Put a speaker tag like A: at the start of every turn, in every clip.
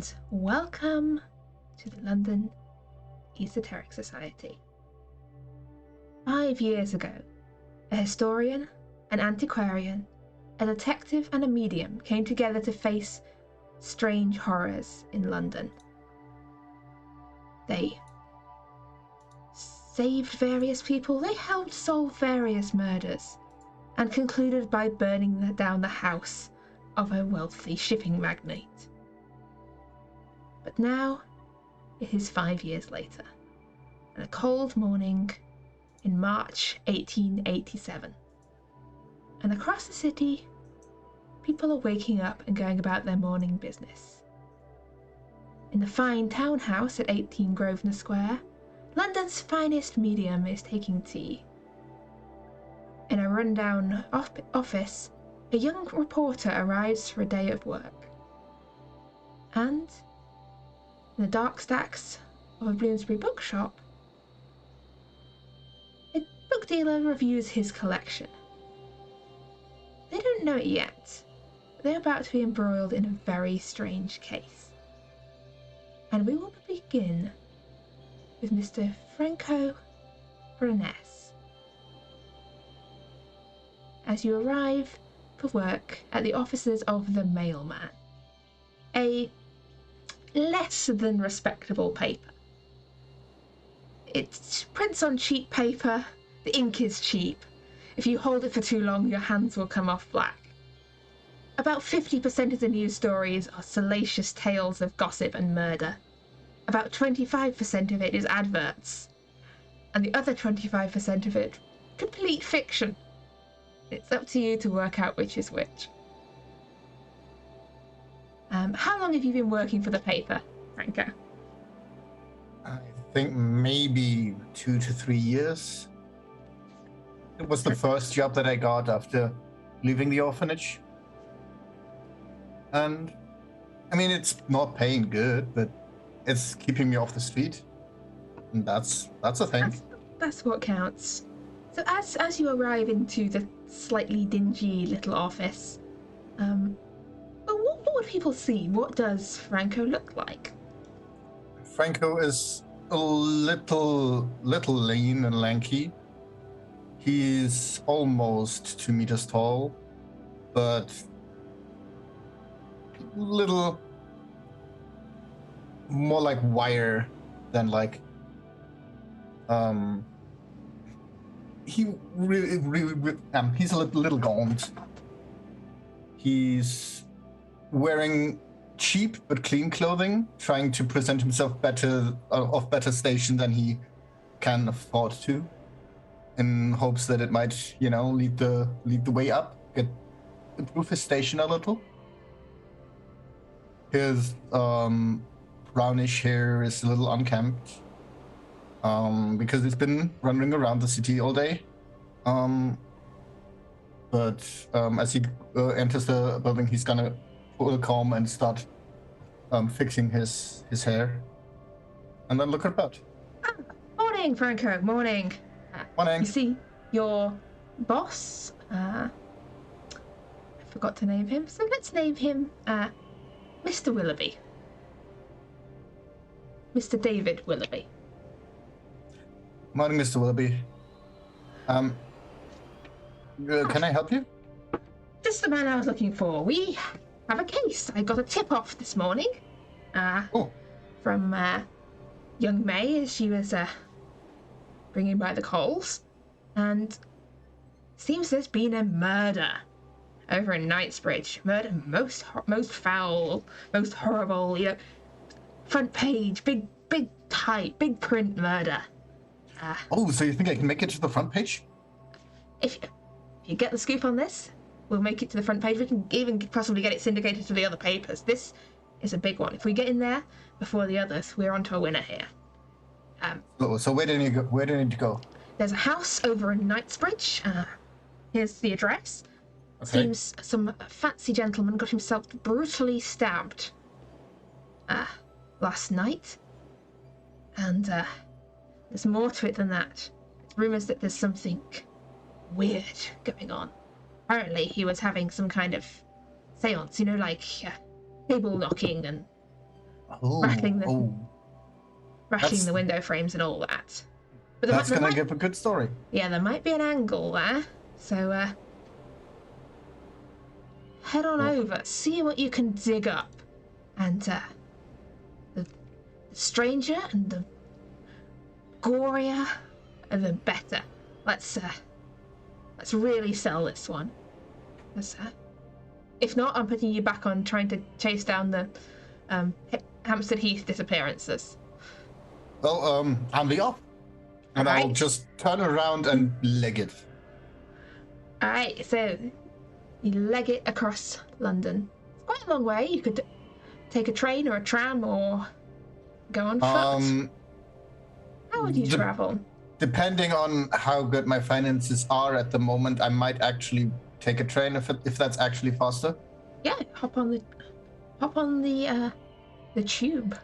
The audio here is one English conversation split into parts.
A: and welcome to the London Esoteric Society. 5 years ago, a historian, an antiquarian, a detective and a medium came together to face strange horrors in London. They saved various people, they helped solve various murders, and concluded by burning down the house of a wealthy shipping magnate. But now, it is 5 years later, and a cold morning in March 1887. And across the city, people are waking up and going about their morning business. In the fine townhouse at 18 Grosvenor Square, London's finest medium is taking tea. In a rundown office, a young reporter arrives for a day of work. And in the dark stacks of a Bloomsbury bookshop, a book dealer reviews his collection. They don't know it yet, but they're about to be embroiled in a very strange case. And we will begin with Mr. Franco Brunes. As you arrive for work at the offices of the Mailman, a less than respectable paper. It prints on cheap paper, the ink is cheap. If you hold it for too long, your hands will come off black. About 50% of the news stories are salacious tales of gossip and murder. About 25% of it is adverts, and the other 25% of it, complete fiction. It's up to you to work out which is which. How long have you been working for the paper, Franco?
B: I think maybe 2 to 3 years. It was the first job that I got after leaving the orphanage. And, I mean, it's not paying good, but it's keeping me off the street. And that's a thing.
A: That's what counts. So as you arrive into the slightly dingy little office, what would people see? What does Franco look like?
B: Franco is a little lean and lanky. He's almost 2 meters tall, but little more like wire than like he's a little gaunt. He's wearing cheap but clean clothing, trying to present himself of better station than he can afford to, in hopes that it might, lead the way up, improve his station a little. His brownish hair is a little unkempt, because he's been running around the city all day. But as he enters the building, he's gonna pull a comb and start fixing his hair, and then look about.
A: Morning, Franco. Morning.
B: Morning.
A: You see, your boss, I forgot to name him, so let's name him Mr. Willoughby. Mr. David Willoughby.
B: Morning, Mr. Willoughby. Can I help you?
A: Just the man I was looking for. We have a case. I got a tip-off this morning from young May as she was bringing by the coals, and seems there's been a murder over in Knightsbridge. Murder most foul, most horrible, front page, big type, big print murder.
B: So you think I can make it to the front page?
A: If you get the scoop on this, we'll make it to the front page. We can even possibly get it syndicated to the other papers. This is a big one. If we get in there before the others, we're onto a winner here.
B: So where do you go? Where do you need to go?
A: There's a house over in Knightsbridge. Here's the address.
B: Okay.
A: Seems some fancy gentleman got himself brutally stabbed last night. And there's more to it than that. It's rumours that there's something weird going on. Apparently he was having some kind of seance, like table knocking and rattling the
B: That's
A: window frames and all that. But
B: that's gonna give a good story.
A: Yeah, there might be an angle there. So head on over, see what you can dig up, and the stranger and the gorier, the better. Let's really sell this one. If not, I'm putting you back on trying to chase down the Hampstead Heath disappearances.
B: Well, I'm the off, and I'll just turn around and leg it.
A: All right, so you leg it across London. It's quite a long way. You could take a train or a tram or go on foot. How would you travel?
B: Depending on how good my finances are at the moment, I might actually take a train if that's actually faster.
A: Yeah, hop on the tube,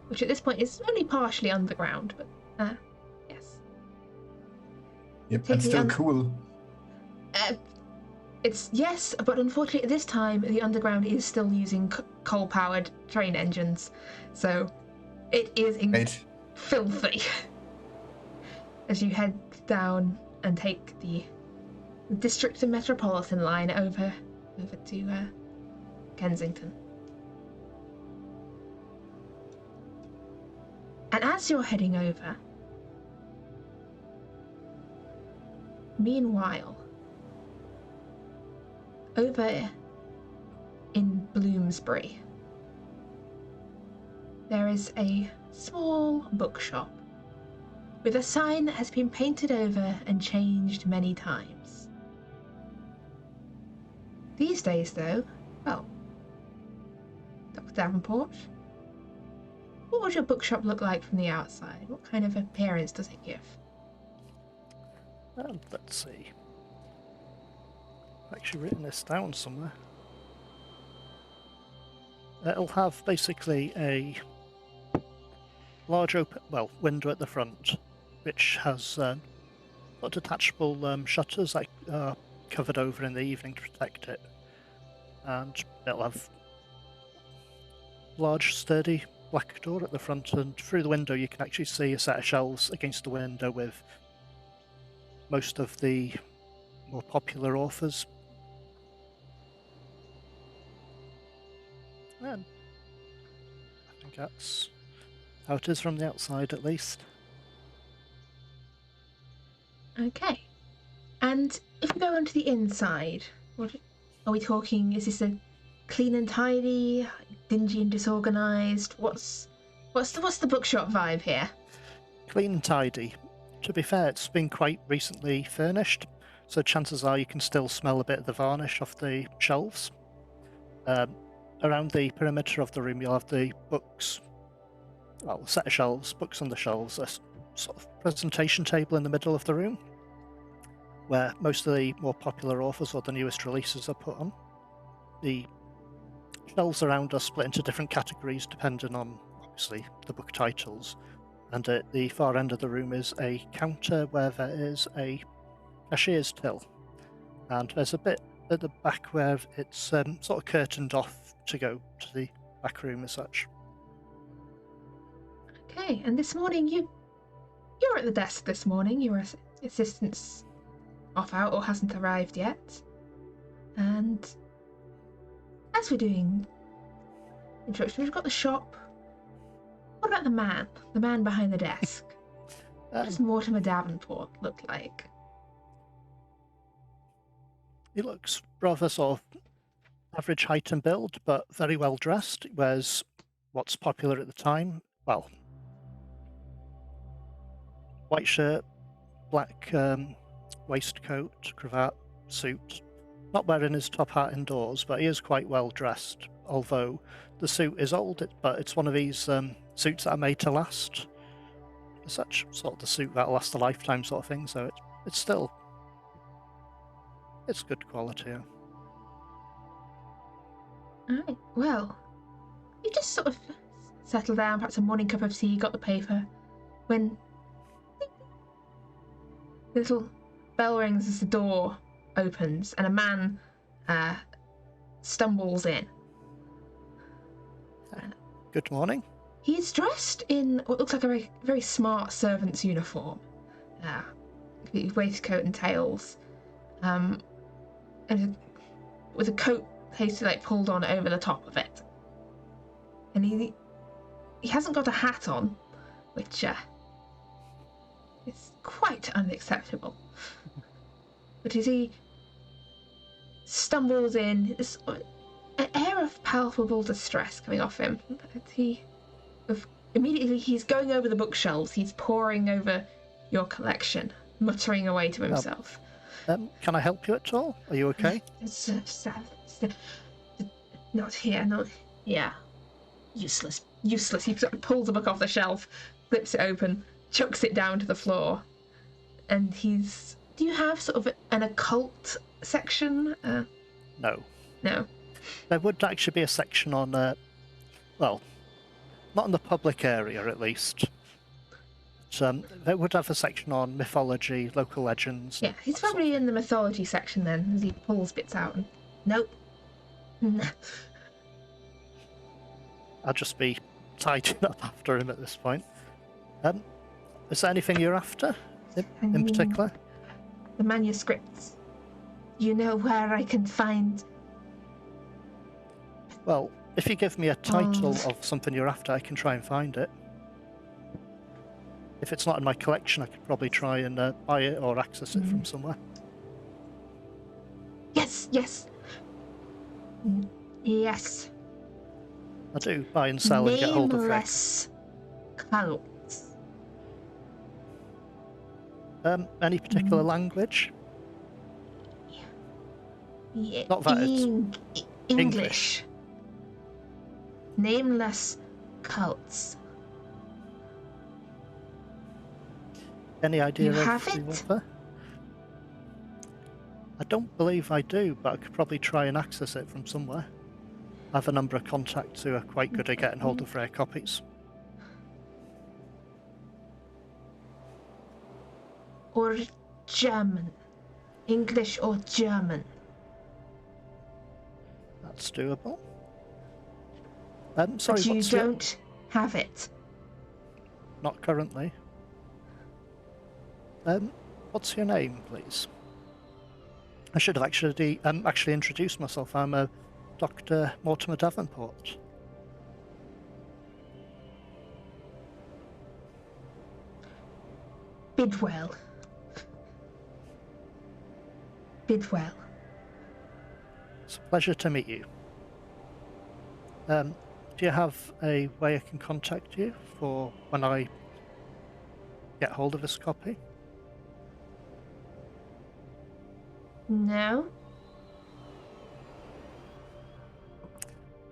A: which at this point is only partially underground, but yes.
B: Yep, and still cool.
A: It's yes, but unfortunately at this time the underground is still using coal-powered train engines, so it is filthy. As you head down and take the District and Metropolitan line over to Kensington. And as you're heading over, meanwhile, over in Bloomsbury, there is a small bookshop with a sign that has been painted over and changed many times. These days, though, well, Dr. Davenport, what would your bookshop look like from the outside? What kind of appearance does it give?
C: Let's see. I've actually written this down somewhere. It'll have basically a large window at the front, which has got detachable shutters that are covered over in the evening to protect it. And it'll have large, sturdy black door at the front, and through the window you can actually see a set of shelves against the window with most of the more popular authors. And I think that's how it is from the outside, at least.
A: Okay. And if we go onto the inside, what are we talking? Is this a clean and tidy, dingy and disorganized? What's the bookshop vibe here?
C: Clean and tidy. To be fair, it's been quite recently furnished, so chances are you can still smell a bit of the varnish off the shelves. Around the perimeter of the room, you'll have the books, a set of shelves, books on the shelves, a sort of presentation table in the middle of the room, where most of the more popular authors or the newest releases are put on. The shelves around are split into different categories depending on, obviously, the book titles. And at the far end of the room is a counter where there is a cashier's till. And there's a bit at the back where it's sort of curtained off to go to the back room as such.
A: Okay, and this morning you're at the desk this morning. Your assistant's off out or hasn't arrived yet. And as we're doing introduction, we've got the shop. What about the man behind the desk? What does Mortimer Davenport look like?
C: He looks rather sort of average height and build, but very well dressed. He wears what's popular at the time. Well, white shirt, black waistcoat, cravat, suit. Not wearing his top hat indoors, but he is quite well dressed. Although the suit is old, but it's one of these suits that are made to last. As such, sort of the suit that'll last a lifetime sort of thing. So it's still good quality. Yeah.
A: Alright, well, you just sort of settle down, perhaps a morning cup of tea, got the paper, when the little bell rings as the door opens and a man stumbles in.
C: Good morning.
A: He's dressed in what looks like a very, very smart servant's uniform. Waistcoat and tails. And with a coat hastily pulled on over the top of it. And he hasn't got a hat on, which is quite unacceptable. But as he stumbles in, there's an air of palpable distress coming off him. Immediately he's going over the bookshelves, he's poring over your collection, muttering away to himself.
C: Can I help you at all? Are you okay?
A: Not here, not here. Useless. He sort of pulls the book off the shelf, flips it open, chucks it down to the floor, and he's... Do you have sort of an occult section?
C: No.
A: No.
C: There would actually be a section on, well, not in the public area at least. But, they would have a section on mythology, local legends.
A: Yeah, he's probably in the mythology section then, as he pulls bits out. And... Nope.
C: I'll just be tidying up after him at this point. Is there anything you're after in particular?
A: The manuscripts. You know where I can find...
C: Well, if you give me a title of something you're after, I can try and find it. If it's not in my collection, I could probably try and buy it or access it from somewhere.
A: Yes. Yes.
C: I do buy and sell and get hold of
A: Nameless cults.
C: Any particular language?
A: Yeah.
C: Not that it's
A: English. Nameless cults.
C: Any idea
A: You
C: of
A: have
C: the
A: it?
C: author? I don't believe I do, but I could probably try and access it from somewhere. I have a number of contacts who are quite good at getting hold of rare copies.
A: Or German. English or German.
C: That's doable. Sorry,
A: But you
C: what's
A: don't have it.
C: Not currently. What's your name, please? I should have actually introduced myself. I'm Dr. Mortimer Davenport.
A: Bidwell.
C: It's a pleasure to meet you. Do you have a way I can contact you for when I get hold of this copy?
A: No.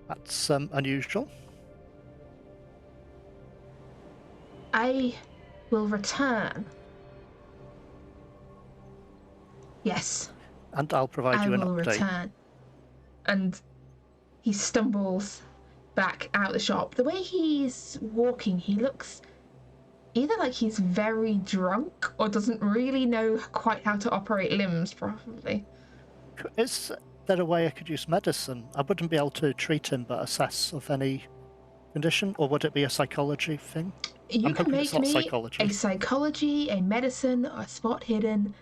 C: That's unusual.
A: I will return. Yes.
C: And I'll provide you an
A: I will
C: update.
A: return. And he stumbles back out the shop. The way he's walking, he looks either like he's very drunk or doesn't really know quite how to operate limbs properly.
C: Is there a way I could use medicine? I wouldn't be able to treat him, but assess of any condition, or would it be a psychology thing?
A: You can make me
C: psychology.
A: a psychology, a medicine, or a spot hidden.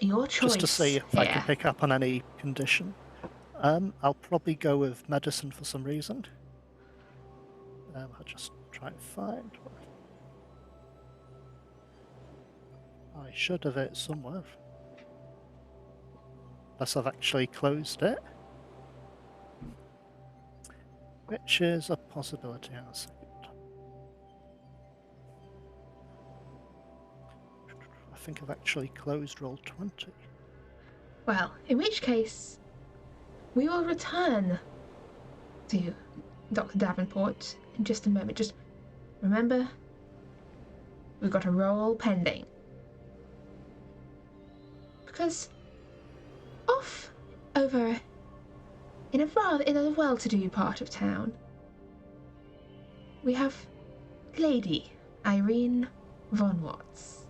A: Your choice.
C: Just to see if I can pick up on any condition. I'll probably go with medicine for some reason. I'll just try and find one. I should have it somewhere. Unless I've actually closed it. Which is a possibility. Hang on a second. I think I've actually closed Roll20.
A: Well, in which case, we will return to Dr. Davenport in just a moment. Just remember, we've got a roll pending. Because off over in a well-to-do part of town, we have Lady Irene von Watts,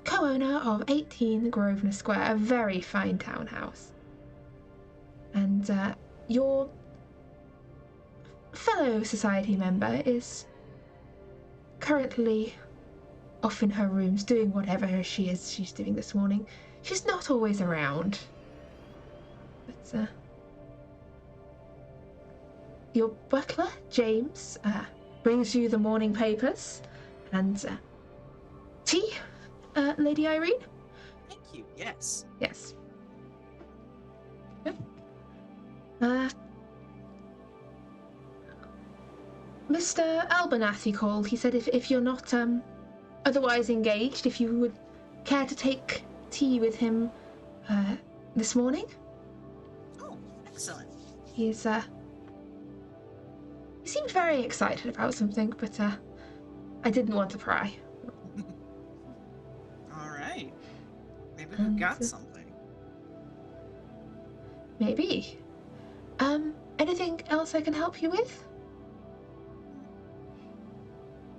A: co-owner of 18 Grosvenor Square, a very fine townhouse. And your fellow society member is currently off in her rooms doing whatever she's doing this morning. She's not always around. But, your butler, James, brings you the morning papers and tea, Lady Irene?
D: Thank you, yes.
A: Yes. Mr. Albernath, he called. He said if you're not otherwise engaged, if you would care to take tea with him this morning.
D: Oh, excellent.
A: He seemed very excited about something, but I didn't want to pry.
D: All right. Maybe we've got something.
A: Maybe. Anything else I can help you with?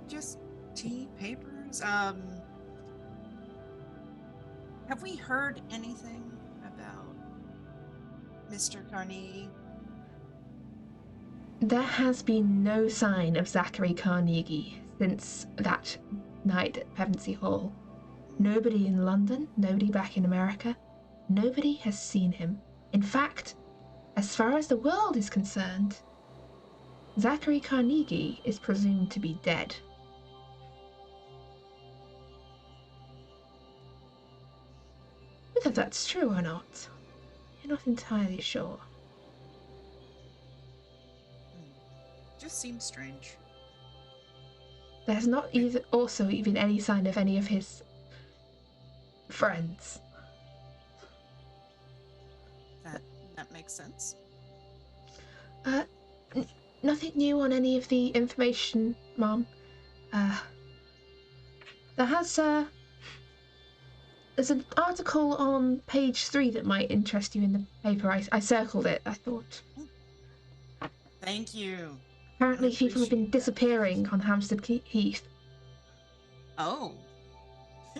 D: Just tea, papers. Have we heard anything about Mr. Carnegie?
A: There has been no sign of Zachary Carnegie since that night at Pevensey Hall. Nobody in London, nobody back in America, nobody has seen him. In fact, as far as the world is concerned, Zachary Carnegie is presumed to be dead. Whether that's true or not, you're not entirely sure.
D: Just seems strange.
A: There's not also even any sign of any of his friends.
D: That makes sense.
A: Nothing new on any of the information, Mom. There's an article on page 3 that might interest you in the paper. I circled it, I thought.
D: Thank you.
A: Apparently people have been disappearing on Hampstead Heath.
D: Oh.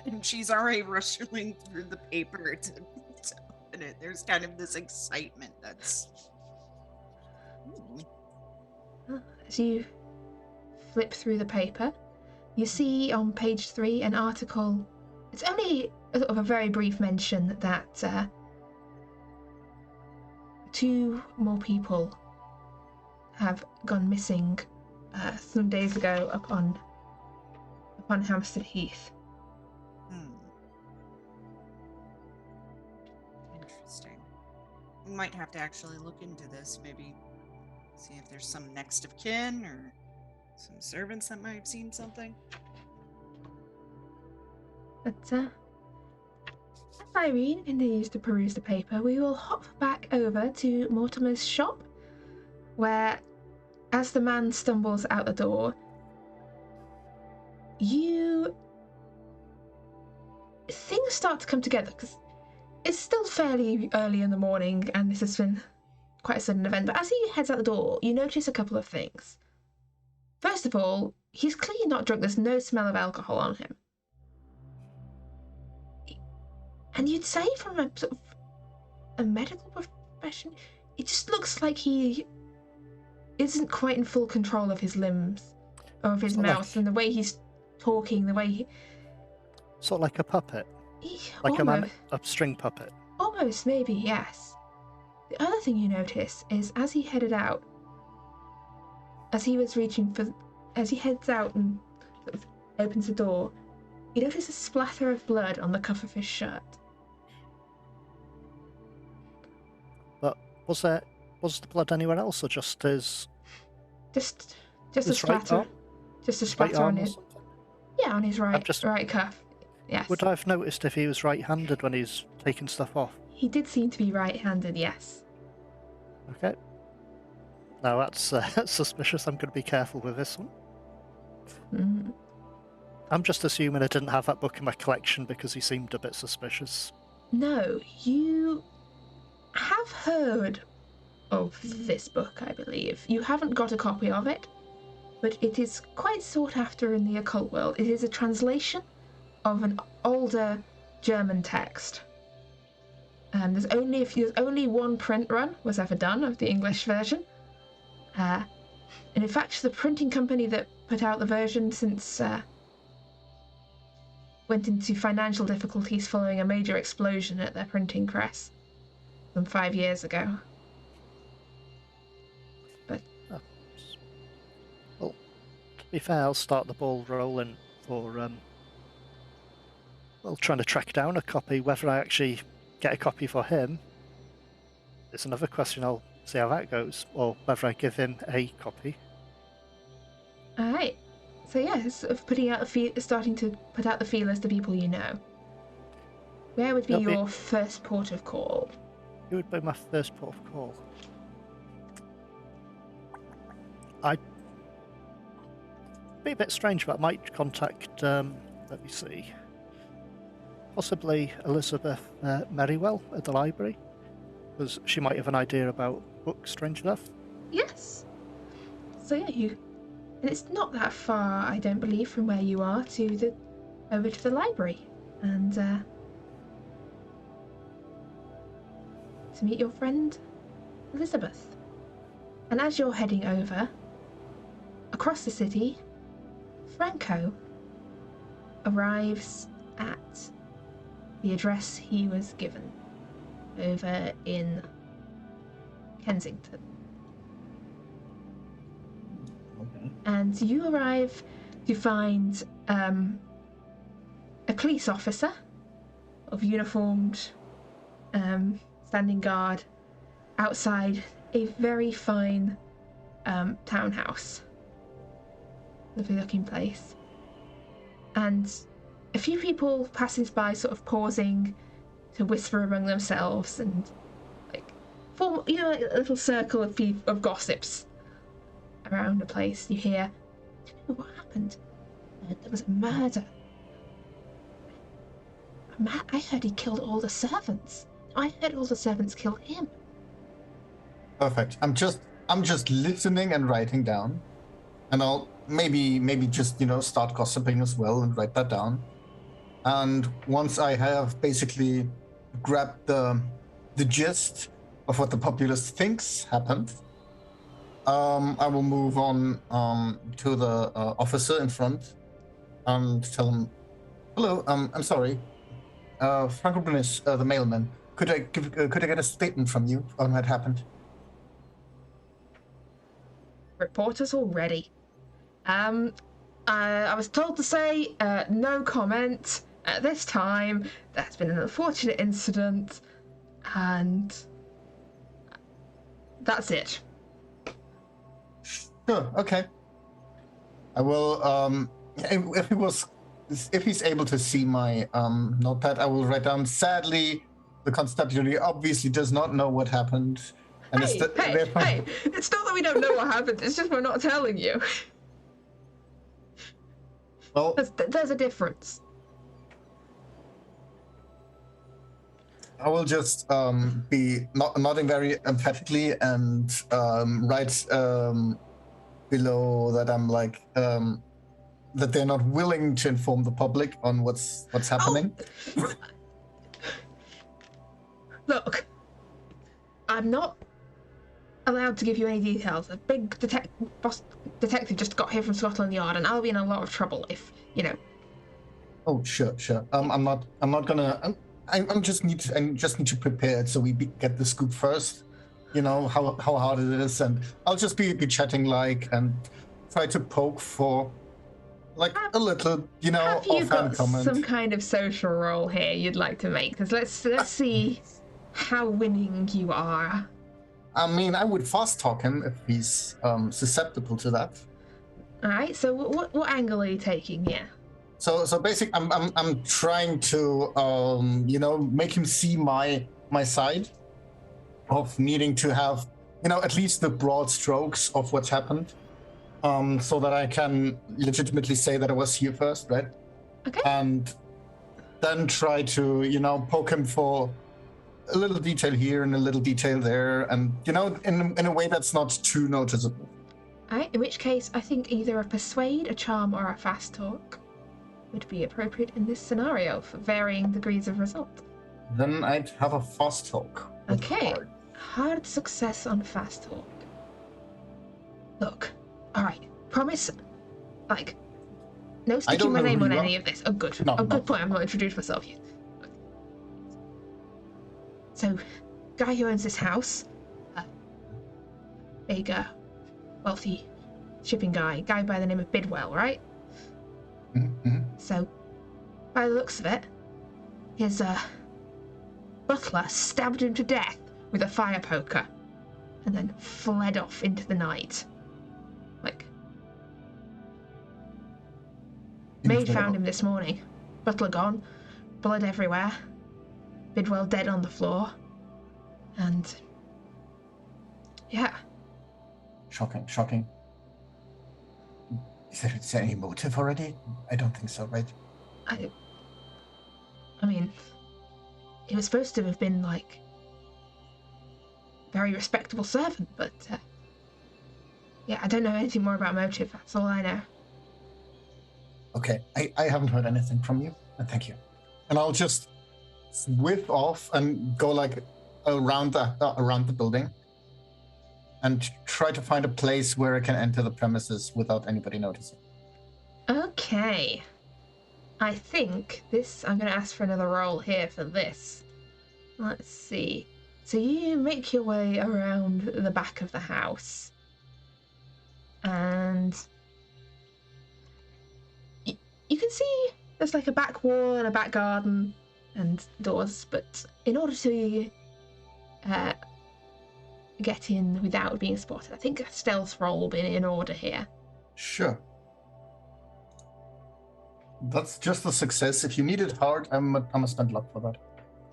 D: And she's already rustling through the paper to open it. There's kind of this excitement that's...
A: As you flip through the paper, you see on page 3 an article. It's only a very brief mention that 2 more people have gone missing some days ago upon Hampstead Heath.
D: Interesting. We might have to actually look into this, maybe see if there's some next of kin or some servants that might have seen something.
A: But as Irene continues to peruse the paper, we will hop back over to Mortimer's shop, where, as the man stumbles out the door, things start to come together, because it's still fairly early in the morning, and this has been quite a sudden event, but as he heads out the door, you notice a couple of things. First of all, he's clearly not drunk. There's no smell of alcohol on him. And you'd say from a sort of a medical profession, it just looks like he isn't quite in full control of his limbs, or of his mouth, and the way he's talking, the way he...
C: Sort of like a puppet? Like a string puppet?
A: Almost, maybe, yes. The other thing you notice is as he headed out, as he heads out and sort of opens the door, you notice a splatter of blood on the cuff of his shirt.
C: But was the blood anywhere else, or just his...
A: Just a splatter.
C: Right
A: just a splatter on his... Yeah, on his right cuff. Yes.
C: Would I have noticed if he was right-handed when he's taking stuff off?
A: He did seem to be right-handed, yes.
C: Okay. Now that's suspicious. I'm going to be careful with this one.
A: Mm.
C: I'm just assuming I didn't have that book in my collection because he seemed a bit suspicious.
A: No, you have heard of this book, I believe. You haven't got a copy of it, but it is quite sought after in the occult world. It is a translation of an older German text. There's only one print run was ever done of the English version. And in fact, the printing company that put out the version since went into financial difficulties following a major explosion at their printing press some 5 years ago. But
C: well, to be fair, I'll start the ball rolling for trying to track down a copy. Whether I actually get a copy for him is another question. I'll see how that goes, or whether I give him a copy.
A: all right. So yeah, sort of putting out starting to put out the feelers to people you know. Where would be your first port of call?
C: It would be my first port of call. I'd be a bit strange, but I might contact, let me see, possibly Elizabeth Merriwell at the library, because she might have an idea about books, strange enough.
A: Yes. So yeah, and it's not that far, I don't believe, from where you are over to the library, and to meet your friend Elizabeth. And as you're heading over, across the city, Franco arrives at the address he was given over in Kensington.
B: Okay.
A: And you arrive to find a police officer of uniformed standing guard outside a very fine townhouse. Lovely looking place. And a few people passing by, sort of pausing to whisper among themselves and form, like a little circle of gossips around the place. You hear, I don't know what happened. There was a murder. I heard he killed all the servants. I heard all the servants killed him.
B: Perfect. I'm just listening and writing down, and I'll maybe just start gossiping as well and write that down. And once I have basically grabbed the gist of what the populace thinks happened, I will move on to the officer in front and tell him, "Hello, I'm sorry, Franco Brunis, the mailman. Could I get a statement from you on what happened?"
A: Reporters already. I was told to say no comment at this time. There's been an unfortunate incident, and that's it.
B: Sure. Okay. I will. If he's able to see my notepad, I will write down. Sadly, the constabulary obviously does not know what happened. And
A: Hey, it's not that we don't know what happened. It's just we're not telling you.
B: Well,
A: there's a difference.
B: I will just be nodding very emphatically and write below that I'm like that they're not willing to inform the public on what's happening.
A: Oh. Look, I'm not allowed to give you any details. A big detective just got here from Scotland Yard, and I'll be in a lot of trouble if
B: Oh, sure. I'm not gonna. I just need to prepare it so we get the scoop first. How hard it is, and I'll just be chatting and try to poke for a little
A: Have you
B: offhand
A: got
B: comment.
A: some kind of social role here you'd like to make? Because let's see how winning you are.
B: I mean, I would fast talk him if he's susceptible to that.
A: All right. So what angle are you taking here?
B: So basically, I'm trying to make him see my side of needing to have at least the broad strokes of what's happened, so that I can legitimately say that I was here first, right?
A: Okay.
B: And then try to poke him for a little detail here and a little detail there, and in a way that's not too noticeable.
A: All right. In which case, I think either a persuade, a charm, or a fast talk would be appropriate in this scenario for varying degrees of result.
B: Then I'd have a fast talk.
A: Okay. Hard success on fast talk. Look, alright, promise, like, no
B: I
A: sticking
B: don't
A: my
B: know
A: name
B: who
A: on
B: you
A: any
B: are.
A: of this. Oh, good.
B: No,
A: Oh,
B: no.
A: good point. I've not introduced myself yet. So, guy who owns this house, big, wealthy shipping guy by the name of Bidwell, right?
B: Mm-hmm.
A: So, by the looks of it, his, butler stabbed him to death with a fire poker and then fled off into the night. Like, maid found him this morning. Butler gone, blood everywhere, Bidwell dead on the floor, and yeah.
B: Shocking. Is there any motive already? I don't think so, right?
A: I mean, he was supposed to have been, like, very respectable servant, but, yeah, I don't know anything more about motive. That's all I know.
B: Okay, I haven't heard anything from you, and thank you. And I'll just whip off and go, like, around the building and try to find a place where I can enter the premises without anybody noticing.
A: Okay. I think I'm going to ask for another roll here for this. Let's see. So you make your way around the back of the house. And you can see there's like a back wall and a back garden and doors, but in order to get in without being spotted, I think a stealth roll will be in order here.
B: Sure. That's just a success. If you need it hard, I'm gonna spend luck for that.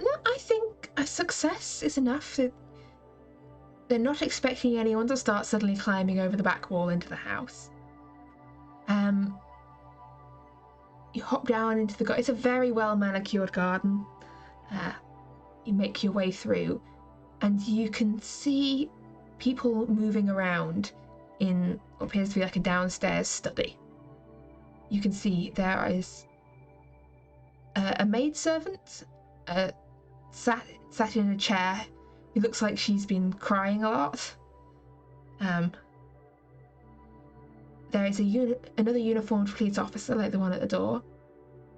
A: No, I think a success is enough. They're not expecting anyone to start suddenly climbing over the back wall into the house. You hop down into the garden. It's a very well manicured garden. You make your way through, and you can see people moving around in what appears to be like a downstairs study. You can see there is a maidservant sat in a chair. It looks like she's been crying a lot. There is another uniformed police officer, like the one at the door,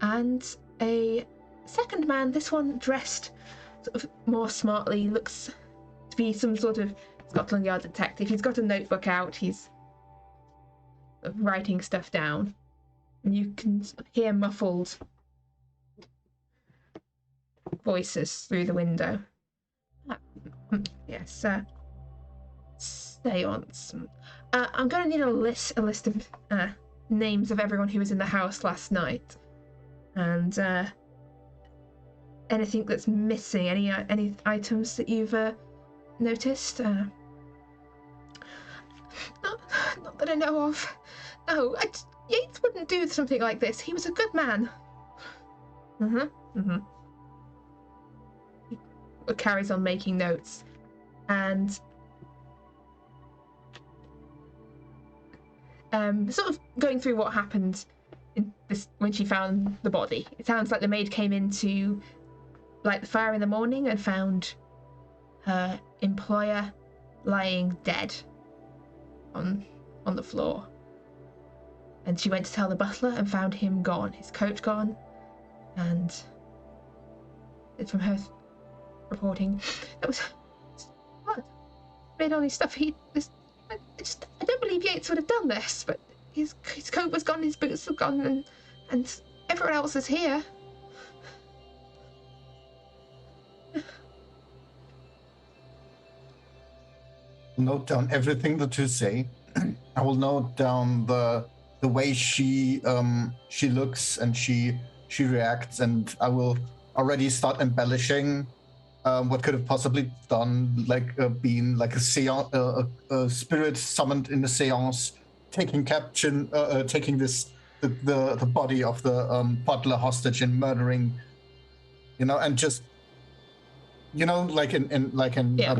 A: and a second man, this one dressed sort of more smartly, looks to be some sort of Scotland Yard detective. He's got a notebook out, he's writing stuff down. And you can hear muffled voices through the window. Yes, seance. I'm going to need a list of names of everyone who was in the house last night, and anything that's missing. Any items that you've noticed? Not that I know of. No, Yates wouldn't do something like this. He was a good man. He carries on making notes, and sort of going through what happened when she found the body. It sounds like the maid came in to light the fire in the morning and found her employer lying dead on the floor. And she went to tell the butler and found him gone, his coat gone, and from her reporting, that was what? Read all his stuff. I don't believe Yates would have done this, but his coat was gone, his boots were gone, and everyone else is here.
B: Note down everything that you say. I will note down the way she looks and she reacts, and I will already start embellishing what could have possibly done, like being like a seance, a spirit summoned in the seance, taking the body of the butler hostage and murdering, and just like in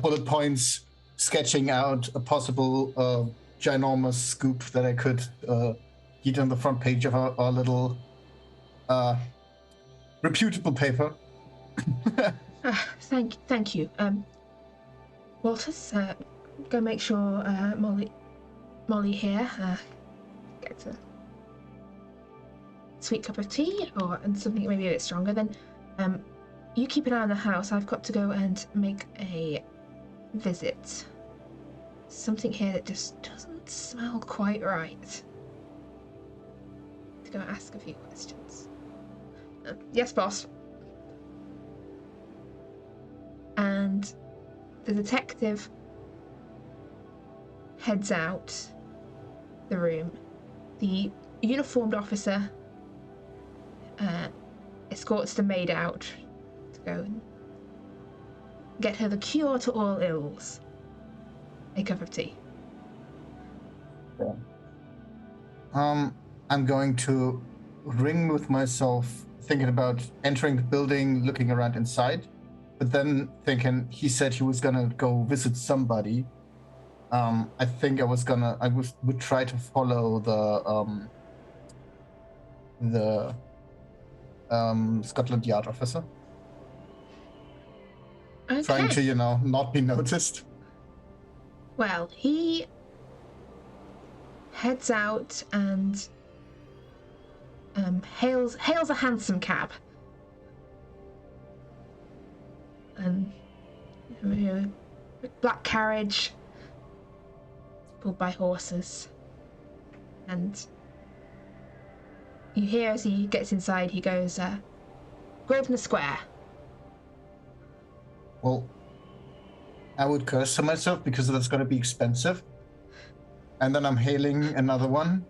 B: bullet points, sketching out a possible ginormous scoop that I could get on the front page of our little reputable paper.
A: Thank you. Walters, go make sure Molly Molly here. Get a sweet cup of tea and something maybe a bit stronger. Then you keep an eye on the house. I've got to go and make a visit. Something here that just doesn't smell quite right. To go ask a few questions. Yes, boss. And the detective heads out the room. The uniformed officer escorts the maid out to go and get her the cure to all ills. A cup of tea.
B: Yeah. I'm going to ring with myself, thinking about entering the building, looking around inside, but then thinking he said he was gonna go visit somebody. I think I would try to follow the Scotland Yard officer.
A: Okay.
B: Trying to, not be noticed.
A: Well, he heads out and hails a hansom cab. And black carriage pulled by horses. And you hear as he gets inside, he goes, Grosvenor Square.
B: Well, I would curse to myself because that's going to be expensive. And then I'm hailing another one.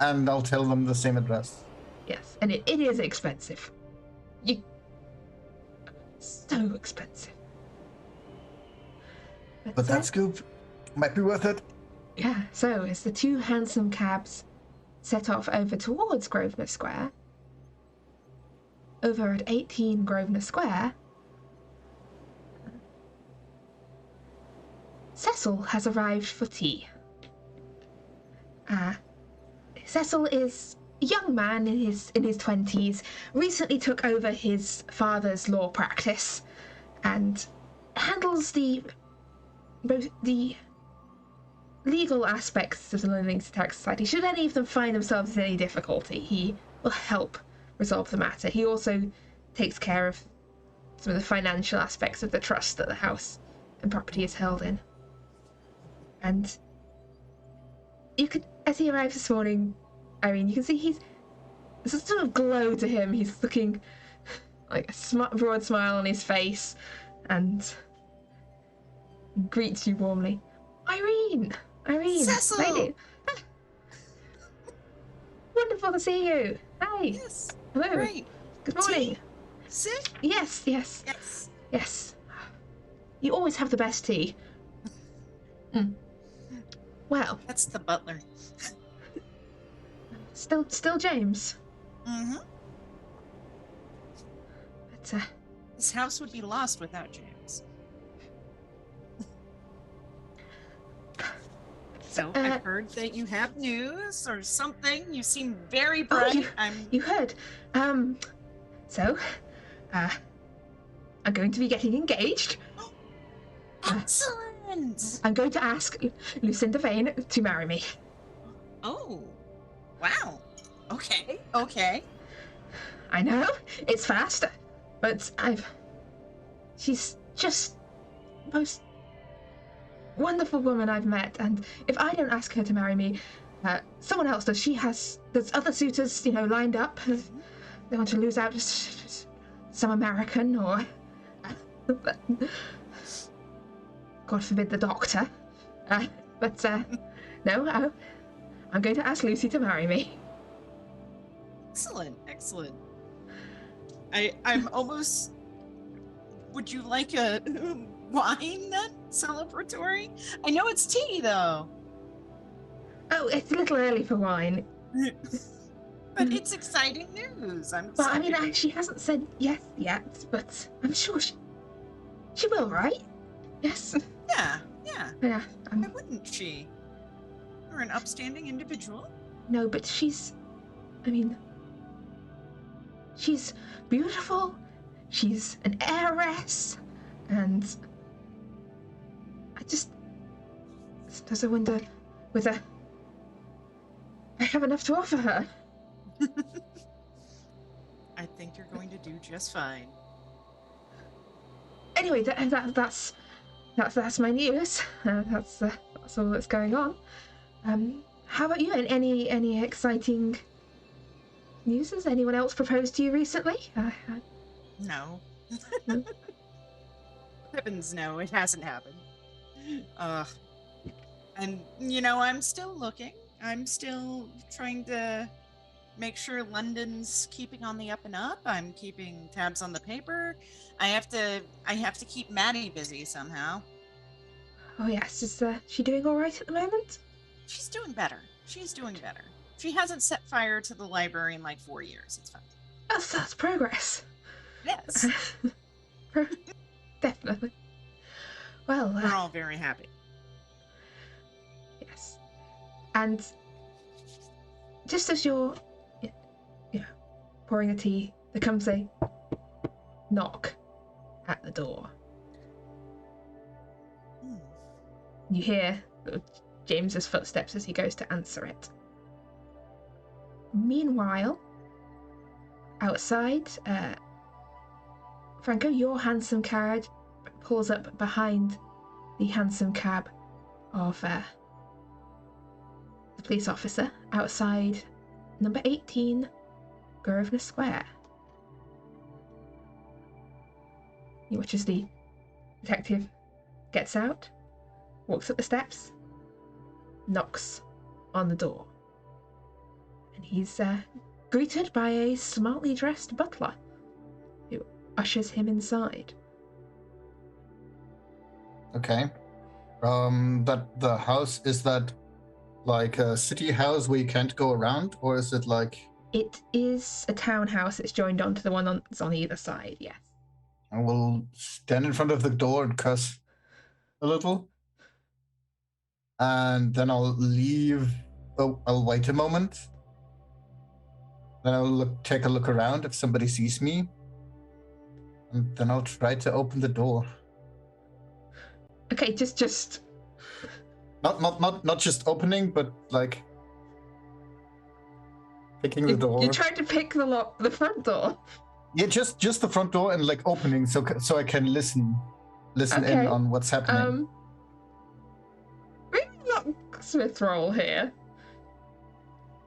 B: And I'll tell them the same address.
A: Yes, and it is expensive. So expensive.
B: But that scoop might be worth it.
A: Yeah, so as the two hansom cabs set off over towards Grosvenor Square, over at 18 Grosvenor Square, Cecil has arrived for tea. Cecil is a young man in his 20s, recently took over his father's law practice, and handles both the legal aspects of the London Esoteric Society. Should any of them find themselves in any difficulty, he will help resolve the matter. He also takes care of some of the financial aspects of the trust that the house and property is held in. And you could, as he arrives this morning, Irene, you can see there's a sort of glow to him. He's looking like a broad smile on his face and greets you warmly. Irene!
D: Cecil!
A: Lady. Wonderful to see you. Hi.
D: Yes.
A: Hello.
D: Great.
A: Good morning.
D: Tea? Sit?
A: Yes. Yes. You always have the best tea. Well.
D: That's the butler.
A: Still James.
D: Mm-hmm.
A: But,
D: this house would be lost without James. So I've heard that you have news or something. You seem very bright.
A: You heard. So, I'm going to be getting engaged.
D: Excellent!
A: I'm going to ask Lucinda Vane to marry me.
D: Oh, wow. Okay.
A: I know, it's fast, but she's just the most wonderful woman I've met, and if I don't ask her to marry me, someone else does. There's other suitors, lined up. They want to lose out just some American or God forbid the doctor. But no, I'm going to ask Lucy to marry me.
D: Excellent. I'm almost... Would you like a wine then? Celebratory? I know it's tea though.
A: Oh, it's a little early for wine.
D: But it's exciting news.
A: Well, I mean, she hasn't said yes yet, but I'm sure she will, right? Yes.
D: Yeah.
A: Yeah.
D: Why wouldn't she? You're an upstanding individual.
A: No, but she's beautiful. She's an heiress, and I just sometimes I wonder with a... I have enough to offer her.
D: I think you're going to do just fine.
A: Anyway, that's my news. That's all that's going on. How about you? Any exciting news? Has anyone else proposed to you recently?
D: No.
A: No?
D: Heavens, no, it hasn't happened. And, I'm still looking. I'm still trying to make sure London's keeping on the up and up. I'm keeping tabs on the paper. I have to keep Maddie busy somehow.
A: Oh yes, is she doing all right at the moment?
D: She's doing better. She hasn't set fire to the library in like 4 years. It's fine.
A: That's progress.
D: Yes.
A: Definitely. Well,
D: We're all very happy.
A: yes. And just as you're, pouring the tea, there comes a knock at the door. You hear James's footsteps as he goes to answer it. Meanwhile, outside, Franco, your hansom carriage pulls up behind the hansom cab of the police officer outside number 18 Grosvenor Square. You watch as the detective gets out, walks up the steps, knocks on the door, and he's greeted by a smartly dressed butler who ushers him inside.
B: Okay. But the house, is that like a city house where you can't go around, or is it like...
A: It is a townhouse. It's joined onto the one that's on either side, yes.
B: I will stand in front of the door and cuss a little. And then I'll leave. Oh, I'll wait a moment. Then I'll take a look around if somebody sees me. And then I'll try to open the door.
A: Okay, just...
B: Not just opening, but like... picking the door.
A: You tried to pick the front door?
B: Yeah, just the front door and like opening so I can listen
A: Okay.
B: in on what's happening.
A: Maybe locksmith roll here.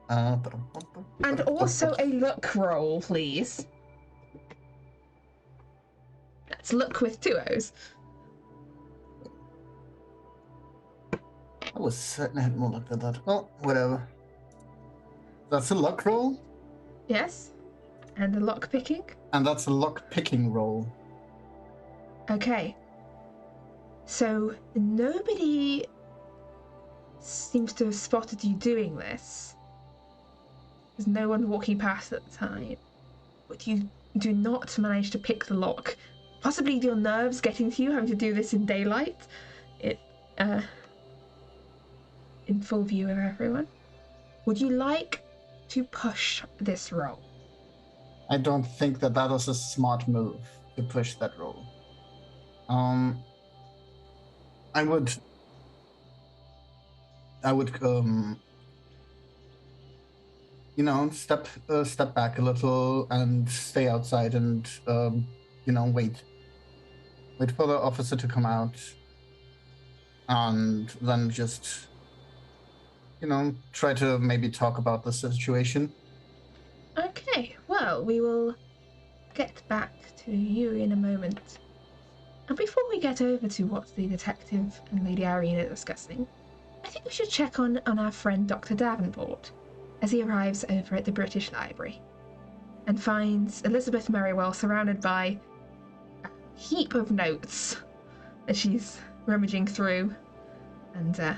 A: And also a look roll, please. That's look with 2 O's.
B: I was certain I had more luck than that. Oh, whatever. That's a luck roll?
A: Yes. And a lock picking?
B: And that's a lock picking roll.
A: Okay. So nobody seems to have spotted you doing this. There's no one walking past at the time. But you do not manage to pick the lock. Possibly your nerves getting to you, having to do this in daylight. In full view of everyone. Would you like to push this roll?
B: I don't think that was a smart move to push that roll. I would step back a little and stay outside and wait for the officer to come out, and then just try to maybe talk about the situation.
A: Okay, well, we will get back to you in a moment. And before we get over to what the detective and Lady Irene are discussing, I think we should check on our friend Dr. Davenport as he arrives over at the British Library and finds Elizabeth Merriwell surrounded by a heap of notes as she's rummaging through. And,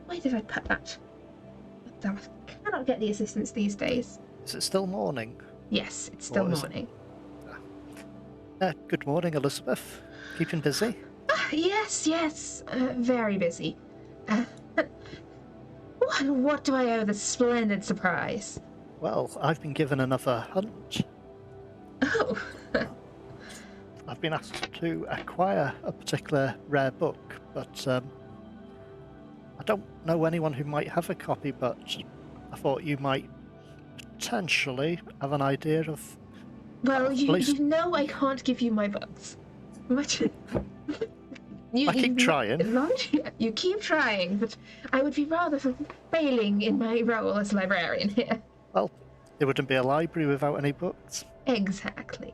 A: where did I put that? Damn, I cannot get the assistants these days.
C: Is it still morning?
A: Yes, it's still
C: Or is it-
A: morning.
C: Good morning, Elizabeth. Keeping busy?
A: Yes, very busy. What do I owe this splendid surprise?
C: Well, I've been given another hunt.
A: Oh,
C: I've been asked to acquire a particular rare book, but don't know anyone who might have a copy, but I thought you might potentially have an idea of...
A: Well,
C: at
A: you
C: least
A: know I can't give you my books. Much.
C: I keep trying.
A: You keep trying, but I would be rather failing in my role as librarian here.
C: Well, there wouldn't be a library without any books.
A: Exactly.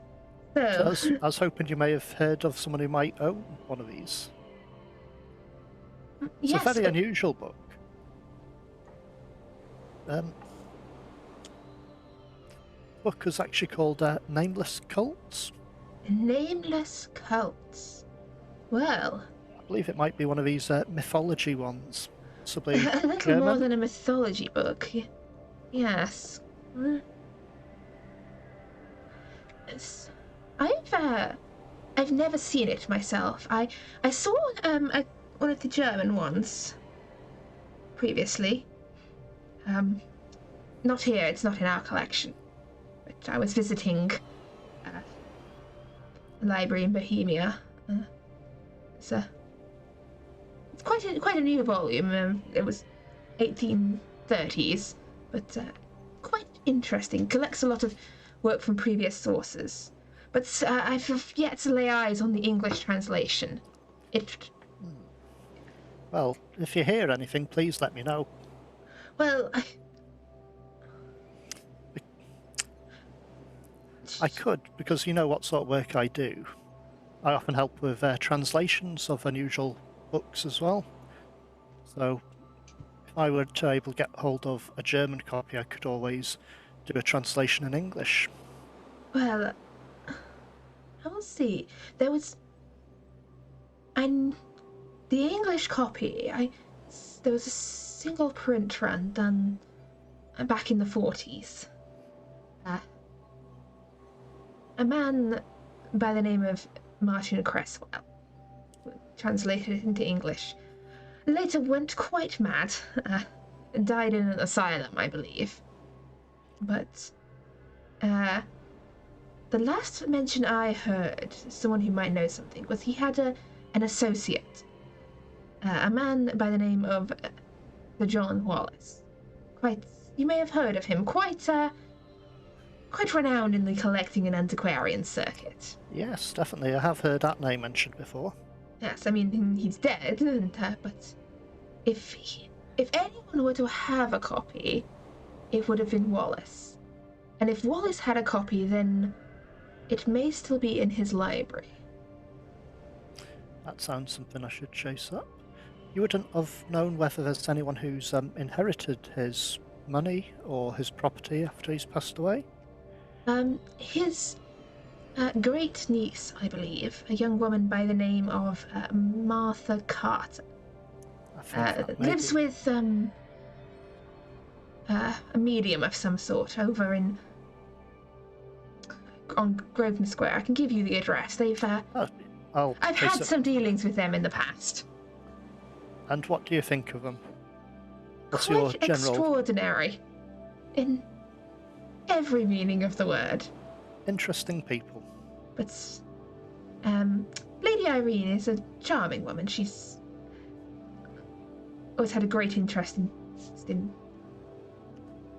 C: So
A: So,
C: I was hoping you may have heard of someone who might own one of these. It's
A: yes,
C: a very
A: but
C: unusual book. Book is actually called Nameless Cults.
A: nameless cults. Well,
C: I believe it might be one of these mythology ones. Possibly
A: a little more
C: German.
A: than a mythology book. Yes. Yes. I've never seen it myself. I saw one of the German ones previously. Not here. It's not in our collection. But I was visiting a library in Bohemia. It's quite a new volume. It was 1830s, but quite interesting. Collects a lot of work from previous sources. But I've yet to lay eyes on the English translation.
C: Well, if you hear anything, please let me know.
A: Well,
C: I could, because you know what sort of work I do. I often help with translations of unusual books as well. So, if I were to able to get hold of a German copy, I could always do a translation in English.
A: Well, I'll see. There was... the English copy, there was a single print run done back in the 40s. A man by the name of Martin Cresswell translated it into English. Later went quite mad, and died in an asylum, I believe. But the last mention I heard, someone who might know something, was he had an associate, a man by the name of Sir John Wallace. You may have heard of him. Quite renowned in the collecting and antiquarian circuit.
C: Yes, definitely. I have heard that name mentioned before.
A: Yes, I mean he's dead, but if anyone were to have a copy, it would have been Wallace. And if Wallace had a copy, then it may still be in his library.
C: That sounds something I should chase up. You wouldn't have known whether there's anyone who's inherited his money or his property after he's passed away?
A: His great niece, I believe, a young woman by the name of Martha Carter, lives with a medium of some sort over on Grosvenor Square. I can give you the address. I've had some dealings with them in the past.
C: And what do you think of them? What's
A: Quite
C: your general...
A: extraordinary, in every meaning of the word.
C: Interesting people.
A: But Lady Irene is a charming woman. She's always had a great interest in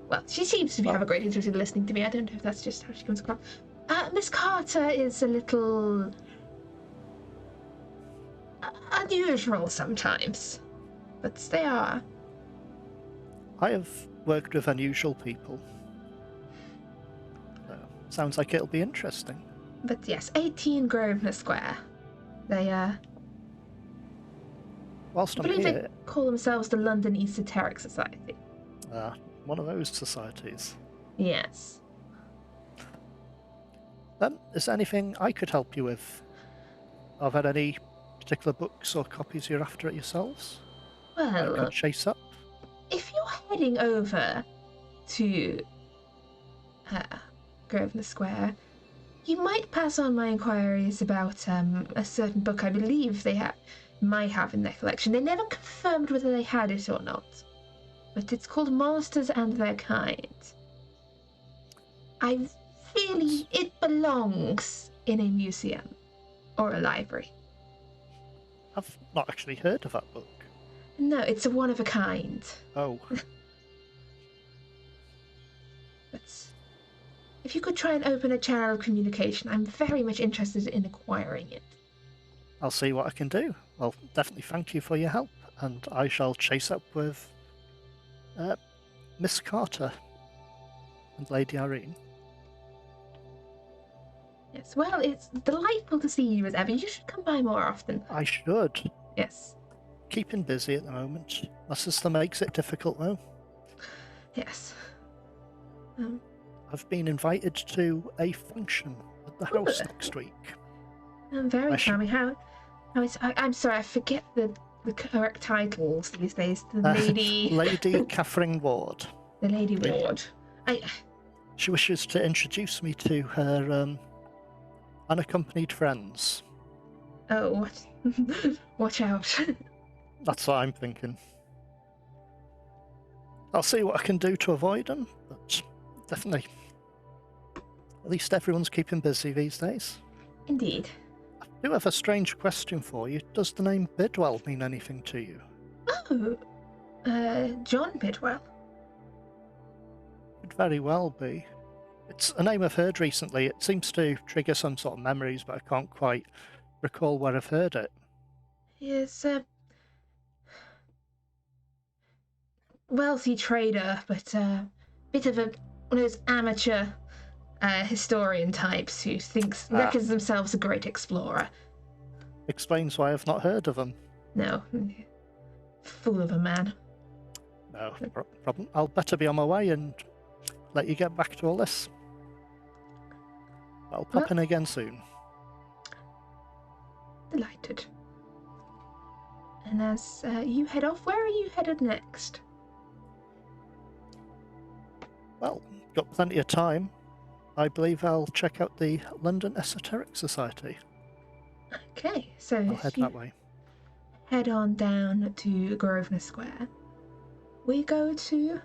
A: well, she seems to have a great interest in listening to me. I don't know if that's just how she comes across. Miss Carter is a little unusual sometimes, but they are.
C: I have worked with unusual people. Sounds like it'll be interesting.
A: But yes, 18 Grosvenor Square. They
C: Whilst
A: I
C: I'm
A: believe
C: here...
A: they call themselves the London Esoteric Society.
C: One of those societies.
A: Yes.
C: Is there anything I could help you with? Are there any particular books or copies you're after it yourselves?
A: Well,
C: I could chase up?
A: if you're heading over to Grosvenor Square, you might pass on my inquiries about a certain book I believe they might have in their collection. They never confirmed whether they had it or not, but it's called Monsters and Their Kind. It belongs in a museum or a library.
C: I've not actually heard of that book.
A: No, it's a one of a kind.
C: Oh,
A: But if you could try and open a channel of communication, I'm very much interested in acquiring it.
C: I'll see what I can do. Well, definitely thank you for your help, and I shall chase up with Miss Carter and Lady Irene.
A: Yes, well, it's delightful to see you as ever. You should come by more often.
C: I should.
A: Yes,
C: Keeping busy at the moment. My sister makes it difficult, though.
A: yes.
C: I've been invited to a function at the house next week.
A: I'm very
C: I should-
A: charming. I'm sorry, I forget the correct titles these days. The lady...
C: Lady Catherine Ward.
A: The Lady Ward.
C: She wishes to introduce me to her unaccompanied friends.
A: Oh, what? Watch out.
C: That's what I'm thinking. I'll see what I can do to avoid them, but definitely. At least everyone's keeping busy these days.
A: Indeed.
C: I do have a strange question for you. Does the name Bidwell mean anything to you?
A: Oh, John Bidwell.
C: Could very well be. It's a name I've heard recently. It seems to trigger some sort of memories, but I can't quite recall where I've heard it.
A: He is a wealthy trader, but bit of one of those amateur historian types who reckons themselves a great explorer.
C: Explains why I've not heard of them.
A: No, fool of a man.
C: No problem. I'll better be on my way and let you get back to all this. I'll pop in again soon.
A: Delighted. And as you head off, where are you headed next?
C: Well, got plenty of time. I believe I'll check out the London Esoteric Society.
A: Okay, so
C: I'll head that way.
A: Head on down to Grosvenor Square. We go to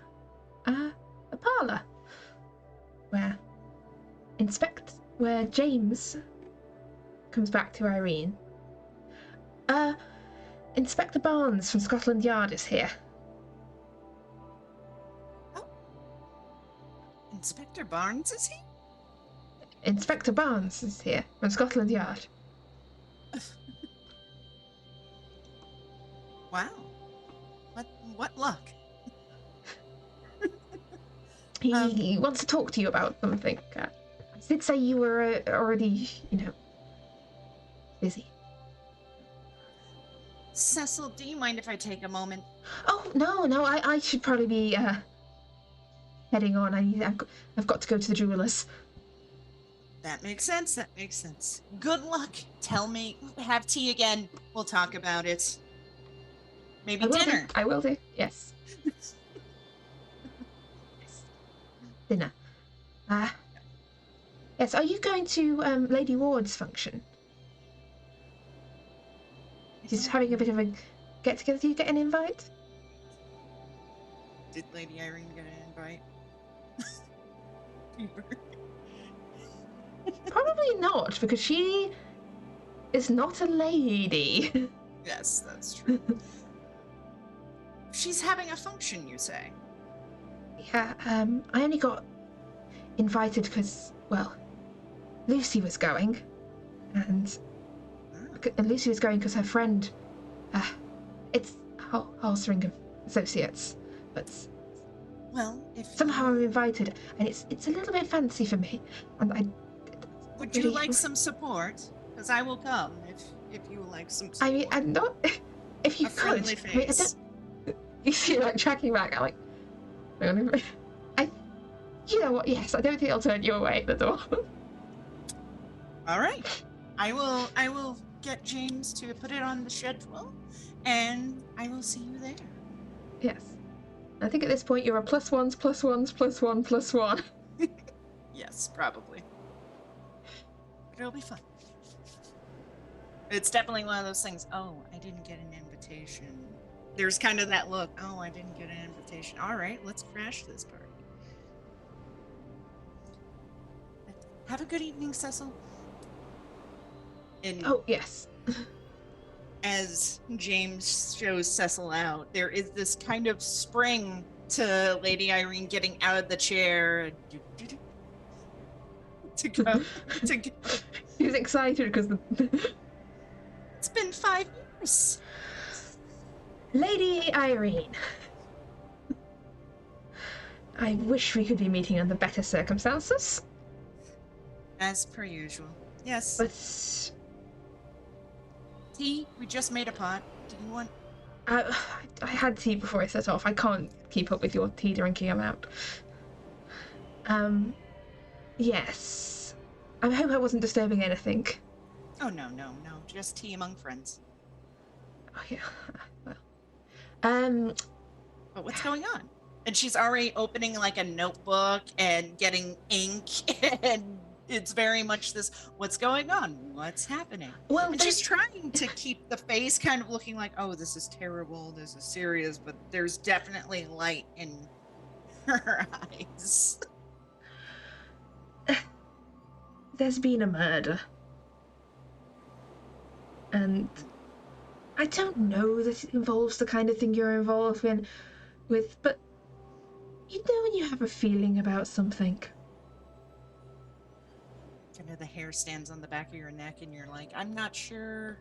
A: a parlour where James comes back to Irene. Inspector Barnes from Scotland Yard is here.
D: Oh. Inspector Barnes, is he?
A: Inspector Barnes is here from Scotland Yard.
D: Wow. What luck?
A: He wants to talk to you about something. I did say you were already, busy.
D: Cecil, do you mind if I take a moment?
A: Oh, no, I should probably be heading on. I've got to go to the jeweler's.
D: That makes sense. Good luck. Tell me. Have tea again. We'll talk about it. Maybe dinner.
A: I will do. Yes. Yes. Dinner. Yes. Are you going to Lady Ward's function? She's having a bit of a get together. Do you get an invite?
D: Did Lady Irene get an invite?
A: Probably not, because she is not a lady.
D: Yes, that's true. She's having a function, you say?
A: Yeah, I only got invited because, well, Lucy was going, and Lucy was going because her friend, it's Halsring of Associates, but
D: well, if
A: somehow I'm invited, and it's a little bit fancy for me, and
D: would you like some support? Because I will come if you would like some support.
A: I mean, I'm not. If you
D: a
A: could,
D: friendly face.
A: You see, like tracking back, I'm like, you know what? Yes, I don't think I'll turn you away at the door.
D: All right, I will get James to put it on the schedule, and I will see you there.
A: Yes, I think at this point you're a +1s, +1s, +1, +1.
D: Yes, probably. But it'll be fun. It's definitely one of those things. Oh, I didn't get an invitation. There's kind of that look. Oh, I didn't get an invitation. All right, let's crash this party. Have a good evening, Cecil. And
A: Oh, yes.
D: as James shows Cecil out, there is this kind of spring to Lady Irene getting out of the chair to go.
A: She's excited because
D: It's been 5 years.
A: Lady Irene. I wish we could be meeting under better circumstances.
D: As per usual. Yes.
A: But
D: Tea, we just made a pot. Do you want?
A: I had tea before I set off. I can't keep up with your tea drinking amount. Yes. I hope I wasn't disturbing anything.
D: Oh, no. Just tea among friends.
A: Oh, yeah. Well.
D: But what's going on? And she's already opening like a notebook and getting ink, and it's very much this, what's going on? What's happening?
A: Well,
D: and she's trying to keep the face kind of looking like, oh, this is terrible, this is serious, but there's definitely light in her eyes.
A: There's been a murder. And I don't know that it involves the kind of thing you're involved with, but you know when you have a feeling about something.
D: Kind of the hair stands on the back of your neck and you're like, I'm not sure.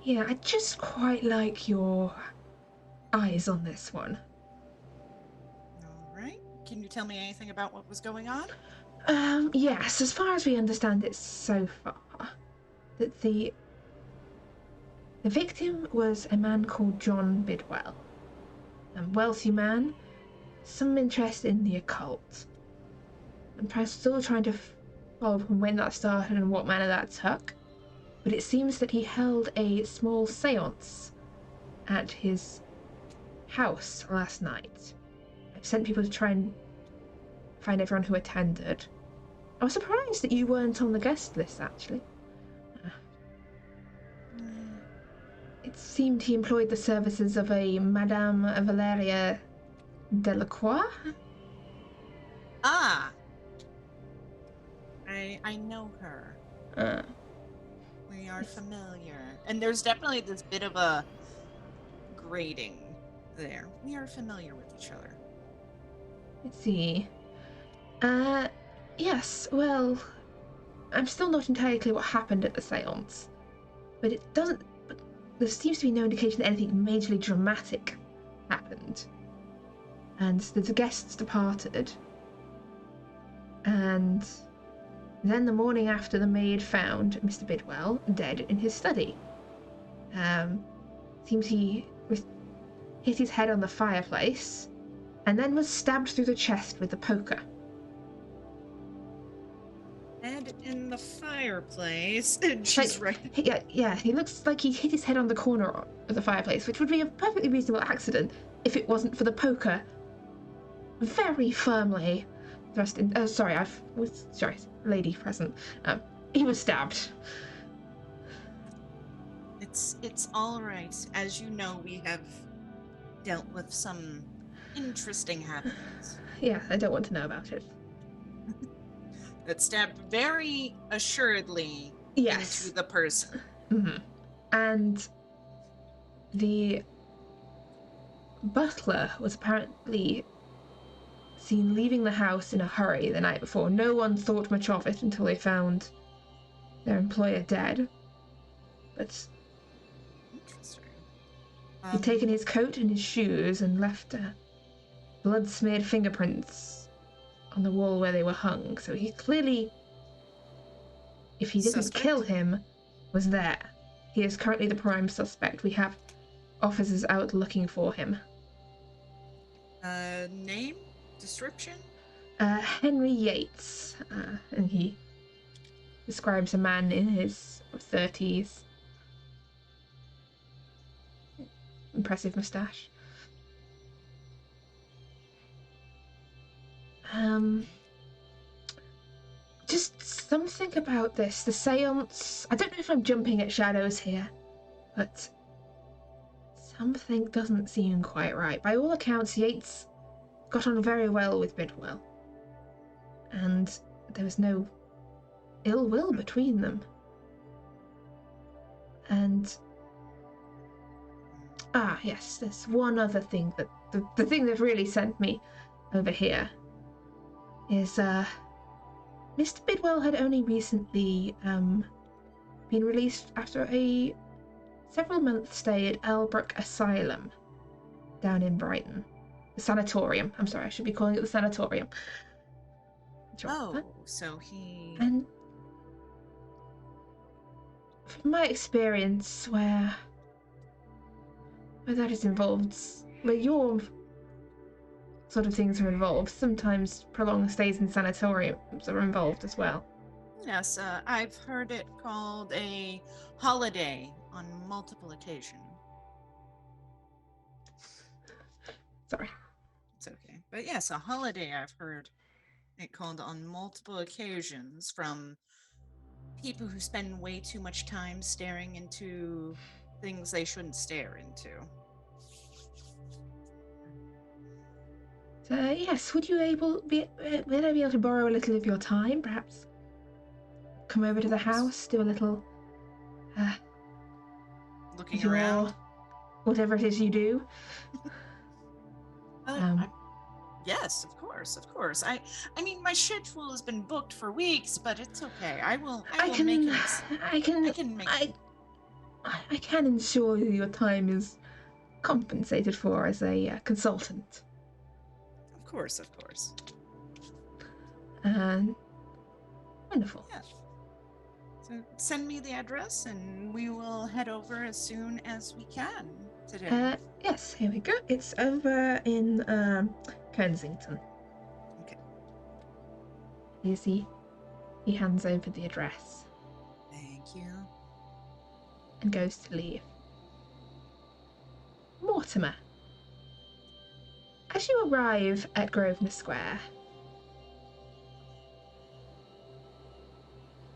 A: Yeah, I just quite like your eyes on this one.
D: All right. Can you tell me anything about what was going on?
A: Yes, as far as we understand it so far, that the victim was a man called John Bidwell. A wealthy man, some interest in the occult. I'm still trying to follow from when that started and what manner that took, but it seems that he held a small seance at his house last night. I've sent people to try and find everyone who attended. I was surprised that you weren't on the guest list, actually. It seemed he employed the services of a Madame Valeria Delacroix?
D: Ah! I know her. We are familiar. And there's definitely this bit of a grading there. We are familiar with each other.
A: Let's see. Yes, well, I'm still not entirely clear what happened at the seance. But there seems to be no indication that anything majorly dramatic happened. And the guests departed. And then the morning after, the maid found Mr. Bidwell dead in his study. Seems he hit his head on the fireplace and then was stabbed through the chest with a poker.
D: Head in the fireplace. And she's right.
A: Yeah, he looks like he hit his head on the corner of the fireplace, which would be a perfectly reasonable accident if it wasn't for the poker very firmly thrust in. Oh, sorry, lady present. He was stabbed.
D: It's all right. As you know, we have dealt with some interesting happenings.
A: Yeah, I don't want to know about it.
D: That stabbed very assuredly into the person.
A: Mm-hmm. And the butler was apparently seen leaving the house in a hurry the night before. No one thought much of it until they found their employer dead. But
D: interesting.
A: He'd taken his coat and his shoes and left blood-smeared fingerprints on the wall where they were hung. So he clearly, if he didn't kill him, was there. He is currently the prime suspect. We have officers out looking for him.
D: Name? Description?
A: Henry Yates. And he describes a man in his 30s. Impressive moustache. Just something about this. The seance. I don't know if I'm jumping at shadows here, but something doesn't seem quite right. By all accounts, Yates got on very well with Bidwell, and there was no ill will between them. And Ah, yes, there's one other thing that the thing that really sent me over here is Mr. Bidwell had only recently been released after a several-month stay at Elbrook Asylum down in Brighton. The sanatorium. I'm sorry, I should be calling it the sanatorium.
D: Oh, so he...
A: And from my experience, where that is involved, where your sort of things are involved, sometimes prolonged stays in sanatoriums are involved as well.
D: Yes, I've heard it called a holiday on multiple occasions.
A: Sorry.
D: It's okay. But yes, a holiday I've heard it called on multiple occasions from people who spend way too much time staring into things they shouldn't stare into.
A: So yes, would I be able to borrow a little of your time, perhaps? Come over to the house, do a little
D: Looking around.
A: Whatever it is you do.
D: Yes, of course. I mean, my schedule has been booked for weeks, but it's okay. I can
A: ensure your time is compensated for as a consultant.
D: Of course.
A: Wonderful.
D: Yeah. So send me the address, and we will head over as soon as we can today.
A: Yes, here we go. It's over in Kensington.
D: Okay.
A: He hands over the address.
D: Thank you.
A: And goes to leave. Mortimer, as you arrive at Grosvenor Square,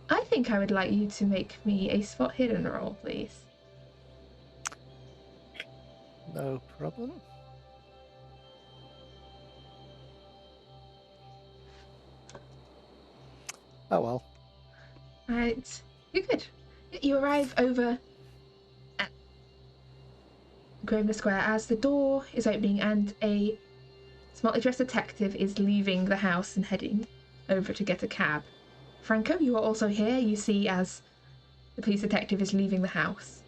A: I think I would like you to make me a spot hidden roll, please.
C: No problem. Oh well.
A: Right, you're good. You arrive over at Grosvenor Square as the door is opening and a smartly dressed detective is leaving the house and heading over to get a cab. Franco, you are also here. You see as the police detective is leaving the house.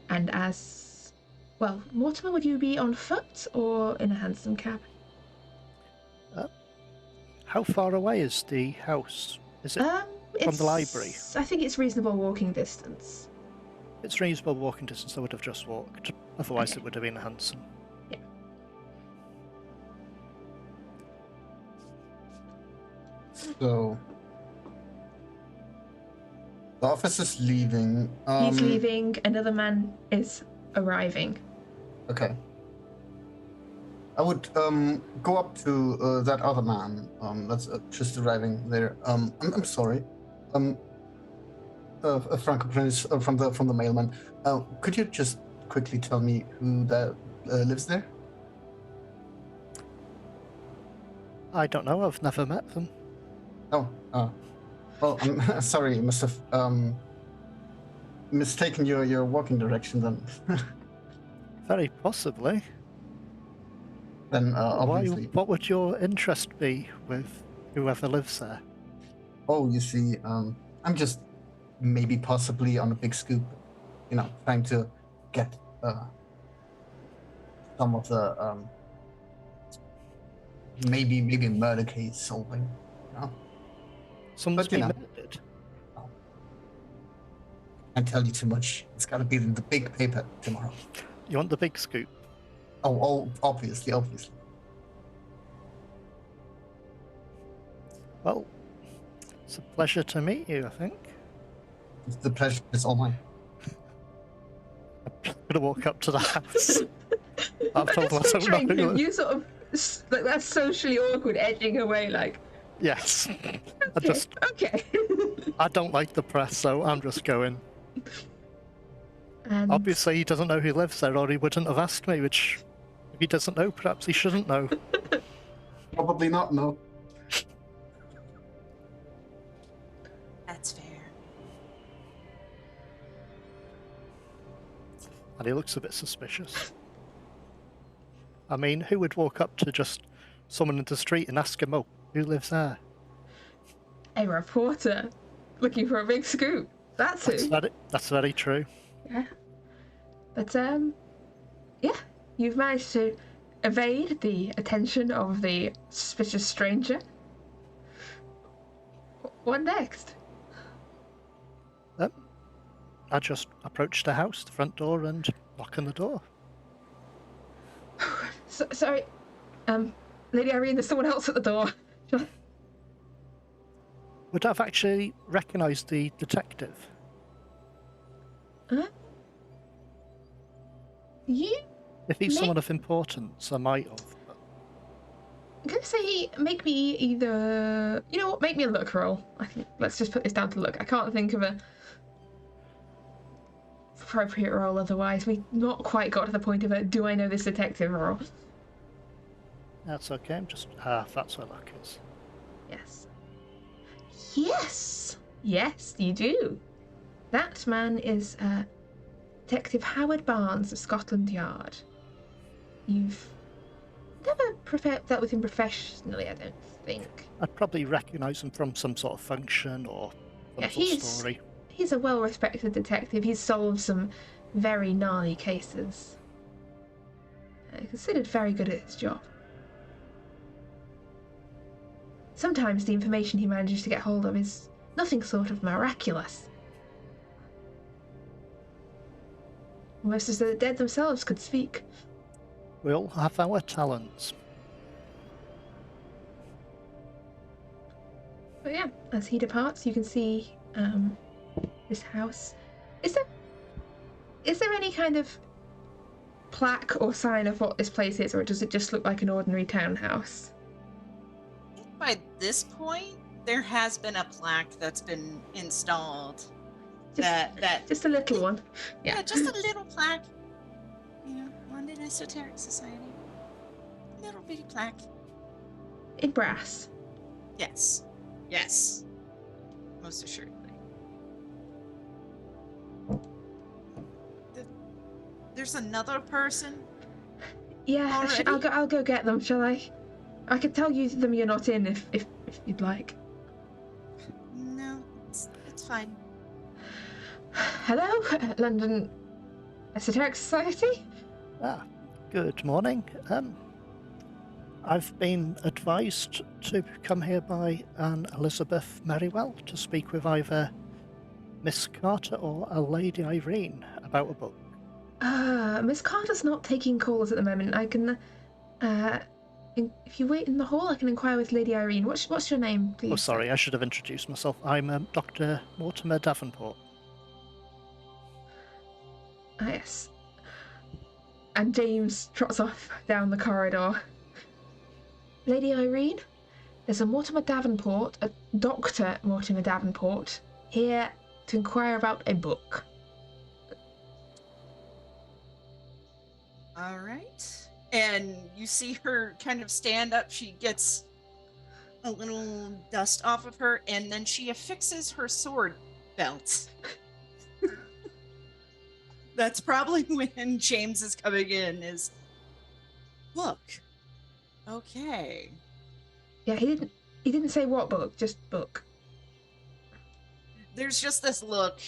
A: And as... Well, Mortimer, would you be on foot or in a hansom cab?
C: How far away is the house? Is it from the library?
A: I think it's reasonable walking distance.
C: It's reasonable walking distance. I would have just walked. Otherwise,
A: Okay.
C: it would have been a hansom.
A: Yeah.
B: So the officer's leaving.
A: He's leaving. Another man is arriving.
B: Okay. I would go up to that other man that's just arriving there. I'm sorry. Franco Prince from the mailman. Could you just quickly tell me who that lives there?
C: I don't know. I've never met them.
B: Oh. Well, I'm sorry. Must have mistaken your walking direction then.
C: Very possibly.
B: Then obviously.
C: What would your interest be with whoever lives there?
B: Oh, you see, I'm just maybe possibly on a big scoop, trying to get some of the maybe murder case solving.
C: Someone's
B: But, you
C: been
B: know.
C: murdered.
B: Can't tell you too much. It's got to be in the big paper tomorrow.
C: You want the big scoop?
B: Oh, obviously.
C: Well, it's a pleasure to meet you, I think.
B: The pleasure is all mine.
C: I'm gonna walk up to the house. I've told them I don't know who lives.
A: You sort of like that's socially awkward, edging away like.
C: Yes.
A: Okay.
C: I don't like the press, so I'm just going.
A: And
C: Obviously, he doesn't know who lives there, or he wouldn't have asked me, which, if he doesn't know, perhaps he shouldn't know.
B: Probably not, no.
D: That's fair.
C: And he looks a bit suspicious. I mean, who would walk up to just someone in the street and ask him, "Oh, who lives there?"
A: A reporter looking for a big scoop. That's who.
C: That's very true.
A: Yeah. But, yeah, you've managed to evade the attention of the suspicious stranger. What next?
C: I just approached the house, the front door, and knock on the door.
A: Sorry, Lady Irene, there's someone else at the door.
C: Would I've actually recognised the detective?
A: Huh? You?
C: If he's someone of importance, I might have. But...
A: I'm gonna say make me either... You know what, make me a look roll. I think let's just put this down to look. I can't think of a appropriate roll otherwise. We've not quite got to the point of a do I know this detective roll.
C: That's okay, I'm just half, that's where luck is.
A: Yes. Yes! Yes, you do. That man is Detective Howard Barnes of Scotland Yard. You've never dealt with him professionally, I don't think.
C: I'd probably recognise him from some sort of function or some sort of story.
A: He's a well-respected detective. He's solved some very gnarly cases. Considered very good at his job. Sometimes the information he manages to get hold of is nothing sort of miraculous. Almost as though the dead themselves could speak.
C: We all have our talents.
A: But yeah, as he departs, you can see this house. Is there any kind of plaque or sign of what this place is, or does it just look like an ordinary townhouse?
D: By this point, there has been a plaque that's been installed.
A: Just a little one.
D: Yeah, just a little plaque. You know, London Esoteric Society. Little bitty plaque.
A: In brass.
D: Yes. Yes. Most assuredly. There's another person.
A: Yeah,
D: already?
A: I'll go get them, shall I? I could tell you them you're not in if you'd like.
D: No, it's fine.
A: Hello, London Esoteric Society?
C: Good morning. I've been advised to come here by an Elizabeth Merriwell to speak with either Miss Carter or a Lady Irene about a book.
A: Miss Carter's not taking calls at the moment. I can, if you wait in the hall, I can inquire with Lady Irene. What's your name, please?
C: Oh, sorry, I should have introduced myself. I'm Dr. Mortimer Davenport.
A: Ah, yes. And James trots off down the corridor. Lady Irene, there's a Mortimer Davenport, a Dr. Mortimer Davenport, here to inquire about a book.
D: All right. And you see her kind of stand up. She gets a little dust off of her, and then she affixes her sword belt. That's probably when James is coming in, is, look, okay.
A: Yeah, he didn't say what book, just book.
D: There's just this look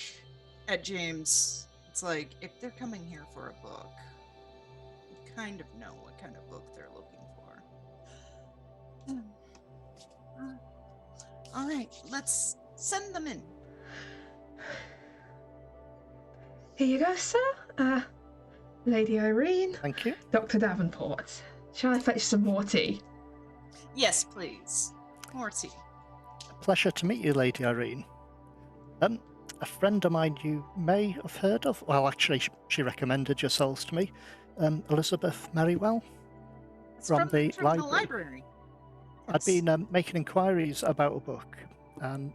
D: at James. It's like, if they're coming here for a book, you kind of know what kind of book they're looking for. All right, let's send them in.
A: Here you go, sir. Lady Irene.
C: Thank you.
A: Dr. Davenport. Shall I fetch some more tea?
D: Yes, please. More tea.
C: Pleasure to meet you, Lady Irene. A friend of mine you may have heard of, well, actually, she recommended yourselves to me, Elizabeth Merriwell,
D: It's
C: from the
D: from
C: library.
D: the library.
C: I'd been making inquiries about a book, and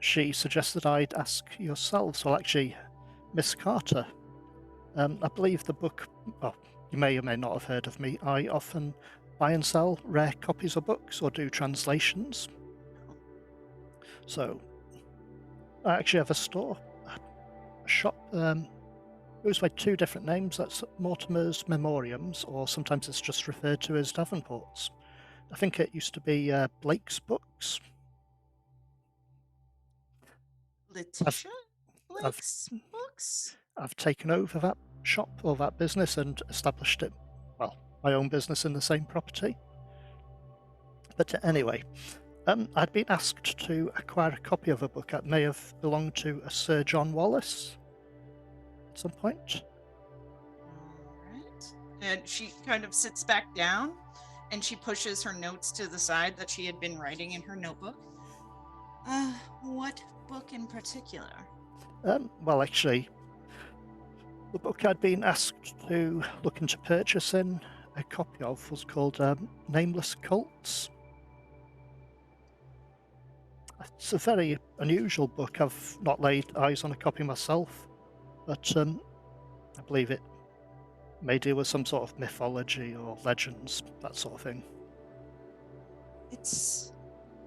C: she suggested I'd ask yourselves, well, actually, Miss Carter. I believe the book, well, you may or may not have heard of me. I often buy and sell rare copies of books or do translations. So, I actually have a store, a shop goes by two different names. That's Mortimer's Memoriams, or sometimes it's just referred to as Davenport's. I think it used to be Blake's Books.
D: Letitia Blake's books?
C: I've taken over that shop or that business and established it, well, my own business in the same property. But anyway, I'd been asked to acquire a copy of a book that may have belonged to a Sir John Wallace at some point.
D: All right. And she kind of sits back down and she pushes her notes to the side that she had been writing in her notebook. What book in particular?
C: Well, actually, the book I'd been asked to look into purchasing a copy of was called Nameless Cults. It's a very unusual book. I've not laid eyes on a copy myself, but I believe it may deal with some sort of mythology or legends, that sort of thing.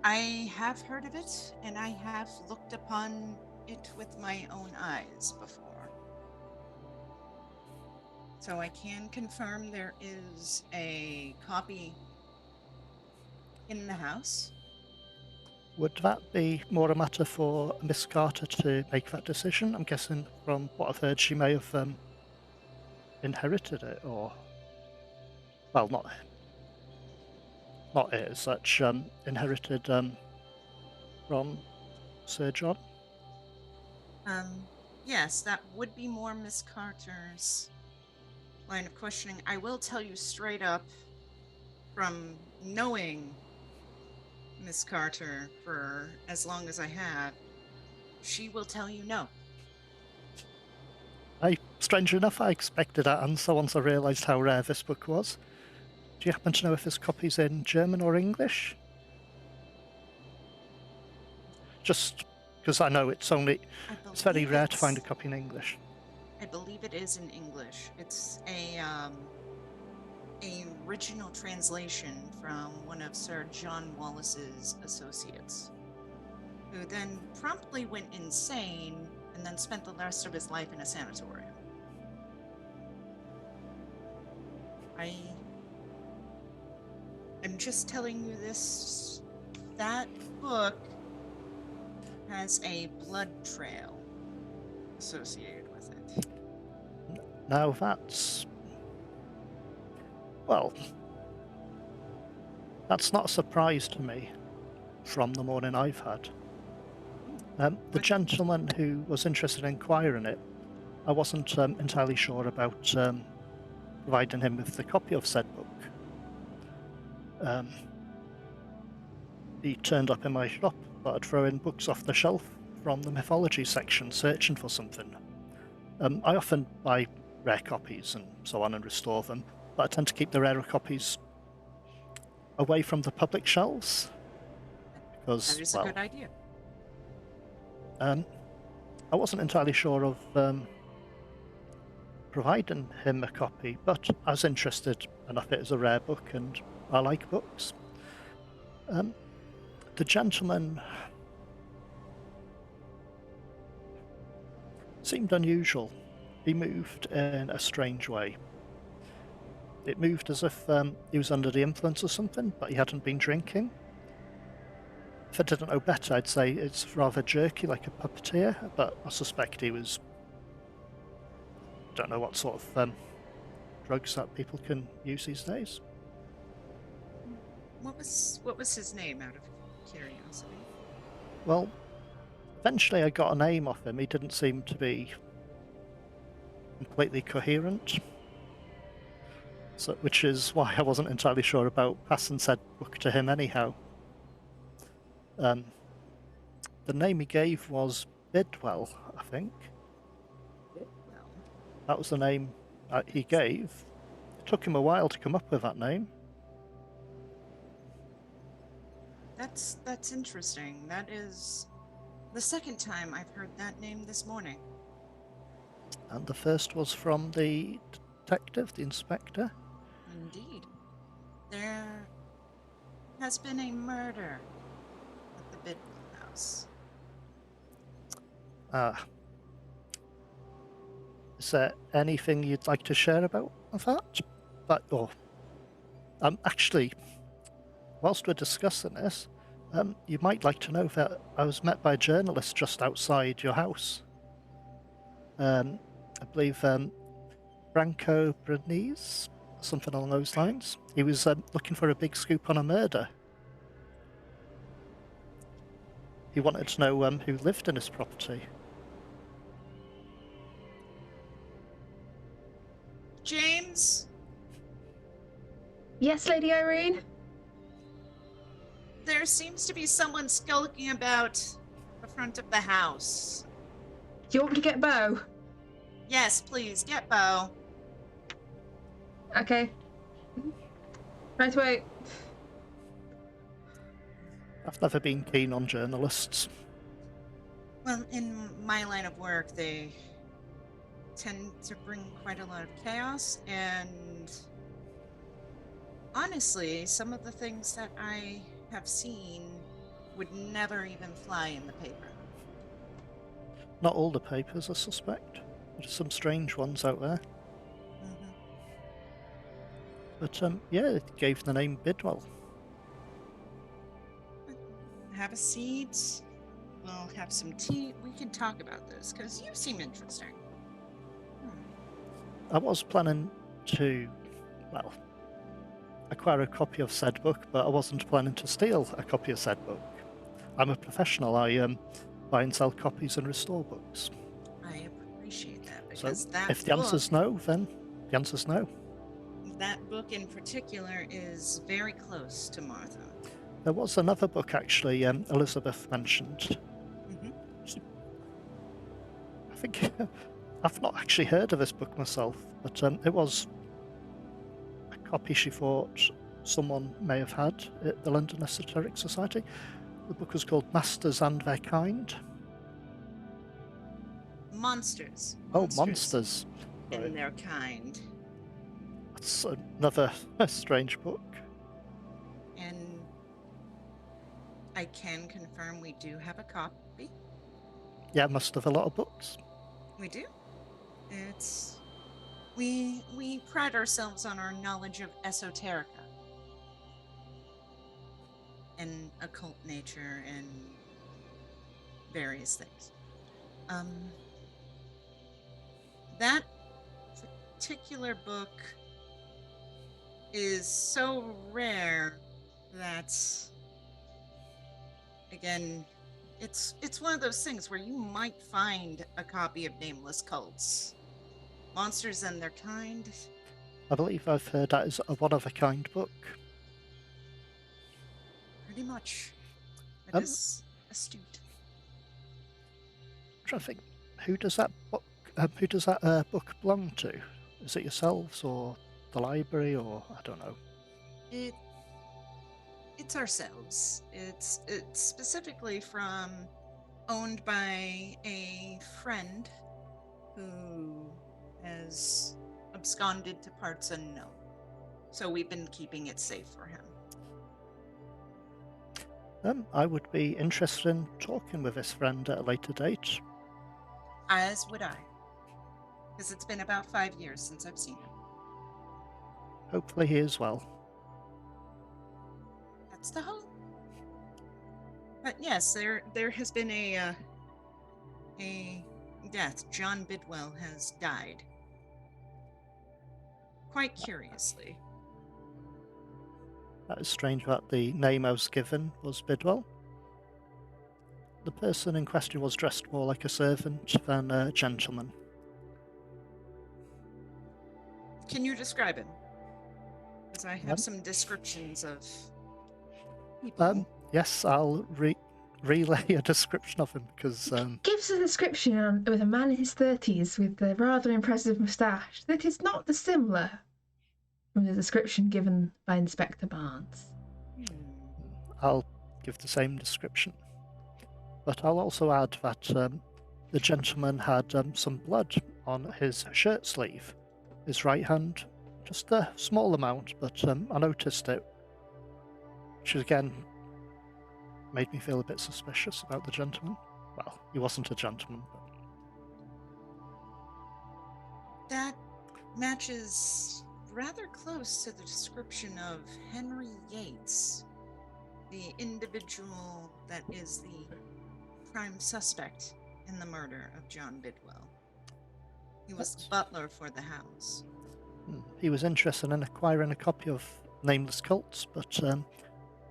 D: I have heard of it, and I have looked upon it with my own eyes before. So I can confirm there is a copy in the house.
C: Would that be more a matter for Miss Carter to make that decision? I'm guessing from what I've heard she may have inherited it, or... well, not it as such, inherited from Sir John.
D: Yes, that would be more Miss Carter's line of questioning. I will tell you straight up, from knowing Miss Carter for as long as I have, she will tell you no.
C: Strangely enough, I expected that answer once I realised how rare this book was. Do you happen to know if there's copies in German or English? Just because I know it's very rare to find a copy in English.
D: I believe it is in English. It's a original translation from one of Sir John Wallace's associates, who then promptly went insane and then spent the rest of his life in a sanatorium. I'm just telling you this. That book has a blood trail associated with it.
C: Now that's... well, that's not a surprise to me from the morning I've had. The gentleman who was interested in acquiring it, I wasn't entirely sure about providing him with the copy of said book. He turned up in my shop, but I'd throw in books off the shelf from the mythology section, searching for something. I often buy rare copies and so on and restore them, but I tend to keep the rarer copies away from the public shelves. Because,
D: that is a good idea.
C: I wasn't entirely sure of providing him a copy, but I was interested enough. It is a rare book and I like books. The gentleman seemed unusual. He moved in a strange way. It moved as if he was under the influence of something, but he hadn't been drinking. If I didn't know better, I'd say it's rather jerky, like a puppeteer, but I suspect he was... don't know what sort of drugs that people can use these days.
D: What was his name, out of curiosity?
C: Well, eventually I got a name off him. He didn't seem to be completely coherent, which is why I wasn't entirely sure about passing said book to him anyhow. The name he gave was Bidwell, I think.
D: Bidwell.
C: That was the name he gave. It took him a while to come up with that name.
D: That's interesting. That is the second time I've heard that name this morning.
C: And the first was from the detective, the inspector.
D: Indeed. There has been a murder at the Bidwell house.
C: Is there anything you'd like to share about that? Actually, whilst we're discussing this, you might like to know that I was met by a journalist just outside your house. I believe Branko Braniz, something along those lines. He was looking for a big scoop on a murder. He wanted to know who lived in his property.
D: James,
A: Yes, Lady Irene?
D: there seems to be someone skulking about the front of the house.
A: Do you want me to get Bo?
D: Yes, please, get Bo.
A: Okay. Right away.
C: I've never been keen on journalists.
D: Well, in my line of work, they tend to bring quite a lot of chaos, and honestly, some of the things that I have seen would never even fly in the paper.
C: Not all the papers, I suspect. There's some strange ones out there.
D: Mm-hmm.
C: But yeah, it gave the name Bidwell.
D: Have a seat. We'll have some tea. We can talk about this, because you seem interesting.
C: I was planning to, well, acquire a copy of said book, but I wasn't planning to steal a copy of said book. I'm a professional. I buy and sell copies and restore books.
D: I appreciate that,
C: So
D: because that
C: if the answer's
D: book,
C: no, then the answer's no.
D: that book in particular is very close to Martha.
C: There was another book, actually, Elizabeth mentioned.
D: Mm-hmm.
C: I think I've not actually heard of this book myself, but it was a copy she thought someone may have had at the London Esoteric Society. The book was called Masters and Their Kind.
D: Monsters.
C: Oh, Monsters.
D: And
C: Right.
D: their kind.
C: That's another strange book.
D: And I can confirm we do have a copy.
C: Yeah, must have a lot of books.
D: We do. It's we pride ourselves on our knowledge of esoterica and occult nature and various things. That particular book is so rare that, again, it's one of those things where you might find a copy of Nameless Cults. Monsters and Their Kind.
C: I believe I've heard that is a one-of-a-kind book.
D: Pretty much. It
C: Um,
D: is astute.
C: I'm trying to think, who does that book book belong to? Is it yourselves or the library, or I don't know?
D: It's ourselves. It's specifically owned by a friend who has absconded to parts unknown. So we've been keeping it safe for him.
C: I would be interested in talking with this friend at a later date.
D: As would I. Because it's been about 5 years since I've seen him.
C: Hopefully he is well.
D: That's the hope. But yes, there has been a death. John Bidwell has died. Quite curiously.
C: That is strange that the name I was given was Bidwell. The person in question was dressed more like a servant than a gentleman.
D: Can you describe him? Because I have some descriptions of people.
C: Yes, I'll relay a description of him because
A: Give us a description with a man in his 30s with a rather impressive moustache that is not dissimilar from the description given by Inspector Barnes.
C: I'll give the same description. But I'll also add that the gentleman had some blood on his shirt sleeve, his right hand, just a small amount, but I noticed it, which again made me feel a bit suspicious about the gentleman. Well, he wasn't a gentleman, but
D: That matches rather close to the description of Henry Yates, the individual that is the prime suspect in the murder of John Bidwell. He was the butler for the house.
C: He was interested in acquiring a copy of Nameless Cults, but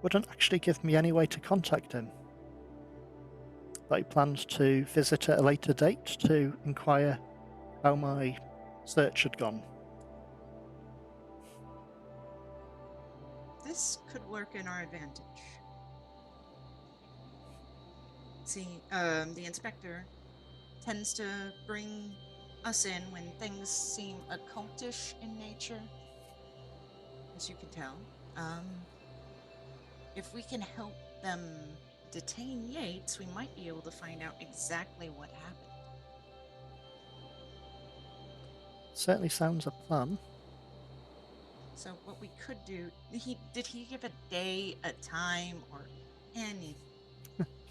C: wouldn't actually give me any way to contact him. But he planned to visit at a later date to inquire how my search had gone.
D: This could work in our advantage. See, the inspector tends to bring us in when things seem occultish in nature, as you can tell. If we can help them detain Yates, we might be able to find out exactly what happened.
C: Certainly sounds a plan.
D: So what we could do, did he give a day, a time, or anything?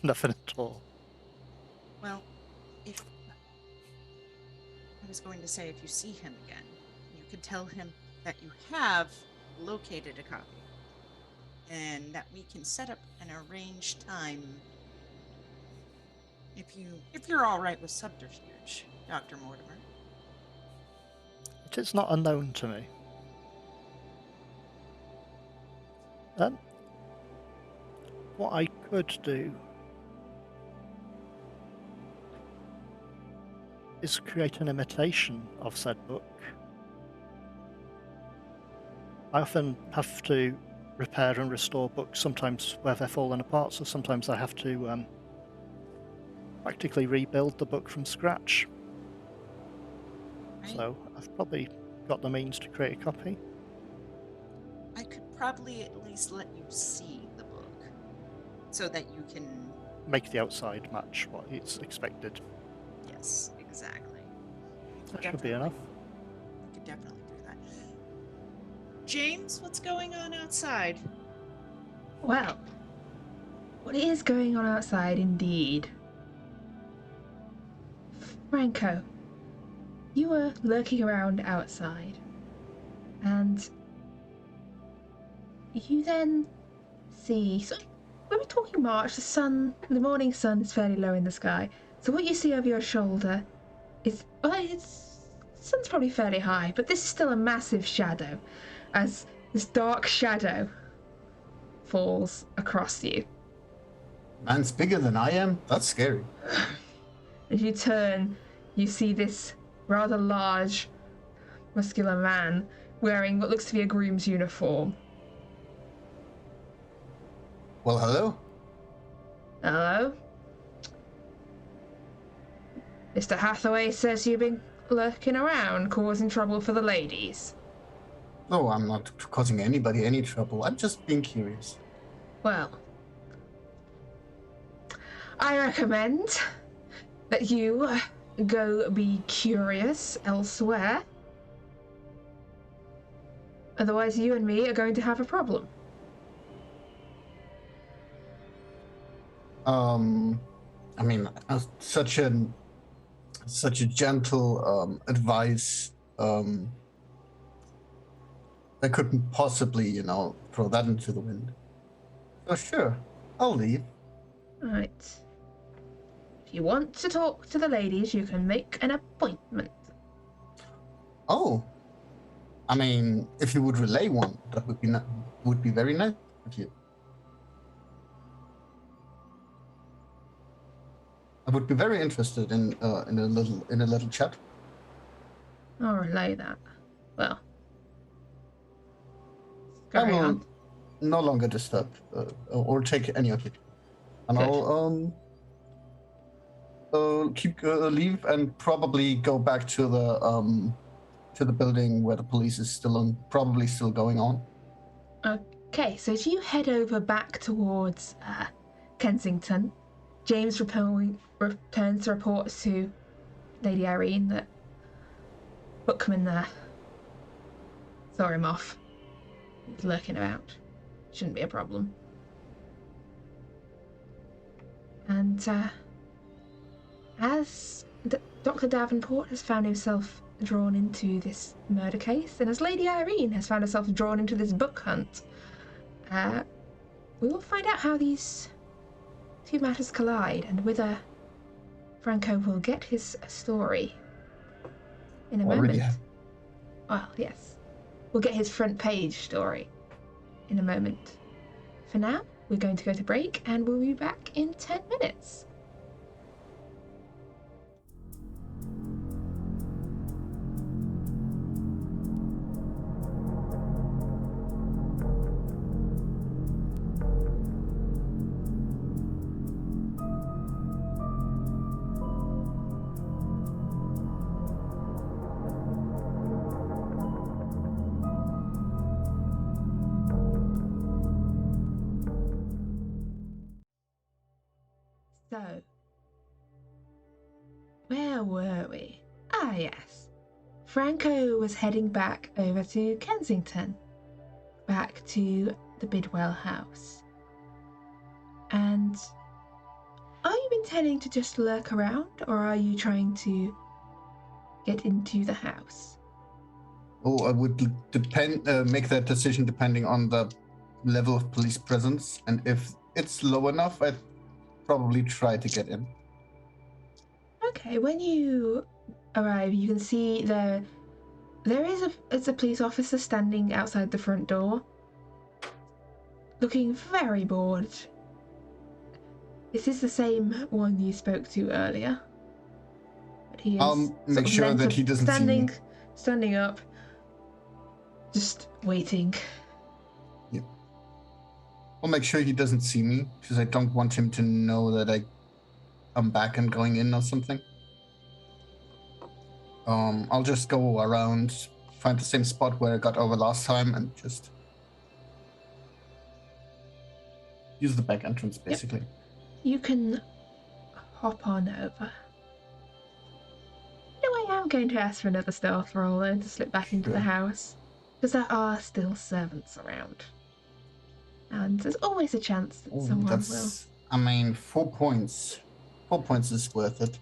C: Nothing at all.
D: Well, if I was going to say, if you see him again, you could tell him that you have located a copy, and that we can set up an arranged time. If you're all right with subterfuge, Dr. Mortimer.
C: It is not unknown to me. What I could do is create an imitation of said book. I often have to repair and restore books, sometimes where they're falling apart, so sometimes I have to practically rebuild the book from scratch.
D: Right?
C: So I've probably got the means to create a copy.
D: I could probably at least let you see the book, so that you can...
C: Make the outside match what it's expected.
D: Yes, exactly.
C: That should be enough.
D: We could definitely do that. James, what's going on outside?
A: Well, what is going on outside indeed? Franco, you were lurking around outside, and you then see, so when we're talking March, the morning sun is fairly low in the sky. So what you see over your shoulder is, sun's probably fairly high, but this is still a massive shadow, as this dark shadow falls across you.
B: Man's bigger than I am? That's scary.
A: As you turn, you see this rather large, muscular man wearing what looks to be a groom's uniform.
B: Well, hello?
A: Hello? Mr. Hathaway says you've been lurking around, causing trouble for the ladies.
B: No, I'm not causing anybody any trouble. I'm just being curious.
A: Well, I recommend that you go be curious elsewhere. Otherwise, you and me are going to have a problem.
B: I mean, such a gentle advice. I couldn't possibly, throw that into the wind. So sure, I'll leave.
A: Right. If you want to talk to the ladies, you can make an appointment.
B: Oh, I mean, if you would relay one, that would be very nice of you. I would be very interested in a little chat.
A: I'll relay that. Well,
B: I
A: carry
B: will
A: on.
B: no longer disturb or take any of it, and
A: Good.
B: I'll leave and probably go back to the building where the police is probably still going on.
A: Okay, so as you head over back towards Kensington, James returns to report to Lady Irene that Bookman there saw him off. He's lurking about. Shouldn't be a problem. And as Dr. Davenport has found himself drawn into this murder case, and as Lady Irene has found herself drawn into this book hunt, we will find out how these two matters collide and whether Franco will get his story in a
B: Already
A: moment.
B: have.
A: Well, yes. We'll get his front page story in a moment. For now, we're going to go to break and we'll be back in 10 minutes. So, where were we? Ah, yes. Franco was heading back over to Kensington, back to the Bidwell house. And are you intending to just lurk around, or are you trying to get into the house?
B: Oh, I would make that decision depending on the level of police presence, and if it's low enough, I'd probably try to get in.
A: Okay, when you arrive, you can see there is a police officer standing outside the front door, looking very bored. This is the same one you spoke to earlier. But he is
B: I'll make sure that he doesn't see me.
A: Standing up, just waiting.
B: Yep. I'll make sure he doesn't see me, because I don't want him to know that I'm back and going in or something. I'll just go around, find the same spot where I got over last time, and just use the back entrance, basically.
A: Yep. You can hop on over. No, I am going to ask for another stealth roll and to slip back into the house, because there are still servants around. And there's always a chance that someone will.
B: I mean, 4 points. 4 points is worth it.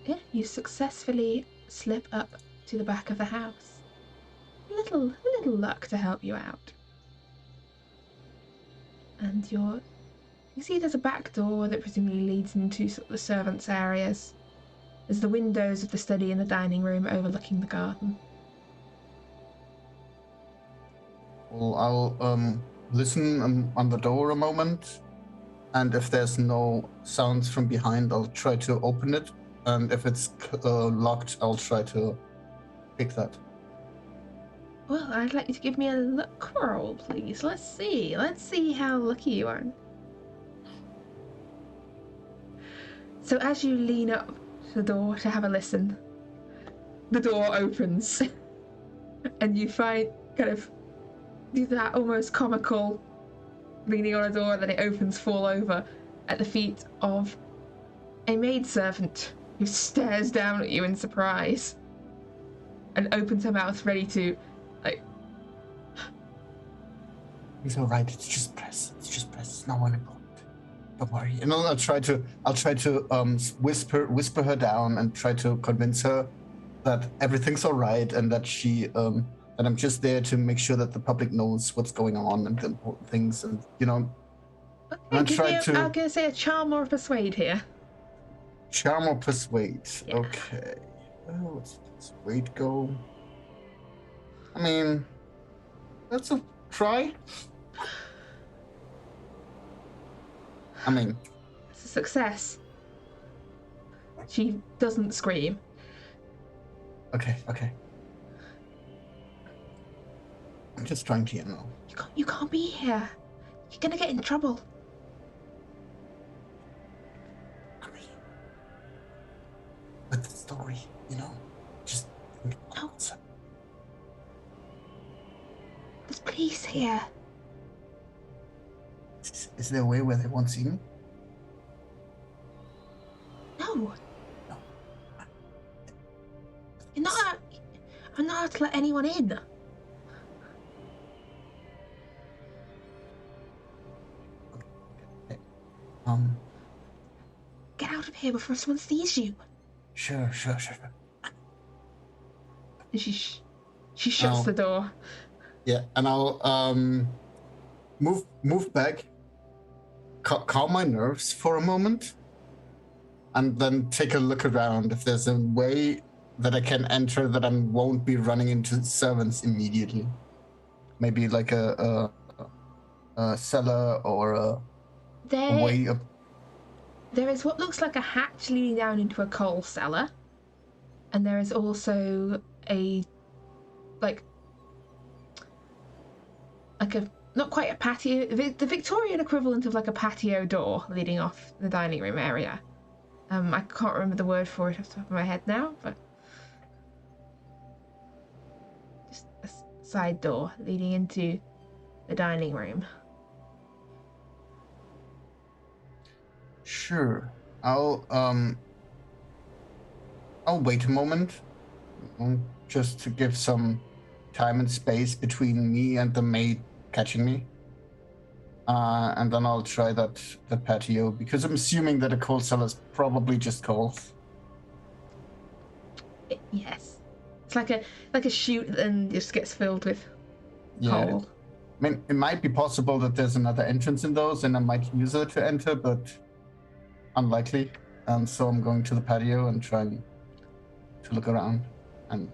A: Yeah, you successfully slip up to the back of the house. A little luck to help you out. And you see there's a back door that presumably leads into sort of the servants' areas. There's the windows of the study and the dining room overlooking the garden.
B: Well, I'll listen on the door a moment, and if there's no sounds from behind, I'll try to open it, and if it's locked, I'll try to pick that.
A: Well, I'd like you to give me a luck roll, please. Let's see how lucky you are. So as you lean up to the door to have a listen, the door opens, and you find do that almost comical leaning on a door, and then it opens, fall over at the feet of a maidservant who stares down at you in surprise and opens her mouth ready to,
B: He's all right. It's just press. It's not one important. Don't worry. And I'll try to whisper her down and try to convince her that everything's all right and that that I'm just there to make sure that the public knows what's going on and the important things, and
A: Okay, I'm gonna say a charm or a persuade here.
B: Charm or persuade?
A: Yeah.
B: Okay. What's persuade go? I mean, that's a try. I mean,
A: It's a success. She doesn't scream.
B: Okay. I'm just trying to,
A: You can't be here. You're gonna get in trouble.
B: I mean, with the story, just
A: No. There's police here.
B: Is there a way where they won't see me?
A: No.
B: No.
A: I'm not allowed to let anyone in.
B: Okay.
A: Get out of here before someone sees you.
B: Sure.
A: And she shuts the door.
B: Yeah, and I'll move back, calm my nerves for a moment, and then take a look around if there's a way that I can enter that I won't be running into servants immediately. Maybe like a cellar or a way up.
A: There is what looks like a hatch leading down into a coal cellar, and there is also a not quite a patio, the Victorian equivalent of like a patio door leading off the dining room area. I can't remember the word for it off the top of my head now, but just a side door leading into the dining room.
B: Sure. I'll wait a moment, just to give some time and space between me and the maid catching me. And then I'll try the patio, because I'm assuming that a coal cellar is probably just coal.
A: Yes. It's like a chute that then just gets filled with coal.
B: I mean, it might be possible that there's another entrance in those, and I might use it to enter, but unlikely. And so I'm going to the patio and trying to look around and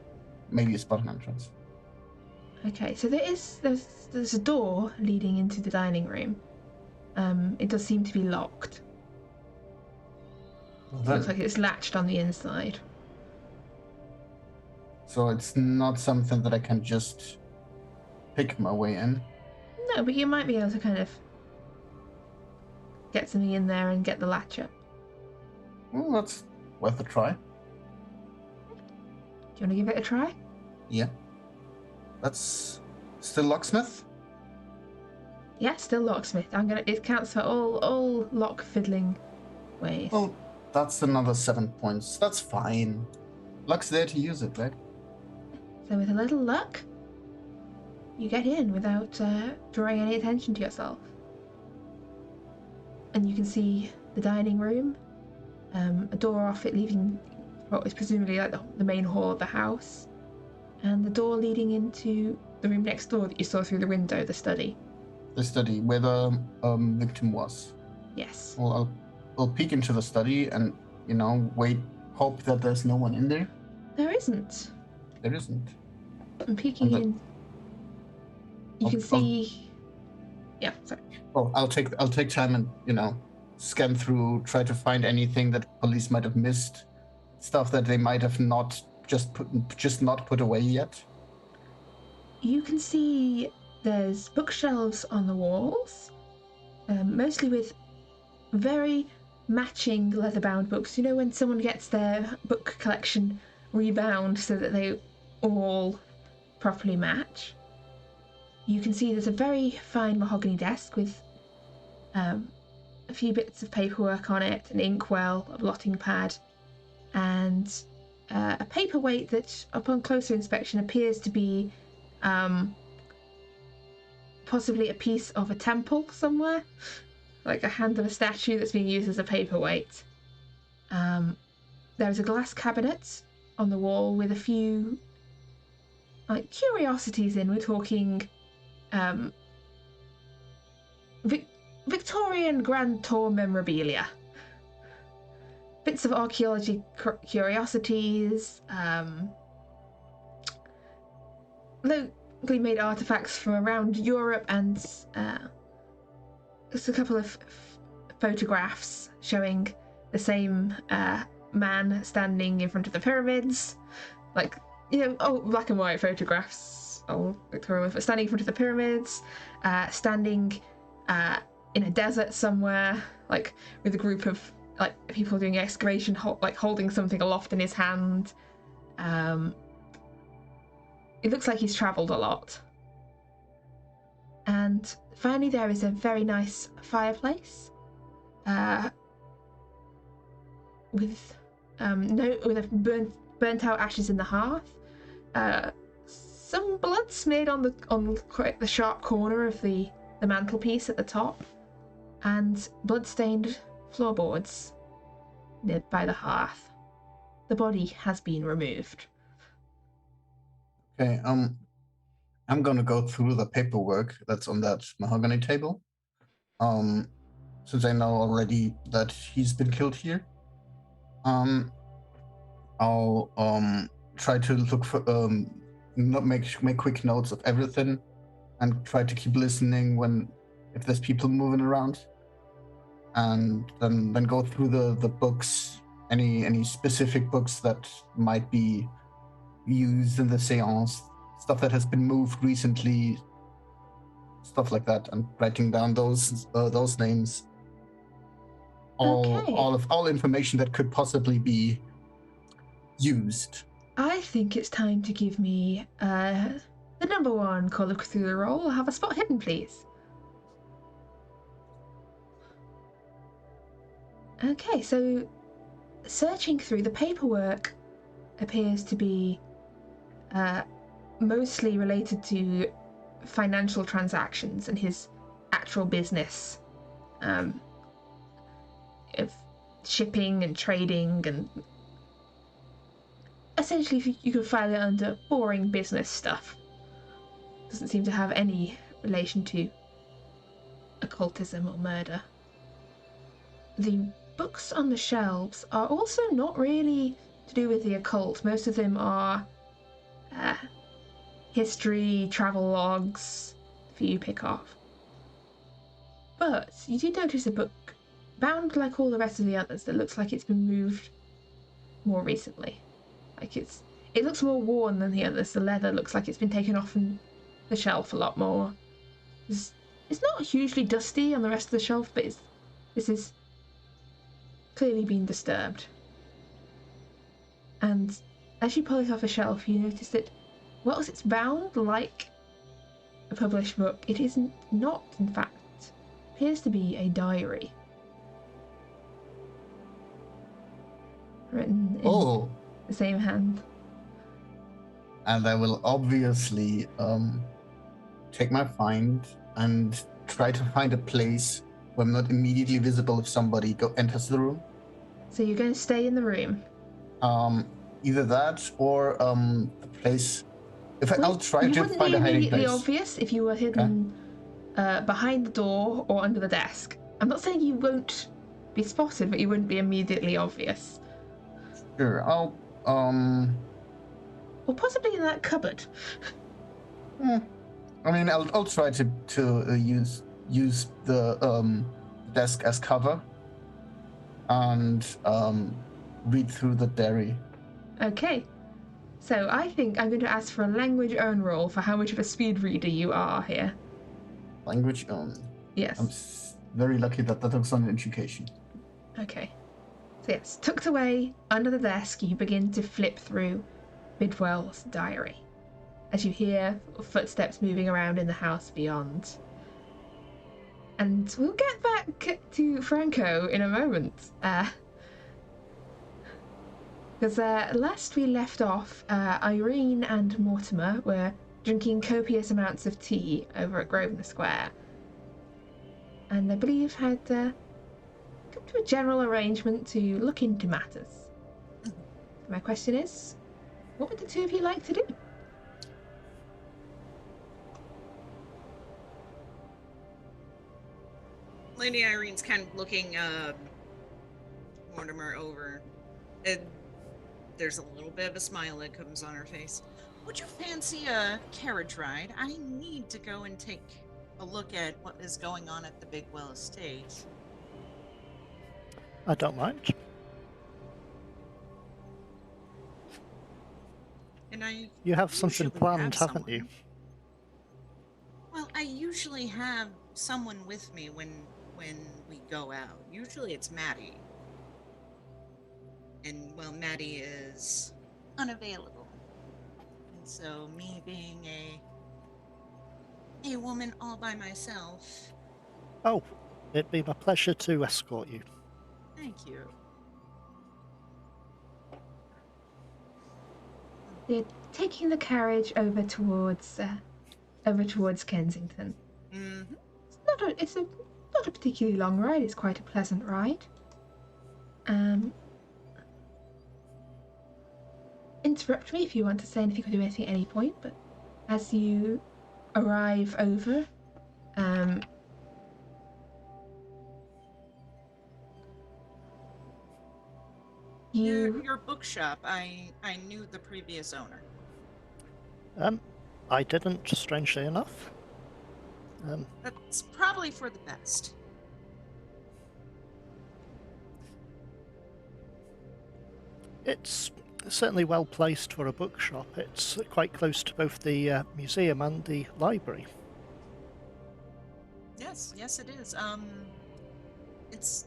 B: maybe spot an entrance.
A: Okay, so there's a door leading into the dining room. It does seem to be locked.
B: Well,
A: It looks like it's latched on the inside.
B: So it's not something that I can just pick my way in.
A: No, but you might be able to kind of get something in there and get the latch up.
B: Well, that's worth a try.
A: Do you want to give it a try?
B: Yeah. That's still locksmith?
A: Yeah, still locksmith. It counts for all lock fiddling ways.
B: Oh, that's another 7 points. That's fine. Luck's there to use it, right?
A: So with a little luck, you get in without drawing any attention to yourself. And you can see the dining room, a door off it leaving what is presumably like the main hall of the house, and the door leading into the room next door that you saw through the window, the study.
B: The study, where the victim was.
A: Yes.
B: Well, I'll peek into the study and, hope that there's no one in there.
A: There isn't.
B: There isn't.
A: I'm peeking in. You can see. Yeah, sorry.
B: Well, I'll take time and, scan through, try to find anything that police might have missed, stuff that they might have not not put away yet.
A: You can see there's bookshelves on the walls, mostly with very matching leather-bound books. You know when someone gets their book collection rebound so that they all properly match? You can see there's a very fine mahogany desk with a few bits of paperwork on it, an inkwell, a blotting pad, and a paperweight that, upon closer inspection, appears to be possibly a piece of a temple somewhere, like a hand of a statue that's being used as a paperweight. There is a glass cabinet on the wall with a few curiosities in. We're talking Victorian Grand Tour memorabilia, bits of archaeology curiosities, locally made artifacts from around Europe, and just a couple of photographs showing the same man standing in front of the pyramids, black and white photographs, old Victorian, standing in front of the pyramids, standing in a desert somewhere, with a group of people doing excavation, holding something aloft in his hand. It looks like he's travelled a lot. And finally, there is a very nice fireplace with burnt out ashes in the hearth. Some blood smeared on the sharp corner of the mantelpiece at the top, and blood-stained floorboards by the hearth. the body has been removed.
B: Okay, I'm gonna go through the paperwork that's on that mahogany table. Since I know already that he's been killed here. I'll try to look for not make quick notes of everything, and try to keep listening if there's people moving around, and then go through the books, any specific books that might be used in the seance, stuff that has been moved recently, stuff like that, and writing down those names.
A: Okay.
B: All information that could possibly be used.
A: I think it's time to give me the number one Call of Cthulhu roll. Have a spot hidden, please. Okay, so searching through the paperwork appears to be mostly related to financial transactions and his actual business of shipping and trading, and essentially you could file it under boring business stuff. Doesn't seem to have any relation to occultism or murder. The books on the shelves are also not really to do with the occult. Most of them are history, travel logs, a few pick off. But you do notice a book bound like all the rest of the others that looks like it's been moved more recently. Like it looks more worn than the others. The leather looks like it's been taken off from the shelf a lot more. It's not hugely dusty on the rest of the shelf, but this is clearly been disturbed. And as you pull it off a shelf, you notice that whilst it's bound like a published book, it is not, in fact, appears to be a diary. Written in the same hand.
B: And I will obviously take my find and try to find a place where I'm not immediately visible if somebody enters the room.
A: So you're going to stay in the room?
B: Either that or the place. I'll try to find a hiding place. You wouldn't be immediately
A: obvious if you were hidden behind the door or under the desk. I'm not saying you won't be spotted, but you wouldn't be immediately obvious.
B: Sure, I'll
A: or possibly in that cupboard.
B: I mean, I'll try to use the desk as cover and read through the diary.
A: Okay, so I think I'm going to ask for a language own roll for how much of a speed reader you are here.
B: Language own.
A: Yes.
B: I'm very lucky that was on education.
A: Okay. So yes, tucked away under the desk, you begin to flip through Bidwell's diary as you hear footsteps moving around in the house beyond. And we'll get back to Franco in a moment. Because last we left off, Irene and Mortimer were drinking copious amounts of tea over at Grosvenor Square. And I believe had come to a general arrangement to look into matters. My question is, what would the two of you like to do?
D: Lady Irene's kind of looking Mortimer over. And there's a little bit of a smile that comes on her face. Would you fancy a carriage ride? I need to go and take a look at what is going on at the Bigwell estate.
C: I don't mind.
D: And
C: you have something planned, haven't you?
D: Well, I usually have someone with me when we go out. Usually it's Maddie. And, well, Maddie is unavailable. And so me being a woman all by myself.
C: Oh, it'd be my pleasure to escort you.
D: Thank you.
A: They're taking the carriage over towards Kensington.
D: Mm-hmm.
A: It's not a particularly long ride. It's quite a pleasant ride. interrupt me if you want to say anything or do anything at any point, but as you arrive over,
D: Your bookshop, I knew the previous owner.
C: I didn't, strangely enough.
D: That's probably for the best.
C: It's certainly well placed for a bookshop. It's quite close to both the museum and the library.
D: Yes, it is. It's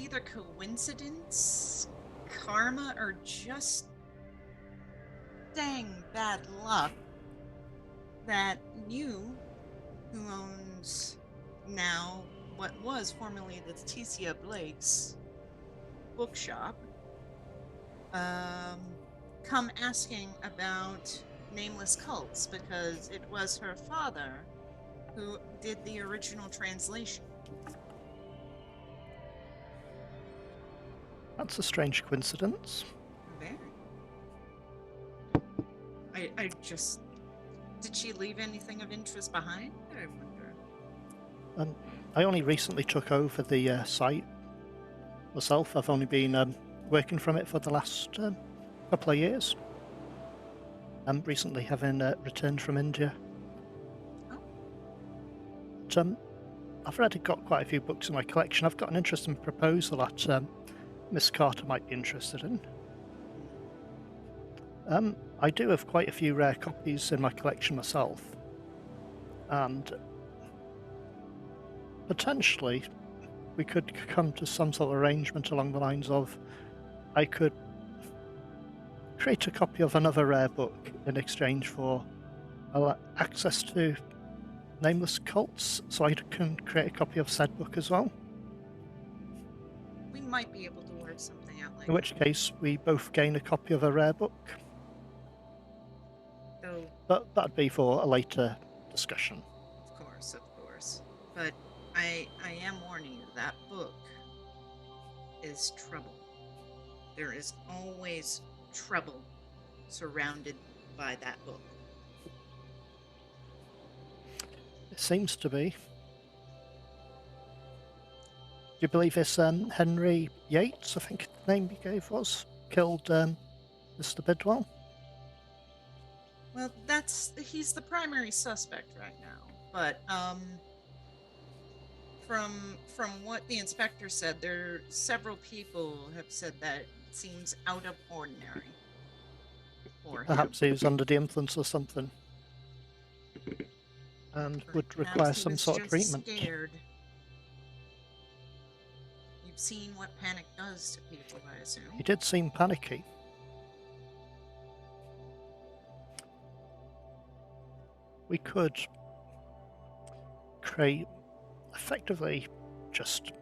D: either coincidence, karma, or just dang bad luck that you, who owns now what was formerly the Leticia Blake's bookshop, come asking about nameless cults because it was her father who did the original translation.
C: That's a strange coincidence.
D: Very. I just... Did she leave anything of interest behind? I wonder.
C: I only recently took over the site myself. I've only been working from it for the last couple of years. Recently having returned from India.
D: Oh.
C: But, I've already got quite a few books in my collection. I've got an interesting proposal that Miss Carter might be interested in. I do have quite a few rare copies in my collection myself, and potentially we could come to some sort of arrangement along the lines of I could create a copy of another rare book in exchange for access to nameless cults, so I can create a copy of said book as well.
D: We might be able to work something out like
C: In which case, we both gain a copy of a rare book.
D: Though,
C: But that'd be for a later discussion.
D: of course. But I am warning you, that book is trouble. There is always trouble surrounded by that book.
C: It seems to be. Do you believe this Henry Yates, I think the name he gave was, killed Mr. Bidwell?
D: Well, he's the primary suspect right now. But from what the inspector said, there several people have said that it seems out of ordinary for him.
C: Perhaps he was under the influence or something, and would
D: Perhaps
C: require
D: he
C: some
D: was
C: sort of
D: just
C: treatment.
D: Scared. You've seen what panic does to people, I assume.
C: He did seem panicky. We could create effectively just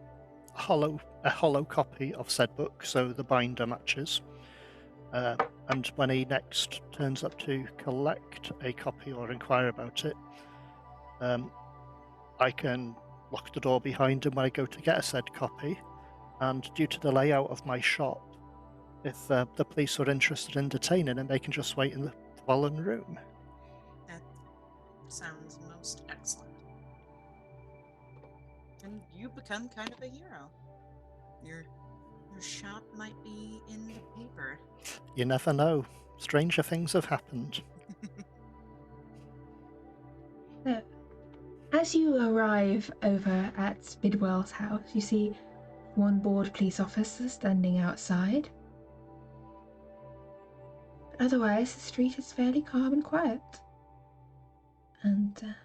C: a hollow copy of said book, so the binder matches. And when he next turns up to collect a copy or inquire about it, I can lock the door behind him when I go to get a said copy. And due to the layout of my shop, if the police are interested in detaining him, they can just wait in the following room.
D: That sounds most excellent. And you become kind of a hero. Your shop might be in the paper.
C: You never know. Stranger things have happened.
A: As you arrive over at Bidwell's house, you see one bored police officer standing outside. But otherwise, the street is fairly calm and quiet. And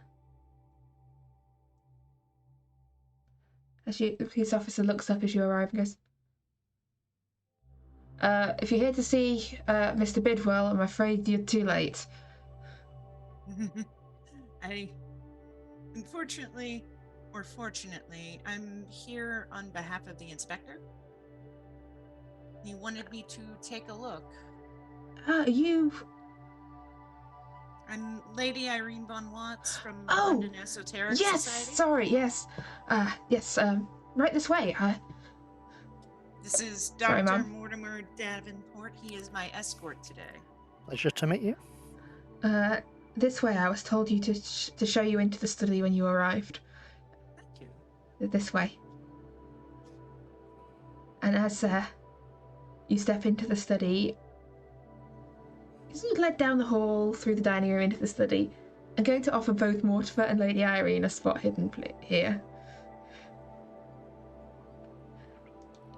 A: the police officer looks up as you arrive and goes, if you're here to see Mr. Bidwell, I'm afraid you're too late.
D: Unfortunately, or fortunately, I'm here on behalf of the inspector. He wanted me to take a look.
A: You...
D: I'm Lady Irene Von Watts from the
A: Oh,
D: London Esoteric
A: yes,
D: Society.
A: sorry, yes. Yes, right this way.
D: This is
A: Sorry,
D: Dr.
A: Mum.
D: Mortimer Davenport. He is my escort today.
C: Pleasure to meet you.
A: This way. I was told you to show you into the study when you arrived.
D: Thank you.
A: This way. And as you step into the study, you're led down the hall through the dining room into the study. I'm going to offer both Mortimer and Lady Irene a spot hidden here.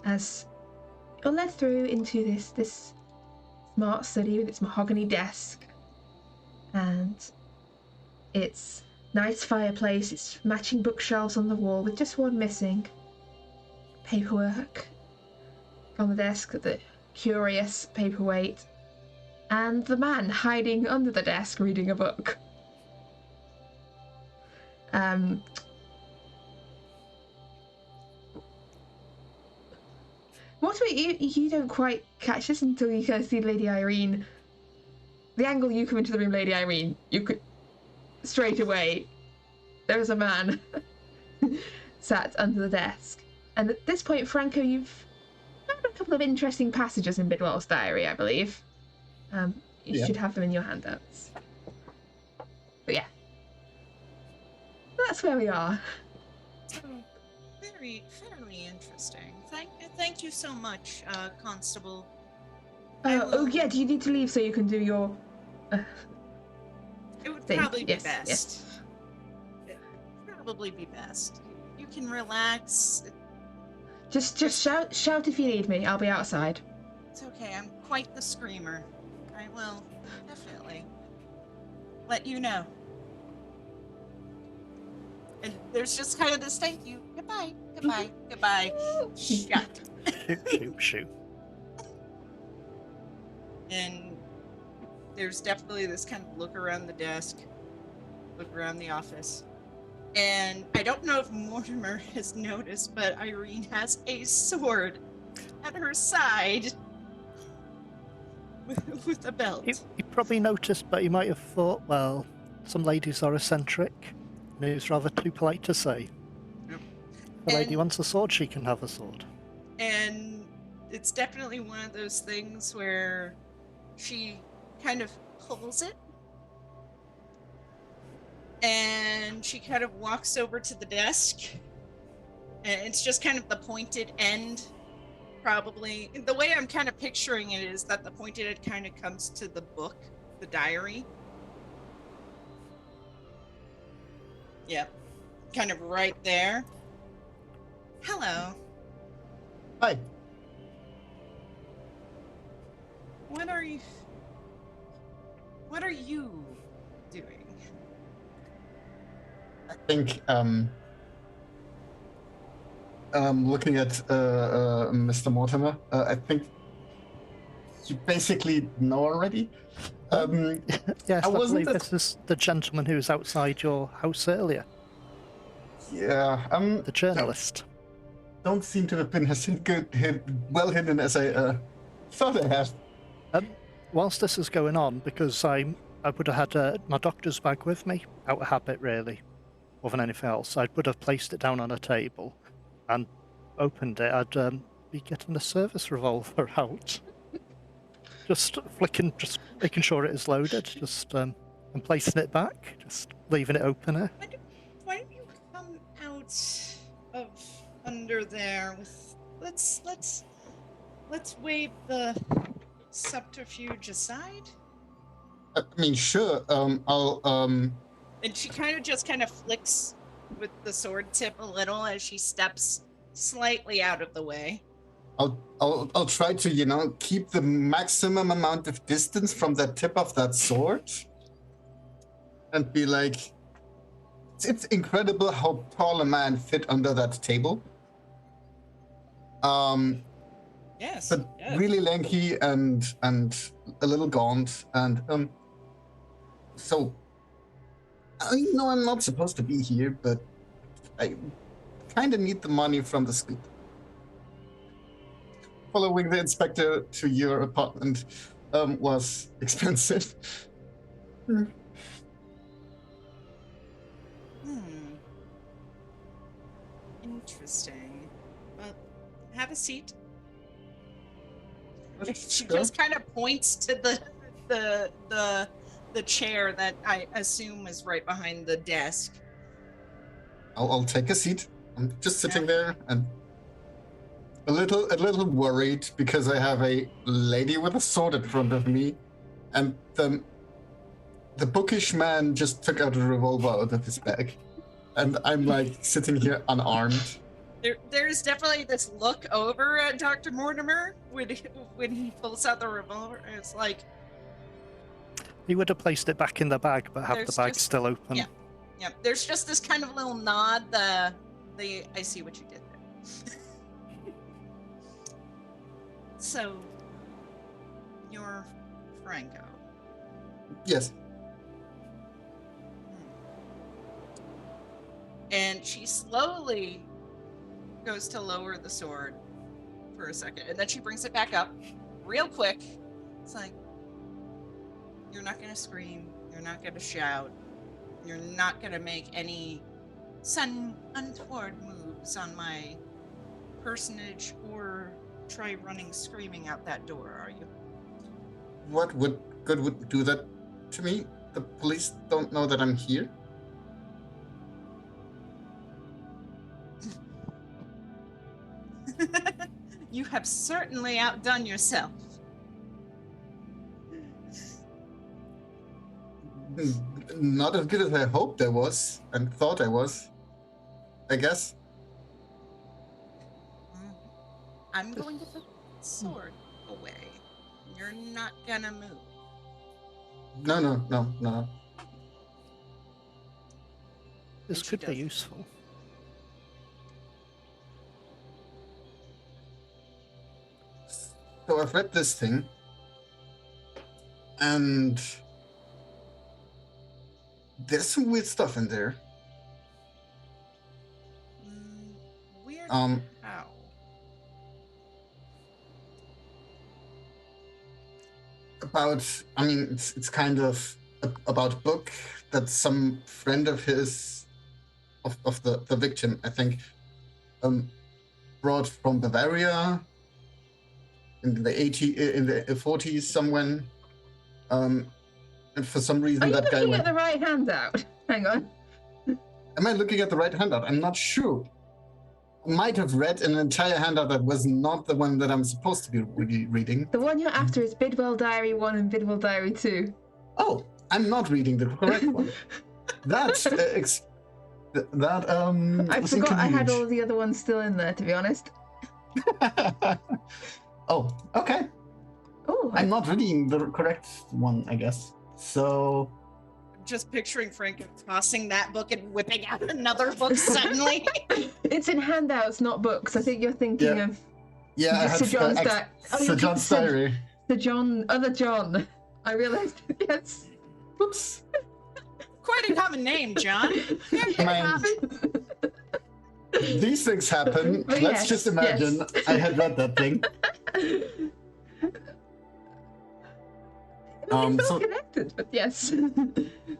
A: As you're led through into this smart study with its mahogany desk and its nice fireplace, its matching bookshelves on the wall with just one missing. Paperwork on the desk, the curious paperweight, and the man hiding under the desk reading a book. You don't quite catch this until you can see Lady Irene. The angle you come into the room, Lady Irene, you could straight away. There is a man sat under the desk, and at this point, Franco, you've found a couple of interesting passages in Bidwell's diary, I believe. You should have them in your handouts. But yeah, that's where we are.
D: Very interesting. Thank you so much, Constable.
A: Oh yeah, do you need to leave so you can do your
D: It would
A: thing?
D: probably be
A: Yes,
D: best.
A: yes.
D: It would probably be best. You can relax.
A: Just shout if you need me. I'll be outside.
D: It's okay. I'm quite the screamer. I will definitely let you know. And there's just kind of this thank you. Goodbye. Goodbye. Goodbye. Shut.
C: Shoot.
D: And there's definitely this kind of look around the desk, look around the office. And I don't know if Mortimer has noticed, but Irene has a sword at her side with a belt.
C: You probably noticed, but you might have thought, well, some ladies are eccentric. And it was rather too polite to say.
D: Yep.
C: If a lady wants a sword, she can have a sword.
D: And it's definitely one of those things where she kind of pulls it. And she kind of walks over to the desk. And it's just kind of the pointed end, probably. The way I'm kind of picturing it is that the pointed end kind of comes to the book, the diary. Yep. Kind of right there. Hello.
B: Hi.
D: What are you doing?
B: I think looking at Mr. Mortimer, I think you basically know already.
C: Yes, I
B: wasn't
C: believe this is the gentleman who was outside your house earlier.
B: Yeah,
C: The journalist.
B: don't seem to have been as well hidden as I thought I had.
C: Whilst this is going on, because I would have had my doctor's bag with me, out of habit really, more than anything else, I would have placed it down on a table and opened it. I'd be getting the service revolver out. Just making sure it is loaded, and placing it back, just leaving it open there.
D: Why don't you come out of under there with let's wave the subterfuge aside.
B: I mean, sure. I'll
D: And she kind of flicks with the sword tip a little as she steps slightly out of the way.
B: I'll try to, keep the maximum amount of distance from the tip of that sword, and be like, it's incredible how tall a man fit under that table.
D: Yes.
B: But really lanky and a little gaunt, and so I know I'm not supposed to be here, but I kind of need the money from the scoop. Following the inspector to your apartment was expensive.
D: Interesting. Well, have a seat. She
B: Sure.
D: just kind of points to the chair that I assume is right behind the desk.
B: I'll take a seat. I'm just sitting there and a little worried because I have a lady with a sword in front of me, and the bookish man just took out a revolver out of his bag, and I'm like sitting here unarmed.
D: There's definitely this look over at Dr. Mortimer when he pulls out the revolver. It's like
C: He would have placed it back in the bag, but have the
D: There's
C: bag
D: just-
C: still open.
D: yeah. There's just this kind of little nod. I see what you did there. So, you're Franco.
B: Yes.
D: And she slowly goes to lower the sword for a second, and then she brings it back up real quick. It's like, you're not going to scream, you're not going to shout, you're not going to make any untoward moves on my personage or try running screaming out that door, are you?
B: What good would do that to me? The police don't know that I'm here.
D: You have certainly outdone yourself.
B: Not as good as I hoped I was and thought I was, I guess.
D: I'm going to put the sword away. You're not gonna move.
B: No.
C: This
D: And she
C: could be
D: does.
C: useful.
B: So I've read this thing, and there's some weird stuff in there.
D: Weird. How?
B: It's kind of about a book that some friend of his, of the victim, I think, brought from Bavaria in the 40s somewhere. And for some reason
A: Are you
B: that guy
A: looking
B: went.
A: at the right handout? Hang on.
B: Am I looking at the right handout? I'm not sure. I might have read an entire handout that was not the one that I'm supposed to be reading.
A: The one you're after is Bidwell Diary 1 and Bidwell Diary 2.
B: Oh, I'm not reading the correct one.
A: I
B: was
A: forgot I had
B: inconvenient.
A: all the other ones still in there, to be honest.
B: Oh, okay.
A: Oh,
B: I'm not reading the correct one, I guess. So,
D: Just picturing Franco tossing that book and whipping out another book suddenly.
A: it's in handouts, not books. I think you're thinking
B: Yeah.
A: of
B: yeah, I
A: Sir
B: had
A: John's
B: Sir John's diary.
A: the John, other John. I realised, yes.
B: Whoops.
D: Quite a common name, John. Very
B: Man.
D: common.
B: These things happen.
A: But
B: Let's
A: yes,
B: just imagine
A: yes.
B: I had read that thing.
A: It's all
B: So-
A: connected, but yes.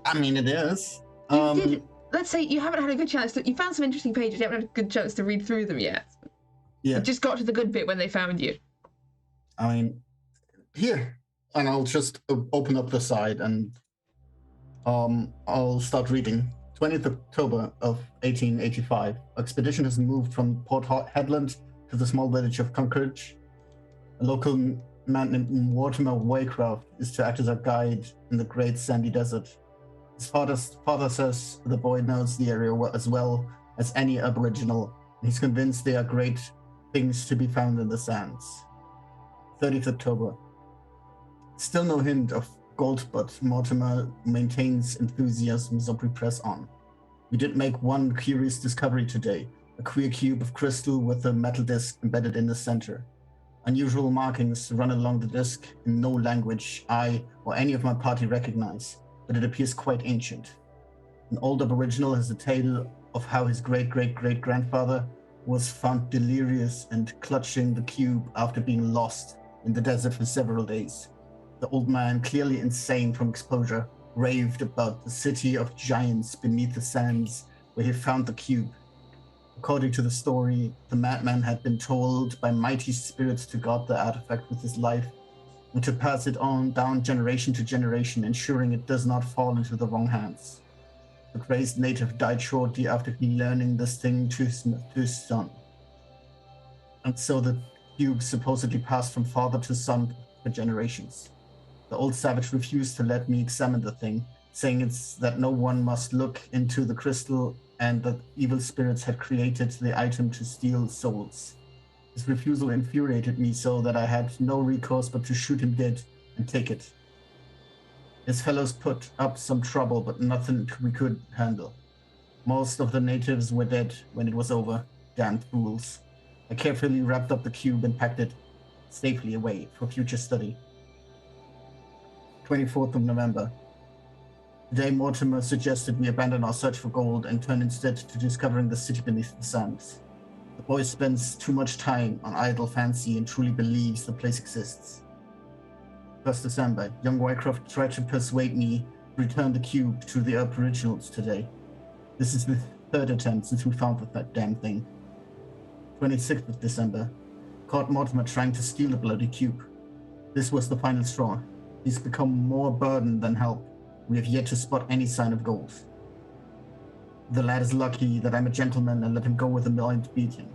B: I mean, it is.
A: You did. Let's say you haven't had a good chance to. You found some interesting pages. You haven't had a good chance to read through them yet.
B: Yeah.
A: You just got to the good bit when they found you.
B: I mean, here, and I'll just open up the side and I'll start reading. 20th October of 1885. Expedition has moved from Port Headland to the small village of Concord. A local man named Mortimer Waycraft is to act as a guide in the great sandy desert. His father says the boy knows the area as well as any Aboriginal, and he's convinced there are great things to be found in the sands. 30th October. Still no hint of gold, but Mortimer maintains enthusiasm, so we press on. We did make one curious discovery today, a queer cube of crystal with a metal disc embedded in the center. Unusual markings run along the disc in no language I or any of my party recognize, but it appears quite ancient. An old Aboriginal has a tale of how his great-great-great-grandfather was found delirious and clutching the cube after being lost in the desert for several days. The old man, clearly insane from exposure, raved about the city of giants beneath the sands where he found the cube. According to the story, the madman had been told by mighty spirits to guard the artifact with his life and to pass it on down generation to generation, ensuring it does not fall into the wrong hands. The crazed native died shortly after he learning this thing to his son. And so the cube supposedly passed from father to son for generations. The old savage refused to let me examine the thing, saying it's that no one must look into the crystal and that evil spirits had created the item to steal souls. His refusal infuriated me so that I had no recourse but to shoot him dead and take it. His fellows put up some trouble, but nothing we could handle. Most of the natives were dead when it was over. Damned fools. I carefully wrapped up the cube and packed it safely away for future study. 24th of November. Today, Mortimer suggested we abandon our search for gold and turn instead to discovering the city beneath the sands. The boy spends too much time on idle fancy and truly believes the place exists. 1st December, young Wycroft tried to persuade me to return the cube to the Aboriginals today. This is the third attempt since we found that damn thing. 26th of December, caught Mortimer trying to steal the bloody cube. This was the final straw. He's become more burden than help. We have yet to spot any sign of gold. The lad is lucky that I'm a gentleman and let him go with a blind beating.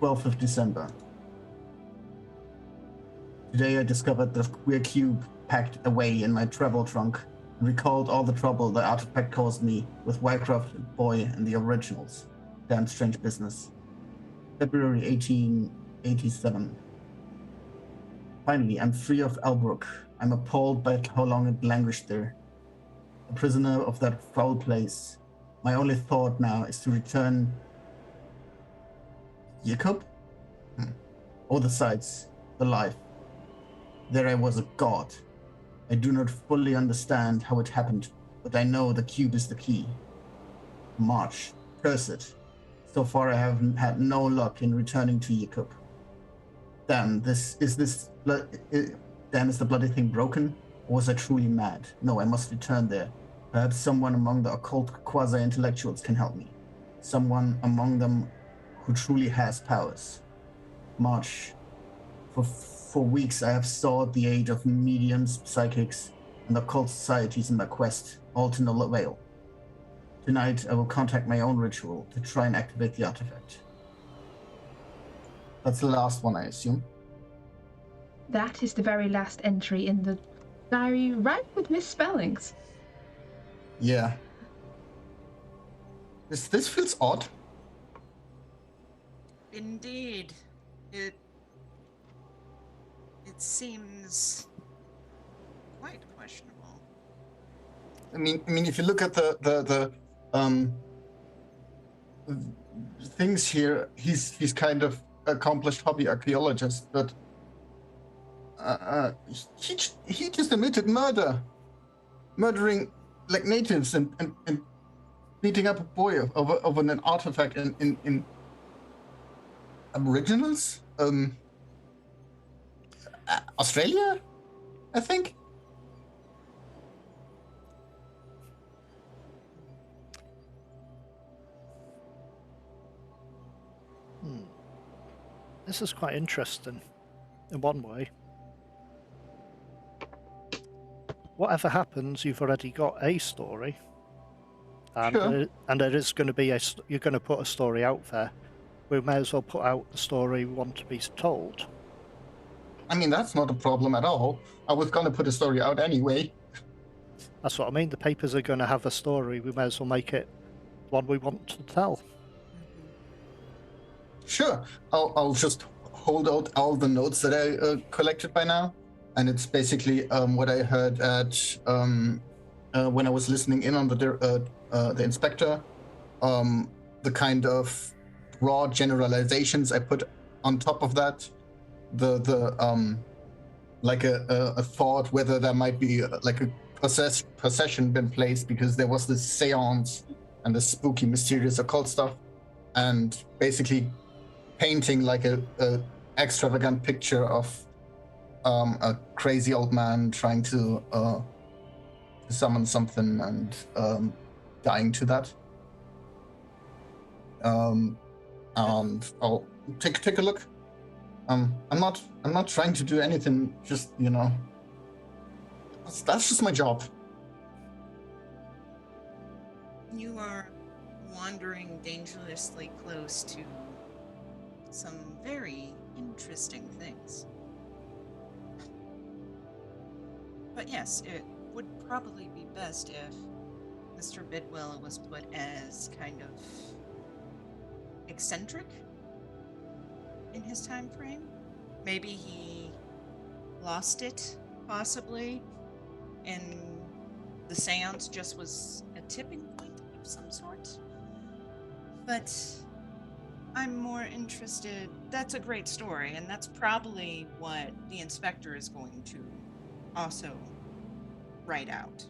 B: 12th of December. Today I discovered the queer cube packed away in my travel trunk and recalled all the trouble the artifact caused me with Wycroft, Boy, and the originals. Damn strange business. February 1887. Finally, I'm free of Albrook. I'm appalled by how long it languished there. A prisoner of that foul place. My only thought now is to return... Jacob? All the sights, the life. There I was a god. I do not fully understand how it happened, but I know the cube is the key. March. Curse it. So far I have had no luck in returning to Jacob. Damn, is the bloody thing broken? Or was I truly mad? No, I must return there. Perhaps someone among the occult quasi-intellectuals can help me. Someone among them who truly has powers. March. For weeks I have sought the aid of mediums, psychics, and occult societies in my quest, all to no avail. Tonight I will contact my own ritual to try and activate the artifact. That's the last one, I assume.
A: That is the very last entry in the diary, right with misspellings.
B: Yeah. This feels odd.
D: Indeed. It seems quite questionable.
B: I mean, if you look at the things here, he's kind of accomplished hobby archaeologist, but he just admitted murdering like natives and beating up a boy over an artifact in Aboriginals, Australia, I think.
C: This is quite interesting in one way. Whatever happens, you've already got a story, and
B: Sure.
C: There is going to be you're going to put a story out there. We may as well put out the story we want to be told.
B: I mean, that's not a problem at all. I was going to put a story out anyway.
C: That's what I mean. The papers are going to have a story. We may as well make it one we want to tell.
B: Sure. I'll just hold out all the notes that I collected by now. And it's basically what I heard at when I was listening in on the inspector. The kind of broad generalizations I put on top of that. The like a thought whether there might be like a possession been placed because there was this seance and this spooky, mysterious occult stuff, and basically painting like a extravagant picture of a crazy old man trying to summon something and dying to that. And I'll take a look. I'm not trying to do anything. Just that's just my job.
D: You are wandering dangerously close to some very interesting things. But yes, it would probably be best if Mr. Bidwell was put as kind of eccentric in his time frame. Maybe he lost it, possibly, and the seance just was a tipping point of some sort. But I'm more interested. That's a great story, and that's probably what the inspector is going to also write out.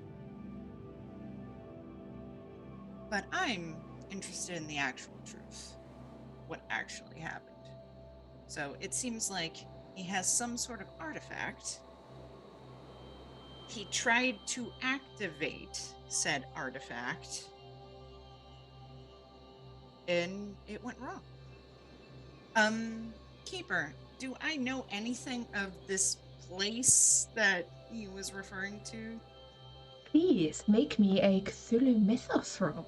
D: But I'm interested in the actual truth, what actually happened. So it seems like he has some sort of artifact. He tried to activate said artifact, and it went wrong. Keeper, do I know anything of this place that he was referring to?
A: Please make me a Cthulhu Mythos roll.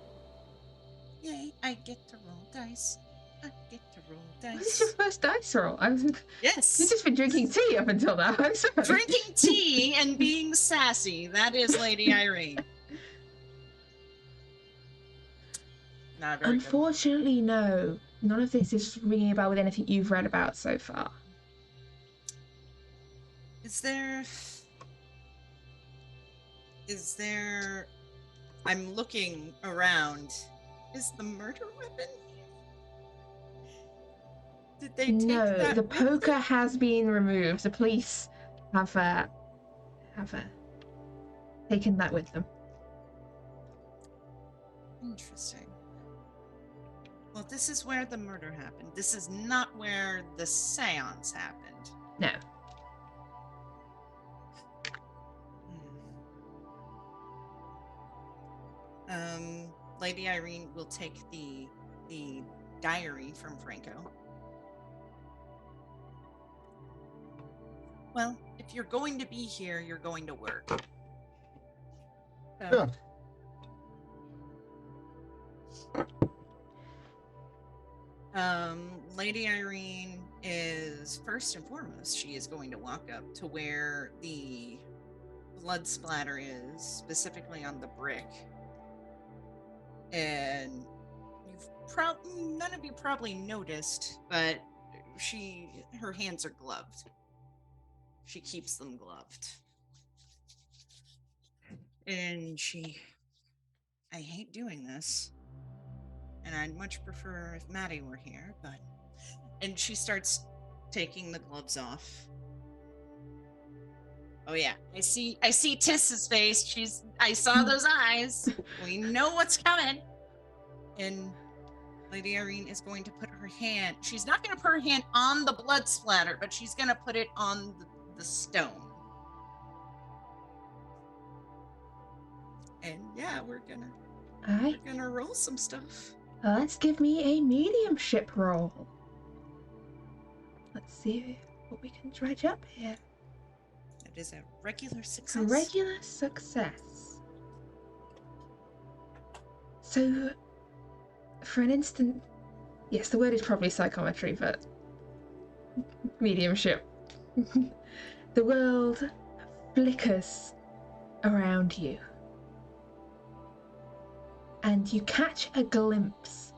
D: Yay, I get to roll dice. I get to roll
A: Was this your
D: dice.
A: first dice roll?
D: Yes.
A: You've just been drinking tea up until now. I'm sorry.
D: Drinking tea and being sassy. That is Lady Irene. Not very good.
A: Unfortunately, no. None of this is ringing a bell with anything you've read about so far.
D: Is there... I'm looking around. Is the murder weapon here? Did they take
A: No,
D: that
A: the
D: with
A: poker
D: them?
A: has been removed. The police have taken that with them.
D: Interesting. Well, this is where the murder happened. This is not where the seance happened.
A: No.
D: Lady Irene will take the diary from Franco. Well, if you're going to be here, you're going to work.
B: Yeah.
D: Lady Irene is, first and foremost, she is going to walk up to where the blood splatter is, specifically on the brick. And none of you probably noticed, but her hands are gloved. She keeps them gloved. And I hate doing this. And I'd much prefer if Maddie were here, but... And she starts taking the gloves off. Oh yeah, I see Tiss's face. I saw those eyes. We know what's coming. And Lady Irene is going to put her hand... She's not going to put her hand on the blood splatter, but she's going to put it on the stone. And yeah, we're gonna roll some stuff.
A: Let's give me a mediumship roll. Let's see what we can dredge up here.
D: That is a regular success.
A: A regular success. So, for an instant, yes, the word is probably psychometry, but mediumship. The world flickers around you, and you catch a glimpse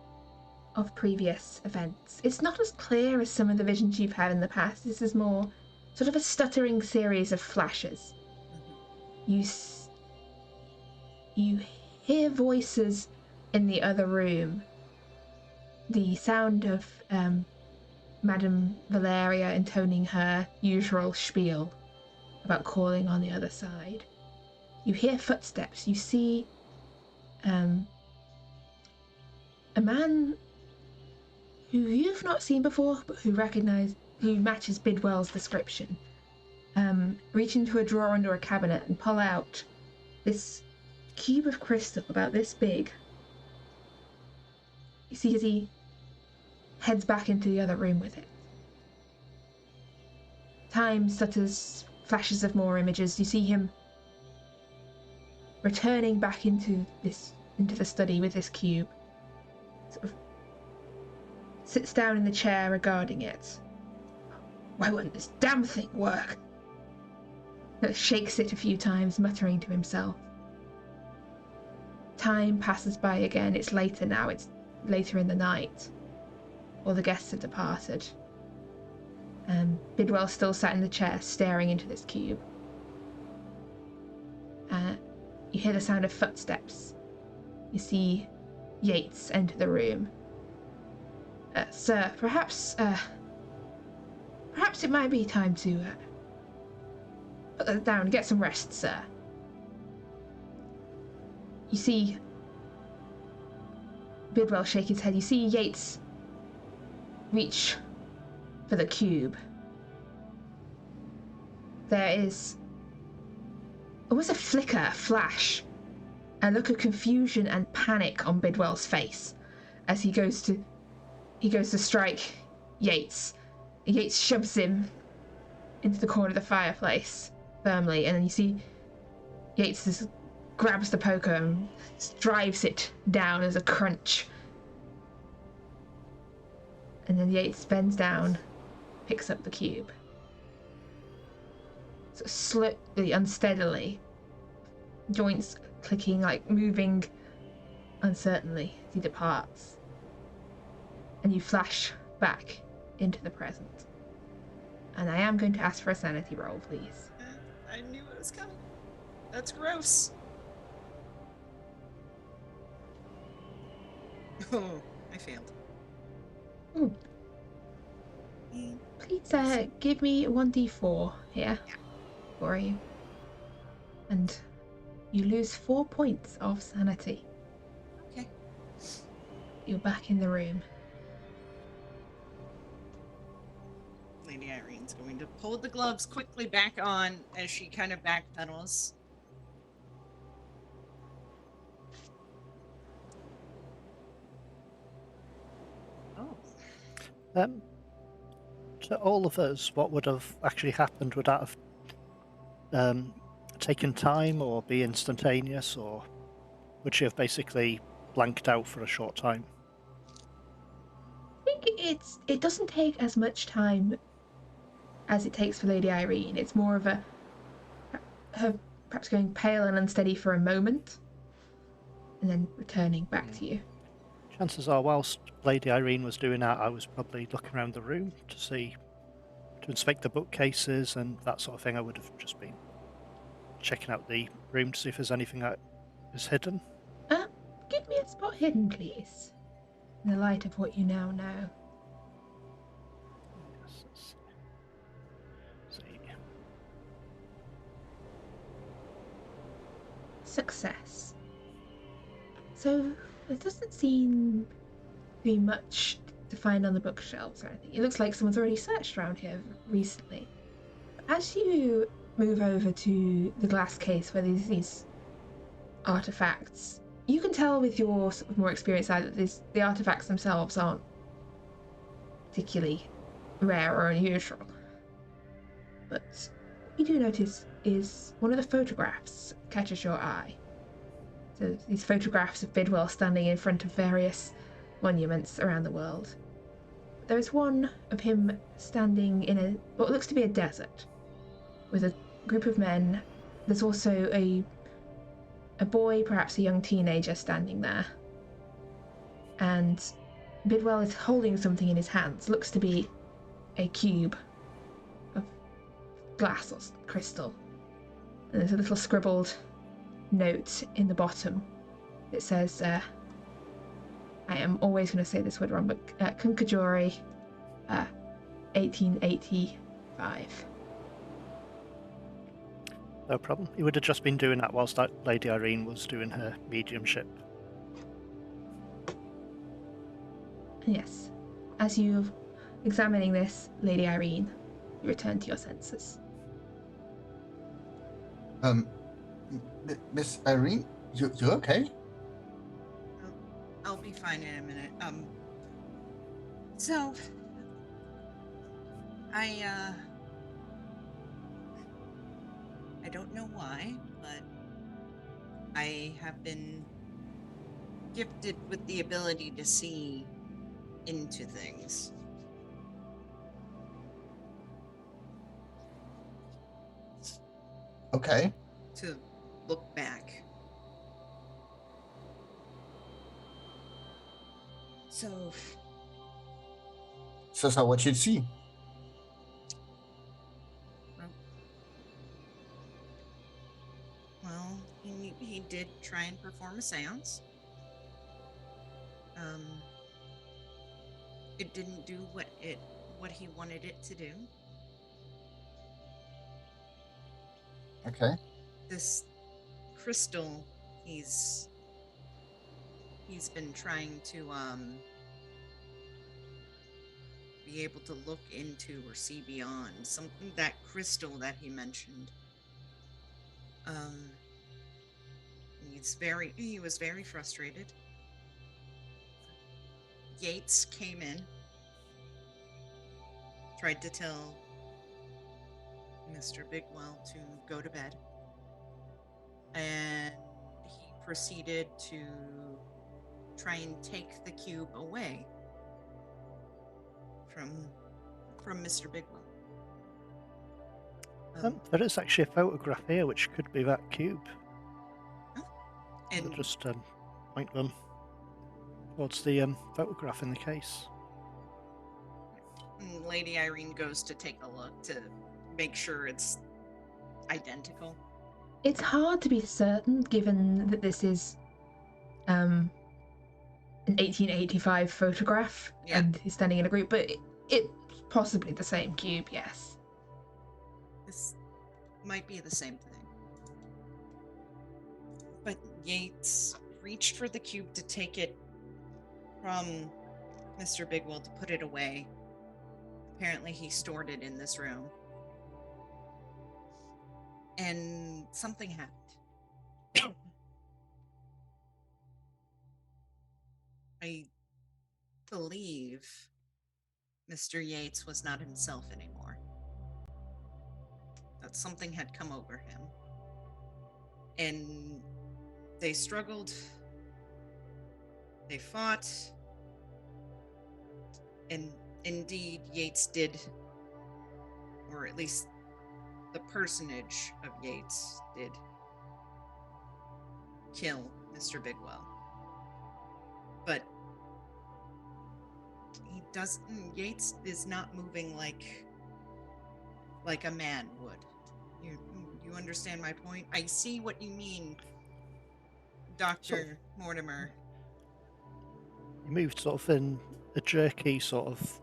A: of previous events. It's not as clear as some of the visions you've had in the past. This is more sort of a stuttering series of flashes. You hear voices in the other room. The sound of Madame Valeria intoning her usual spiel about calling on the other side. You hear footsteps. You see a man who you've not seen before, but who matches Bidwell's description. Reach into a drawer under a cabinet and pull out this cube of crystal about this big. You see as he heads back into the other room with it. Time stutters, flashes of more images. You see him returning back into the study with this cube. Sort of sits down in the chair regarding it. Why wouldn't this damn thing work? Shakes it a few times, muttering to himself. Time passes by again. It's later now. It's later in the night. All the guests have departed. Bidwell still sat in the chair, staring into this cube. You hear the sound of footsteps. You see Yates enter the room. Sir, perhaps it might be time to put that down and get some rest, sir. You see Bidwell shake his head. You see Yates reach for the cube. There is almost a flicker, a flash, a look of confusion and panic on Bidwell's face as he goes to strike Yates. Yates shoves him into the corner of the fireplace firmly, and then you see Yates just grabs the poker and drives it down as a crunch. And then Yates bends down, picks up the cube. So slowly, unsteadily, joints clicking, like moving uncertainly as he departs. And you flash back into the present. And I am going to ask for a sanity roll, please.
D: I knew it was coming. That's gross. Oh, I failed.
A: Ooh. Please give me 1d4 here for you. And you lose 4 points of sanity.
D: Okay.
A: You're back in the room.
D: Lady Irene's going to pull the gloves quickly back on as she kind of backpedals. Oh.
C: To all of us, what would have actually happened? Would that have taken time or be instantaneous, or would she have basically blanked out for a short time?
A: I think it doesn't take as much time as it takes for Lady Irene. It's more of her perhaps going pale and unsteady for a moment, and then returning back to you.
C: Chances are, whilst Lady Irene was doing that, I was probably looking around the room to inspect the bookcases and that sort of thing. I would have just been checking out the room to see if there's anything that is hidden.
A: Give me a spot hidden, please, in the light of what you now know.
C: Yes, let's see.
A: Success. So there doesn't seem to be much to find on the bookshelves or anything. It looks like someone's already searched around here recently. But as you move over to the glass case where these artifacts, you can tell with your sort of more experienced eye that the artifacts themselves aren't particularly rare or unusual. But what you do notice is one of the photographs catches your eye. So these photographs of Bidwell standing in front of various monuments around the world. There is one of him standing in what looks to be a desert with a group of men. There's also a boy, perhaps a young teenager, standing there. And Bidwell is holding something in his hands. Looks to be a cube of glass or crystal. And there's a little scribbled note in the bottom. It says, I am always going to say this word wrong, but Kunkajori, 1885.
C: No problem. He would have just been doing that whilst Lady Irene was doing her mediumship.
A: Yes. As you're examining this, Lady Irene, you return to your senses.
B: Miss Irene, you okay?
D: I'll be fine in a minute. So I don't know why, but I have been gifted with the ability to see into things.
B: Okay.
D: To look back. So
B: what you see.
D: well, he did try and perform a seance. It didn't do what he wanted it to do.
B: Okay.
D: This crystal he's been trying to be able to look into or see beyond something, that crystal that he mentioned. He was very frustrated. Yates came in, tried to tell Mr. Bigwell to go to bed, and he proceeded to try and take the cube away from Mr. Bigwell.
C: There is actually a photograph here which could be that cube.
D: And
C: I'll just point them towards the photograph in the case.
D: Lady Irene goes to take a look to make sure it's identical.
A: It's hard to be certain, given that this is an 1885 photograph, and he's standing in a group, but it's possibly the same cube, yes.
D: This might be the same thing. But Yates reached for the cube to take it from Mr. Bigwell to put it away. Apparently he stored it in this room. And something happened. I believe Mr. Yates was not himself anymore. That something had come over him. And they struggled. They fought. And indeed, Yates did, or at least the personage of Yates did, kill Mr. Bigwell. But Yates is not moving like a man would. You understand my point? I see what you mean, Dr. Mortimer.
C: He moved sort of in a jerky, sort of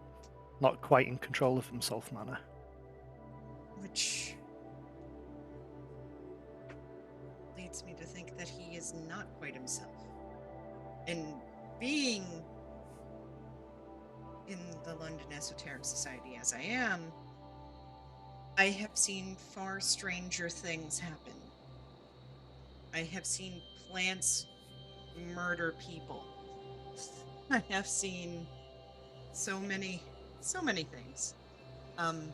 C: not quite in control of himself manner.
D: Which leads me to think that he is not quite himself. And being in the London Esoteric Society as I am, I have seen far stranger things happen. I have seen plants murder people. I have seen so many things. And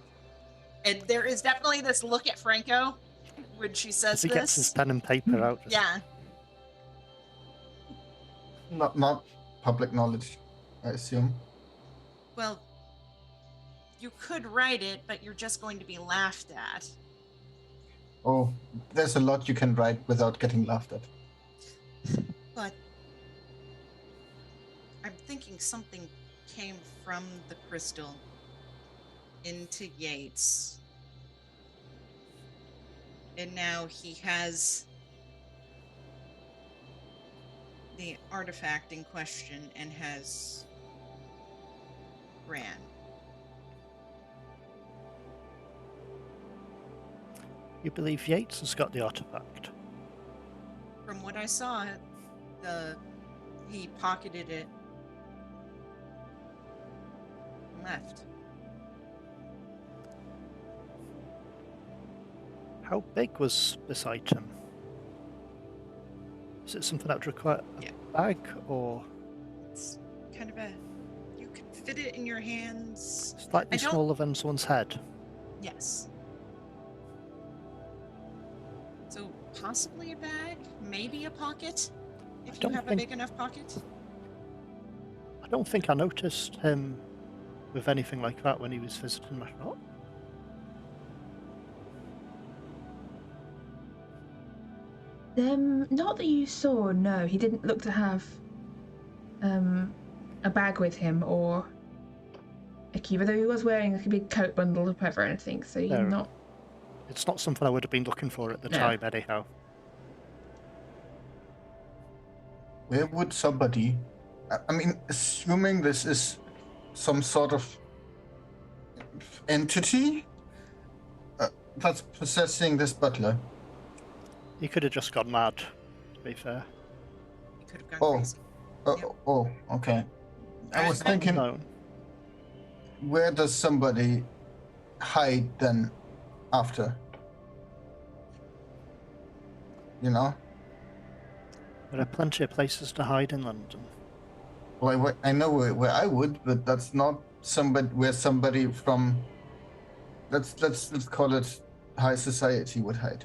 D: there is definitely this look at Franco when she says
C: he
D: this.
C: gets his pen and paper out.
D: Yeah.
B: Not public knowledge, I assume.
D: Well, you could write it, but you're just going to be laughed at.
B: Oh, there's a lot you can write without getting laughed at.
D: But I'm thinking something came from the crystal into Yates. And now he has the artifact in question and has ran.
C: You believe Yates has got the artifact?
D: From what I saw, he pocketed it and left.
C: How big was this item? Is it something that would require a bag, or
D: kind of you could fit it in your hands.
C: Slightly
D: I don't-
C: smaller than someone's head.
D: Yes. So possibly a bag, maybe a pocket, if you
C: don't
D: have a
C: think-
D: big enough pocket.
C: I don't think I noticed him with anything like that when he was visiting my shop.
A: Not that you saw, no. He didn't look to have a bag with him or a key, though he was wearing like a big coat bundle of paper or anything, so he's
C: No.
A: not.
C: It's not something I would have been looking for at the
A: No.
C: time, anyhow.
B: Where would somebody, I mean, assuming this is some sort of entity that's possessing this butler.
C: He could have just gone mad, to be fair.
D: You could have gone
B: Oh.
D: crazy. Yep.
B: Oh, okay. I was thinking,
C: No.
B: where does somebody hide then after? You know?
C: There are plenty of places to hide in London.
B: Well, I know where I would, but that's not where somebody from, let's call it high society would hide.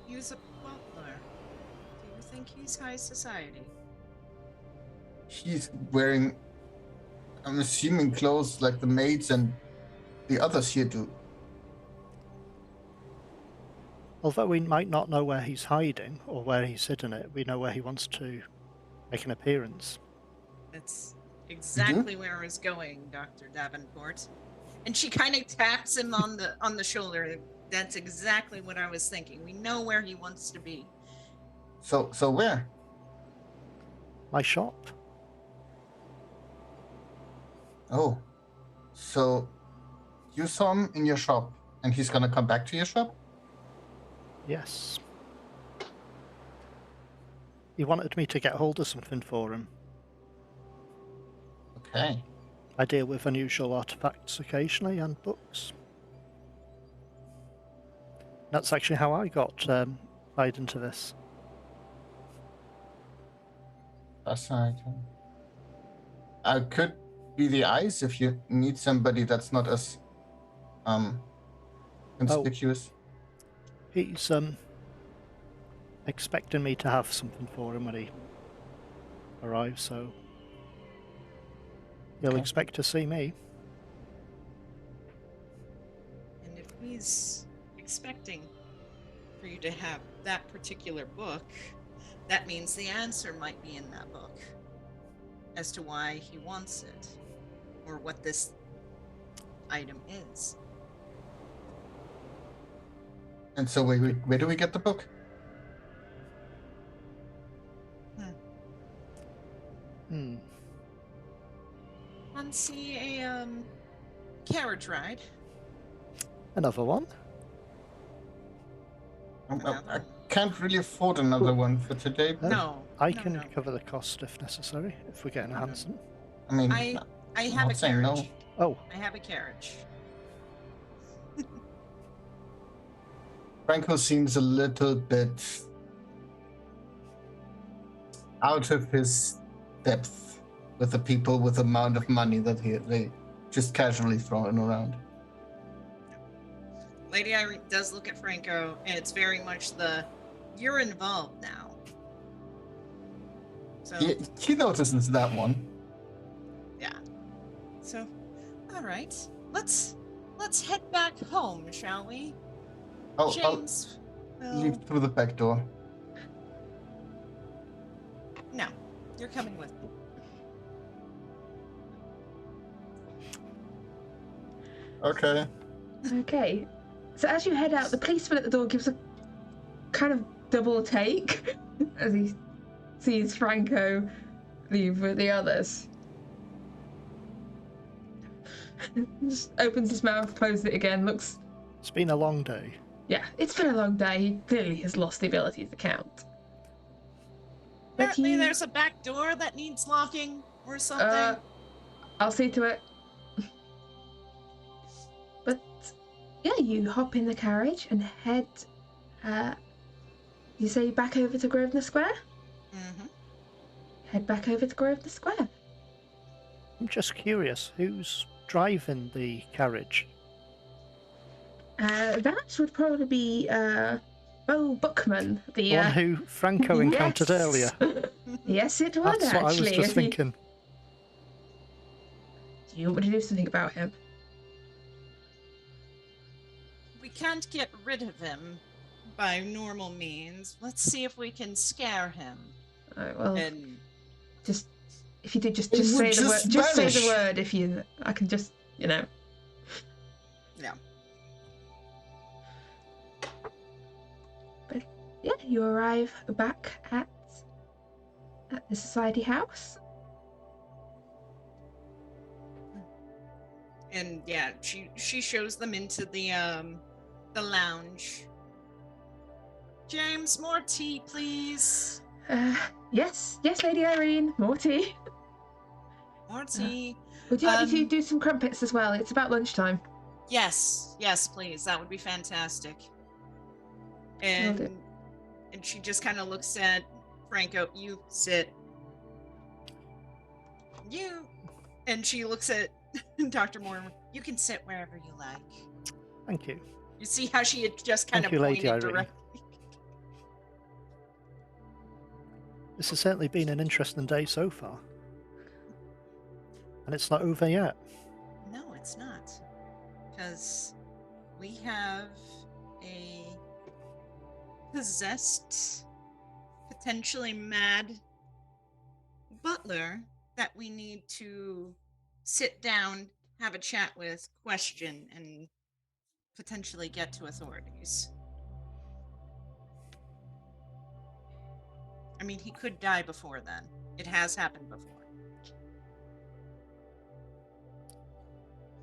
D: He was a butler. Do you think he's high society?
B: He's wearing, I'm assuming, clothes like the maids and the others here do.
C: Although we might not know where he's hiding or where he's hidden it, we know where he wants to make an appearance.
D: That's exactly where I was going, Dr. Davenport. And she kind of taps him on the shoulder. That's exactly what I was thinking. We know where he wants to be.
B: So where?
C: My shop?
B: Oh, so you saw him in your shop, and he's gonna come back to your shop?
C: Yes. He wanted me to get hold of something for him.
B: Okay.
C: I deal with unusual artifacts occasionally and books. That's actually how I got tied into this.
B: Fascinating. I could be the eyes if you need somebody that's not as conspicuous.
C: He's expecting me to have something for him when he arrives, so he'll
B: Okay.
C: expect to see me.
D: And if he's expecting for you to have that particular book, that means the answer might be in that book as to why he wants it or what this item is.
B: And so where do we get the book?
D: Fancy a carriage ride?
C: Another one?
B: I can't really afford another one for today. But,
D: No.
C: I
D: no,
C: can
D: no.
C: cover the cost if necessary, if we're getting a hansom.
B: I mean,
D: I
B: I'm
D: have a
B: not saying no.
D: carriage.
C: Oh,
D: I have a carriage.
B: Franco seems a little bit out of his depth with the people with the amount of money that they just casually throwing around.
D: Lady Irene does look at Franco, and it's very much you're involved now. So
B: He notices that one.
D: yeah. So, all right, let's head back home, shall we?
B: I'll
D: James,
B: leave through the back door.
D: No, you're coming with me.
B: Okay.
A: Okay. So as you head out, the policeman at the door gives a kind of double take as he sees Franco leave with the others. Just opens his mouth, closes it again, looks.
C: it's been a long day.
A: Yeah, it's been a long day. He clearly has lost the ability to count. But
D: Apparently,
A: you-
D: there's a back door that needs locking or something.
A: I'll see to it. But yeah, you hop in the carriage and head. You say back over to Grosvenor Square.
D: Mm-hmm.
A: head back over to Grosvenor Square.
C: I'm just curious, who's driving the carriage?
A: That would probably be Bo Bookman,
C: The one who Franco encountered earlier.
A: Yes, it would
C: That's
A: actually.
C: what I was just thinking.
A: Do you want me to do something about him?
D: We can't get rid of him by normal means. Let's see if we can scare him.
A: Well,
D: And
A: just if you did, just
B: It
A: say
B: would
A: the word.
B: just
A: Just say the
B: vanish.
A: word. If you, I can just,
D: yeah.
A: But yeah, you arrive back at the society house.
D: And yeah, she shows them into the lounge. James, more tea, please.
A: Yes, Lady Irene, more tea.
D: More tea.
A: Would you like me to do some crumpets as well? It's about lunchtime.
D: Yes, please. That would be fantastic. And she just kind of looks at Franco. You sit. You. And she looks at Dr. Mortimer. You can sit wherever you like.
C: Thank you.
D: You see how she had just kind
C: Thank
D: of
C: you, Lady
D: pointed
C: Irene.
D: directly.
C: This has certainly been an interesting day so far. And it's not over yet.
D: No, it's not. Because we have a possessed, potentially mad butler that we need to sit down, have a chat with, question, and potentially get to authorities. I mean, he could die before then. It has happened before.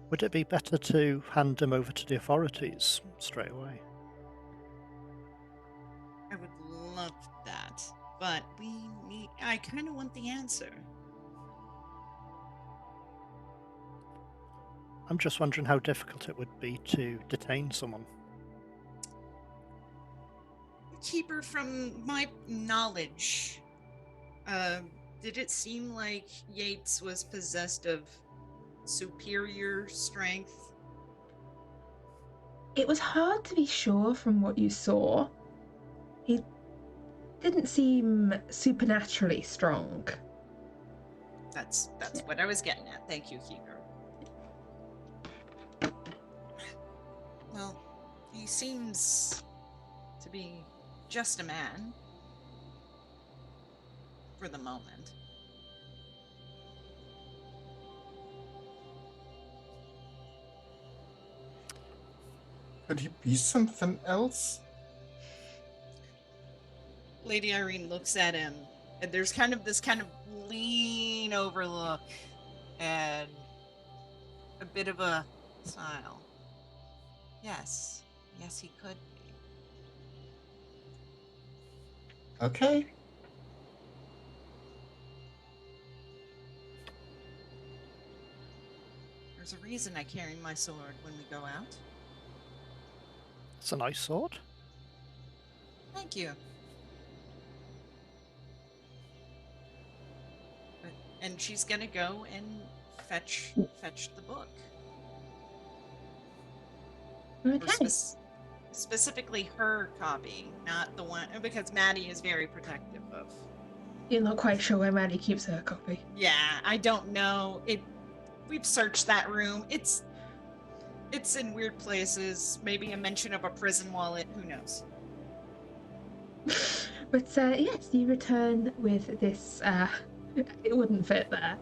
C: Would it be better to hand him over to the authorities straight away?
D: I would love that, but I kind of want the answer.
C: I'm just wondering how difficult it would be to detain someone.
D: Keeper, from my knowledge, did it seem like Yates was possessed of superior strength?
A: It was hard to be sure from what you saw. He didn't seem supernaturally strong.
D: That's what I was getting at. Thank you, Keeper. Well, he seems to be just a man for the moment.
B: Could he be something else?
D: Lady Irene looks at him, and there's kind of this kind of lean over look and a bit of a smile. Yes, he could be.
B: Okay.
D: There's a reason I carry my sword when we go out.
C: It's a nice sword.
D: Thank you. And she's gonna go and fetch the book.
A: Okay.
D: Specifically her copy, not the one, because Maddie is very protective of.
A: You're not quite sure where Maddie keeps her copy.
D: Yeah, I don't know. We've searched that room. It's in weird places. Maybe a mention of a prison wallet. Who knows?
A: But yes, you return with this. It wouldn't fit there.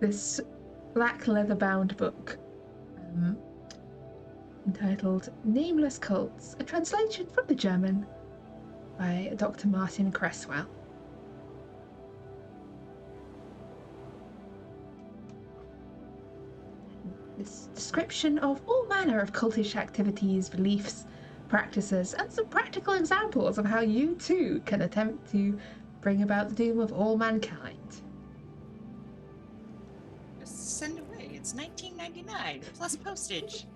A: This black leather-bound book, entitled "Nameless Cults," a translation from the German by Dr. Martin Cresswell. This description of all manner of cultish activities, beliefs, practices, and some practical examples of how you too can attempt to bring about the doom of all mankind.
D: Just send away. It's $19.99 plus postage.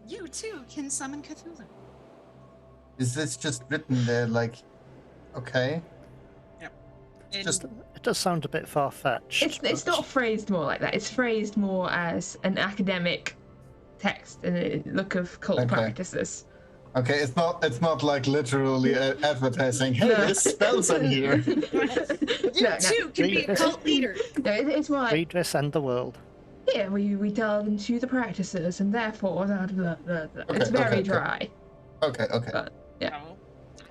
D: You too can summon Cthulhu.
B: Is this just written there like, okay?
D: And
C: Just, it does sound a bit far-fetched.
A: It's not phrased more like that. It's phrased more as an academic text and a look of cult
B: Okay.
A: practices.
B: Okay, it's not like literally advertising. Hey,
A: No.
B: there's spells in here.
D: you
A: No.
D: too can be a cult leader.
A: No, it's more like,
C: Read this and the world.
A: here we delve into the practices and therefore blah, blah, blah, blah. It's
B: Okay,
A: very
B: okay.
A: dry.
B: Okay.
A: But yeah.
D: So,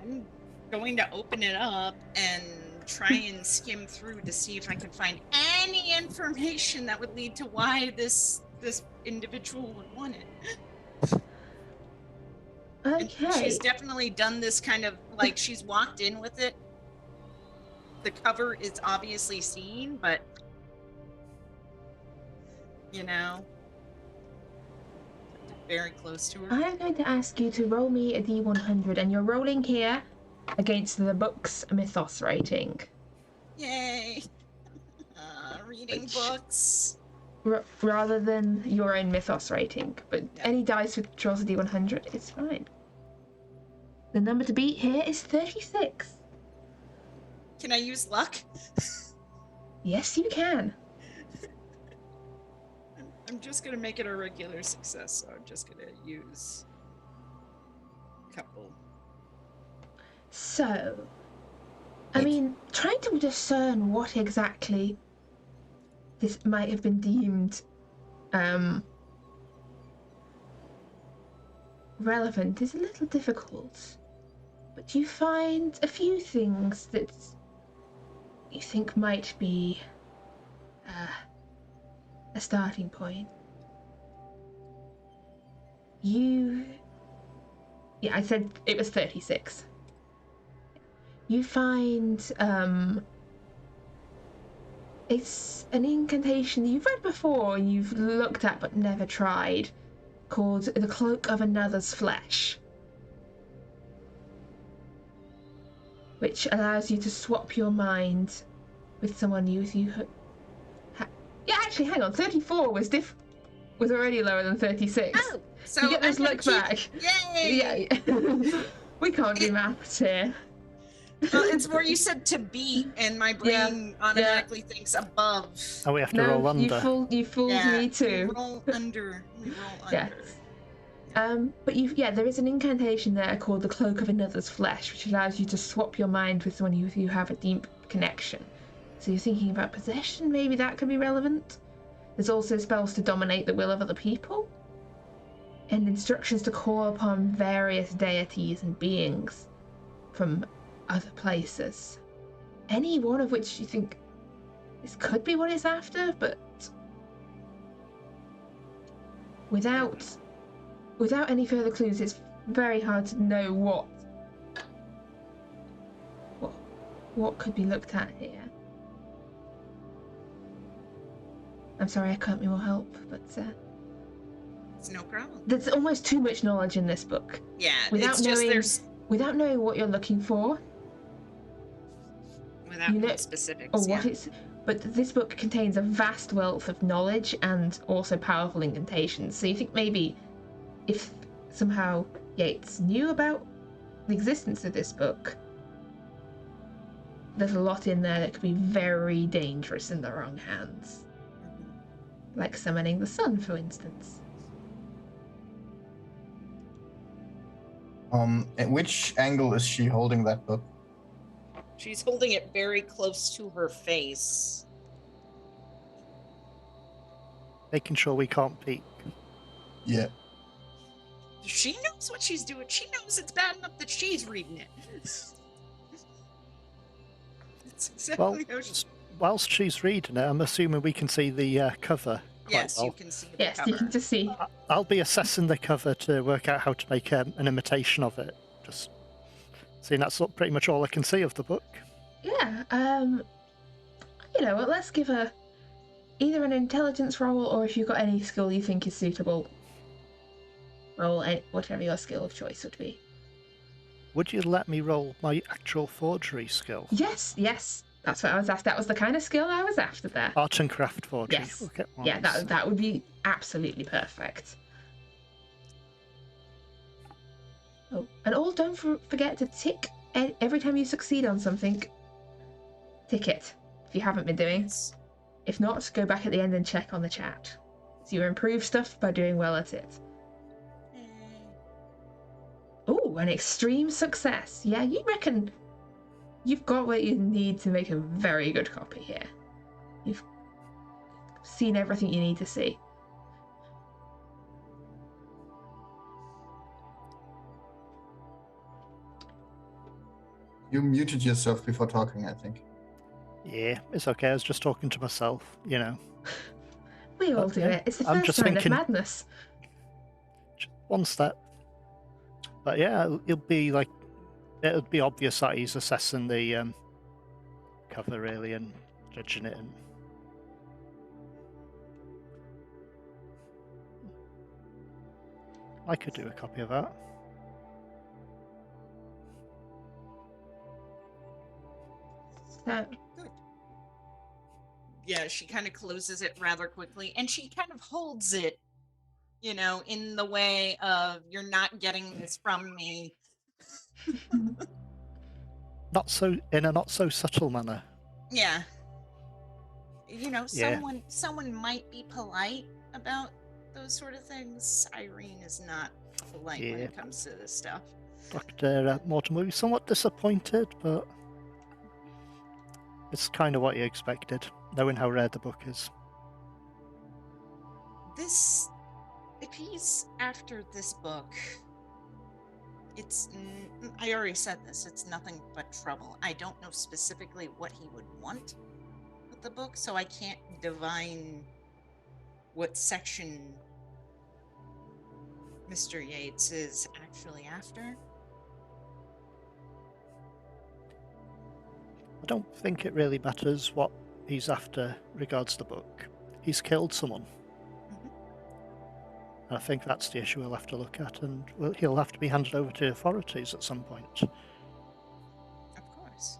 D: I'm going to open it up and try and skim through to see if I can find any information that would lead to why this individual would want it. And
A: Okay.
D: she's definitely done this kind of like she's walked in with it. The cover is obviously seen, but you know, very close to her.
A: I'm going to ask you to roll me a D100, and you're rolling here against the book's mythos rating.
D: Yay! Reading
A: Which-
D: books.
A: Rather than your own mythos rating. But
D: Yeah.
A: any dice with rolls a D100 is fine. The number to beat here is 36.
D: Can I use luck?
A: Yes, you can.
D: I'm just gonna make it a regular success, so I'm just gonna use a couple.
A: So, I mean, trying to discern what exactly this might have been deemed relevant is a little difficult. But you find a few things that you think might be a starting point. Yeah, I said it was 36. You find it's an incantation you've read before and you've looked at but never tried, called the Cloak of Another's Flesh, which allows you to swap your mind with someone you yeah, actually, hang on. 34 was already lower than 36.
D: Oh, so
A: you get this
D: I'm gonna
A: look back.
D: Yay!
A: Yeah. We can't do maths here.
D: Well, it's where you said to beat, and my brain automatically thinks above.
C: Oh, we have to roll under.
A: You fooled me too.
D: We roll under. We roll
A: Yes.
D: under.
A: But there is an incantation there called the Cloak of Another's Flesh, which allows you to swap your mind with someone you have a deep connection. So you're thinking about possession, maybe that could be relevant. There's also spells to dominate the will of other people, and instructions to call upon various deities and beings from other places. Any one of which you think this could be what it's after, but without any further clues, it's very hard to know what could be looked at here. I'm sorry I can't be more help, but
D: It's no problem.
A: there's almost too much knowledge in this book.
D: Yeah,
A: Without
D: it's just
A: knowing-
D: there's
A: Without knowing what you're looking for,
D: without
A: you know-
D: specifics.
A: or what it's... But this book contains a vast wealth of knowledge and also powerful incantations. So you think maybe if somehow Yates knew about the existence of this book, there's a lot in there that could be very dangerous in the wrong hands. Like summoning the sun, for instance.
B: At which angle is she holding that book?
D: She's holding it very close to her face.
C: Making sure we can't peek.
B: Yeah.
D: She knows what she's doing. She knows it's bad enough that she's reading it. That's exactly
C: Well,
D: how she...
C: whilst she's reading it, I'm assuming we can see the cover quite
D: Yes,
C: well.
D: you can see the
A: Yes,
D: cover.
A: you can just see.
C: I'll be assessing the cover to work out how to make an imitation of it. Just seeing that's pretty much all I can see of the book.
A: Yeah, let's give either an intelligence roll, or if you've got any skill you think is suitable, roll whatever your skill of choice would be.
C: Would you let me roll my actual forgery skill?
A: Yes, that's what I was after. That was the kind of skill I was after there.
C: Art and craft forgery.
A: Yes.
C: We'll get one
A: Yeah,
C: of those.
A: that would be absolutely perfect. Oh, and don't forget to tick every time you succeed on something. ticket if you haven't been doing.
D: Yes.
A: If not, go back at the end and check on the chat. So you improve stuff by doing well at it. Oh, an extreme success. Yeah, you reckon you've got what you need to make a very good copy here. You've seen everything you need to see.
B: You muted yourself before talking, I think.
C: Yeah, it's okay. I was just talking to myself, you know.
A: We all do
C: yeah,
A: it. It's the
C: I'm
A: first
C: just
A: sign
C: thinking-
A: of madness.
C: One step. But yeah, it'll be obvious that he's assessing the cover really and judging it. And I could do a copy of that.
A: So,
D: Yeah, she kind of closes it rather quickly, and she kind of holds it, you know, in the way of, you're not getting this from me.
C: In a not so subtle manner.
D: Yeah. You know,
C: Yeah.
D: someone might be polite about those sort of things. Irene is not polite when
C: Yeah.
D: it comes to this stuff.
C: Dr. Mortimer will be somewhat disappointed, but it's kind of what you expected, knowing how rare the book is.
D: If he's after this book, I already said this, it's nothing but trouble. I don't know specifically what he would want with the book, so I can't divine what section Mr. Yates is actually after.
C: I don't think it really matters what he's after regards the book. He's killed someone. And I think that's the issue we'll have to look at, and he'll have to be handed over to authorities at some point.
D: Of course.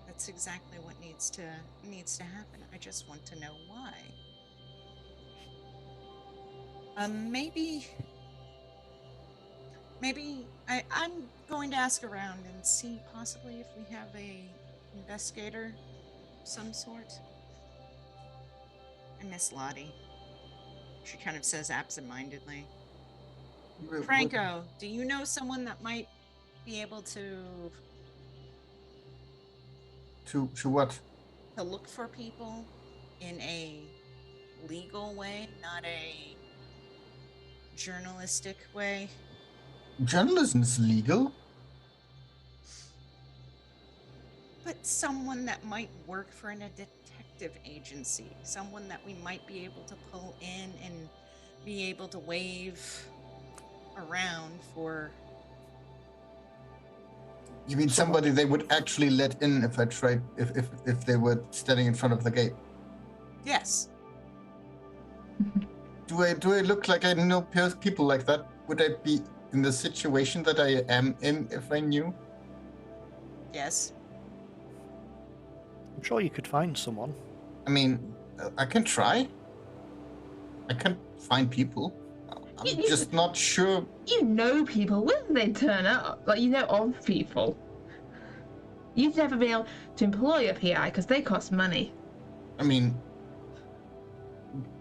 D: That's exactly what needs to happen. I just want to know why. Maybe I'm going to ask around and see possibly if we have a investigator of some sort. I miss Lottie. She kind of says absentmindedly. Franco, do you know someone that might be able to
B: what?
D: to look for people in a legal way, not a journalistic way?
B: Journalism is legal.
D: But someone that might work for a detective agency, someone that we might be able to pull in and be able to wave around for.
B: You mean somebody they would actually let in if they were standing in front of the gate?
D: Yes.
B: Do I look like I know people like that? Would I be in the situation that I am in if I knew?
D: Yes.
C: I'm sure you could find someone.
B: I mean, I can try. I can find people. I'm just not sure.
A: You know people. When they turn up, like, you know of people. You've never been able to employ a PI because they cost money.
B: I mean,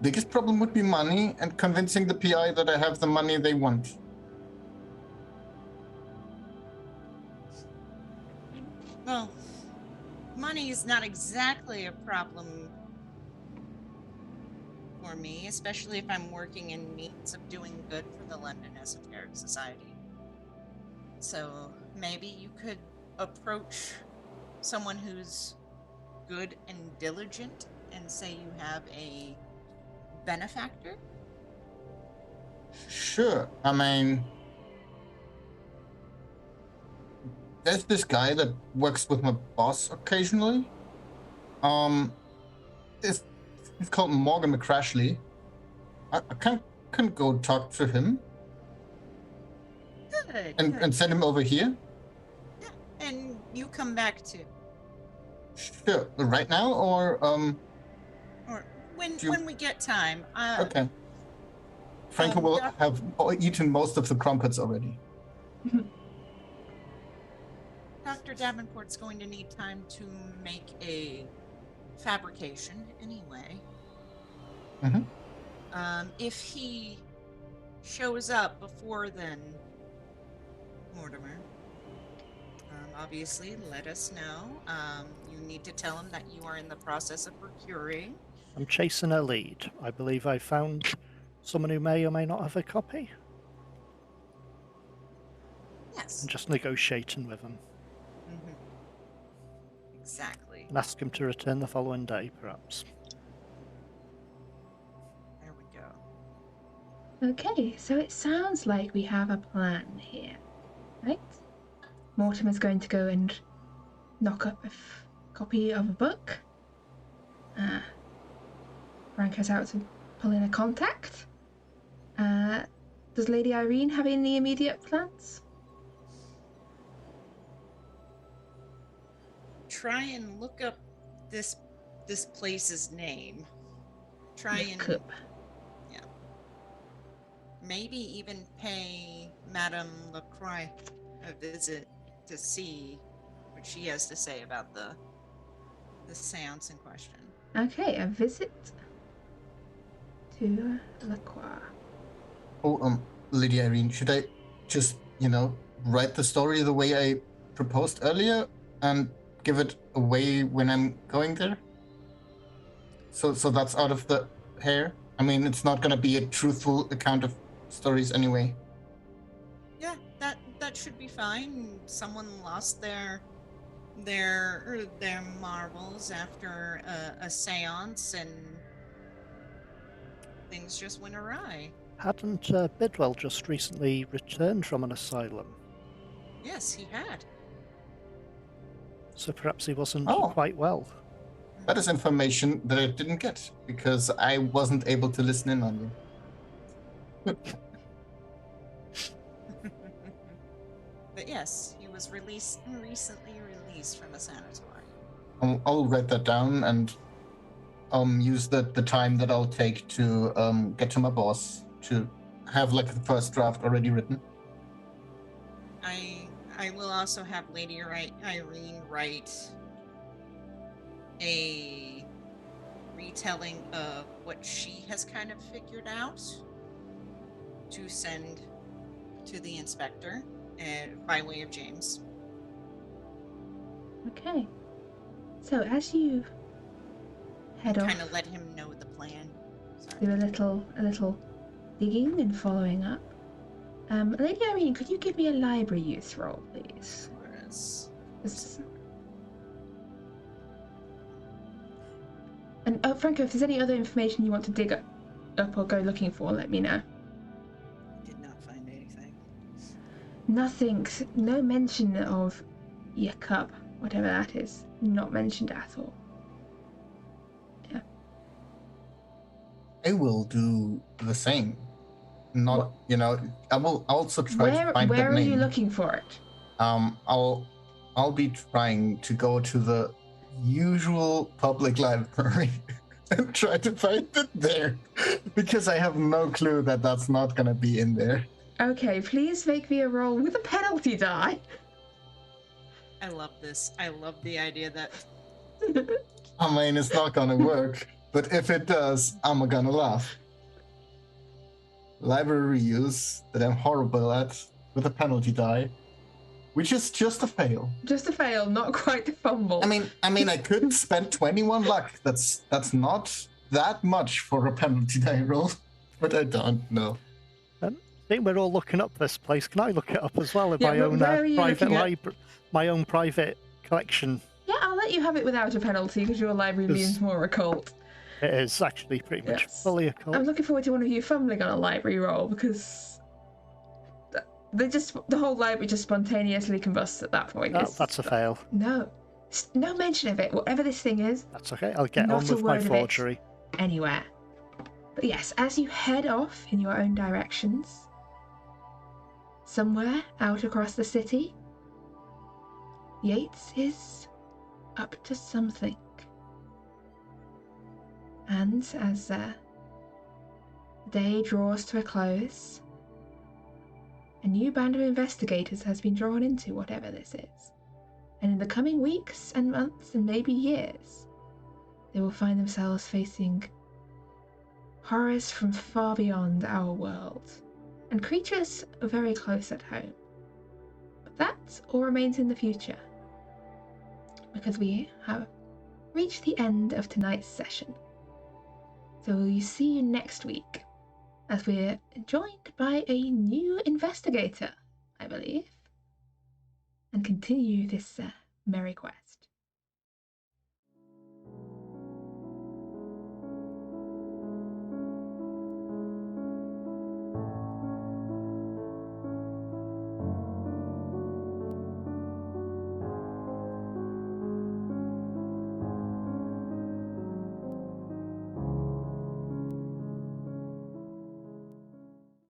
B: biggest problem would be money and convincing the PI that I have the money they want.
D: Well, money is not exactly a problem for me, especially if I'm working in means of doing good for the London Esoteric Society. So maybe you could approach someone who's good and diligent and say you have a benefactor?
B: Sure. I mean, there's this guy that works with my boss occasionally. He's called Morgan McCrashley. I can go talk to him.
D: Good.
B: And send him over here.
D: Yeah, and you come back too.
B: Sure. Right now, or
D: Or when we get time.
B: Okay. Franco will have eaten most of the crumpets already.
D: Dr. Davenport's going to need time to make a fabrication anyway. If he shows up before then, Mortimer, obviously let us know. You need to tell him that you are in the process of procuring.
C: I'm chasing a lead. I believe I found someone who may or may not have a copy.
D: Yes.
C: And just negotiating with him.
D: Exactly.
C: And ask him to return the following day, perhaps.
D: There we go.
A: Okay, so it sounds like we have a plan here, right? Mortimer's going to go and knock up a copy of a book. Frank goes out to pull in a contact. Does Lady Irene have any immediate plans?
D: Try and look up this place's name.
A: Cup.
D: Yeah. Maybe even pay Madame Lacroix a visit to see what she has to say about the seance in question.
A: Okay, a visit to Lacroix.
B: Oh, Lady Irene, should I just, write the story the way I proposed earlier and give it away when I'm going there? So that's out of the hair? I mean, it's not gonna be a truthful account of stories anyway.
D: Yeah, that should be fine. Someone lost their marbles after a seance and things just went awry.
C: Hadn't Bidwell just recently returned from an asylum?
D: Yes, he had.
C: So perhaps he wasn't
B: Oh.
C: quite well.
B: That is information that I didn't get because I wasn't able to listen in on you.
D: But yes, he was recently released from a sanatorium.
B: I'll write that down and use the time that I'll take to get to my boss to have like the first draft already written.
D: I will also have Lady Irene write a retelling of what she has kind of figured out to send to the inspector by way of James.
A: Okay. So as you head off,
D: Kind of let him know the plan. Sorry.
A: do a little digging and following up. Lady Irene, could you give me a library use roll, please? And Franco, if there's any other information you want to dig up or go looking for, let me know.
D: Did not find anything.
A: Nothing, no mention of your cup, whatever that is. Not mentioned at all. Yeah.
B: I will do the same. Not, I will also try to find that name.
A: Where are you looking for it?
B: I'll be trying to go to the usual public library and try to find it there because I have no clue that that's not gonna be in there.
A: Okay, please make me a roll with a penalty die.
D: I love this. I love the idea that
B: I mean, it's not gonna work, but if it does, I'm gonna laugh. Library use that I'm horrible at with a penalty die, which is just a fail.
A: Just a fail, not quite a fumble.
B: I mean, I could spend 21 luck. That's not that much for a penalty die roll, but I don't know.
C: I think we're all looking up this place. Can I look it up as well in
A: Yeah,
C: my own
A: where are you
C: private
A: looking at?
C: library, my own private collection?
A: Yeah, I'll let you have it without a penalty because your library leans more occult.
C: It is actually pretty much
A: Yes.
C: fully occult.
A: I'm looking forward to one of you fumbling on a library roll because the whole library just spontaneously combusts at that point.
C: That's a fail.
A: No mention of it. Whatever this thing is,
C: That's okay. I'll get
A: Not
C: on
A: a
C: with my
A: word of it.
C: forgery.
A: anywhere. But yes, as you head off in your own directions, somewhere out across the city, Yates is up to something. And as the day draws to a close, a new band of investigators has been drawn into whatever this is. And in the coming weeks and months and maybe years, they will find themselves facing horrors from far beyond our world, and creatures very close at home. But that all remains in the future, because we have reached the end of tonight's session. So we'll see you next week, as we're joined by a new investigator, I believe, and continue this merry quest.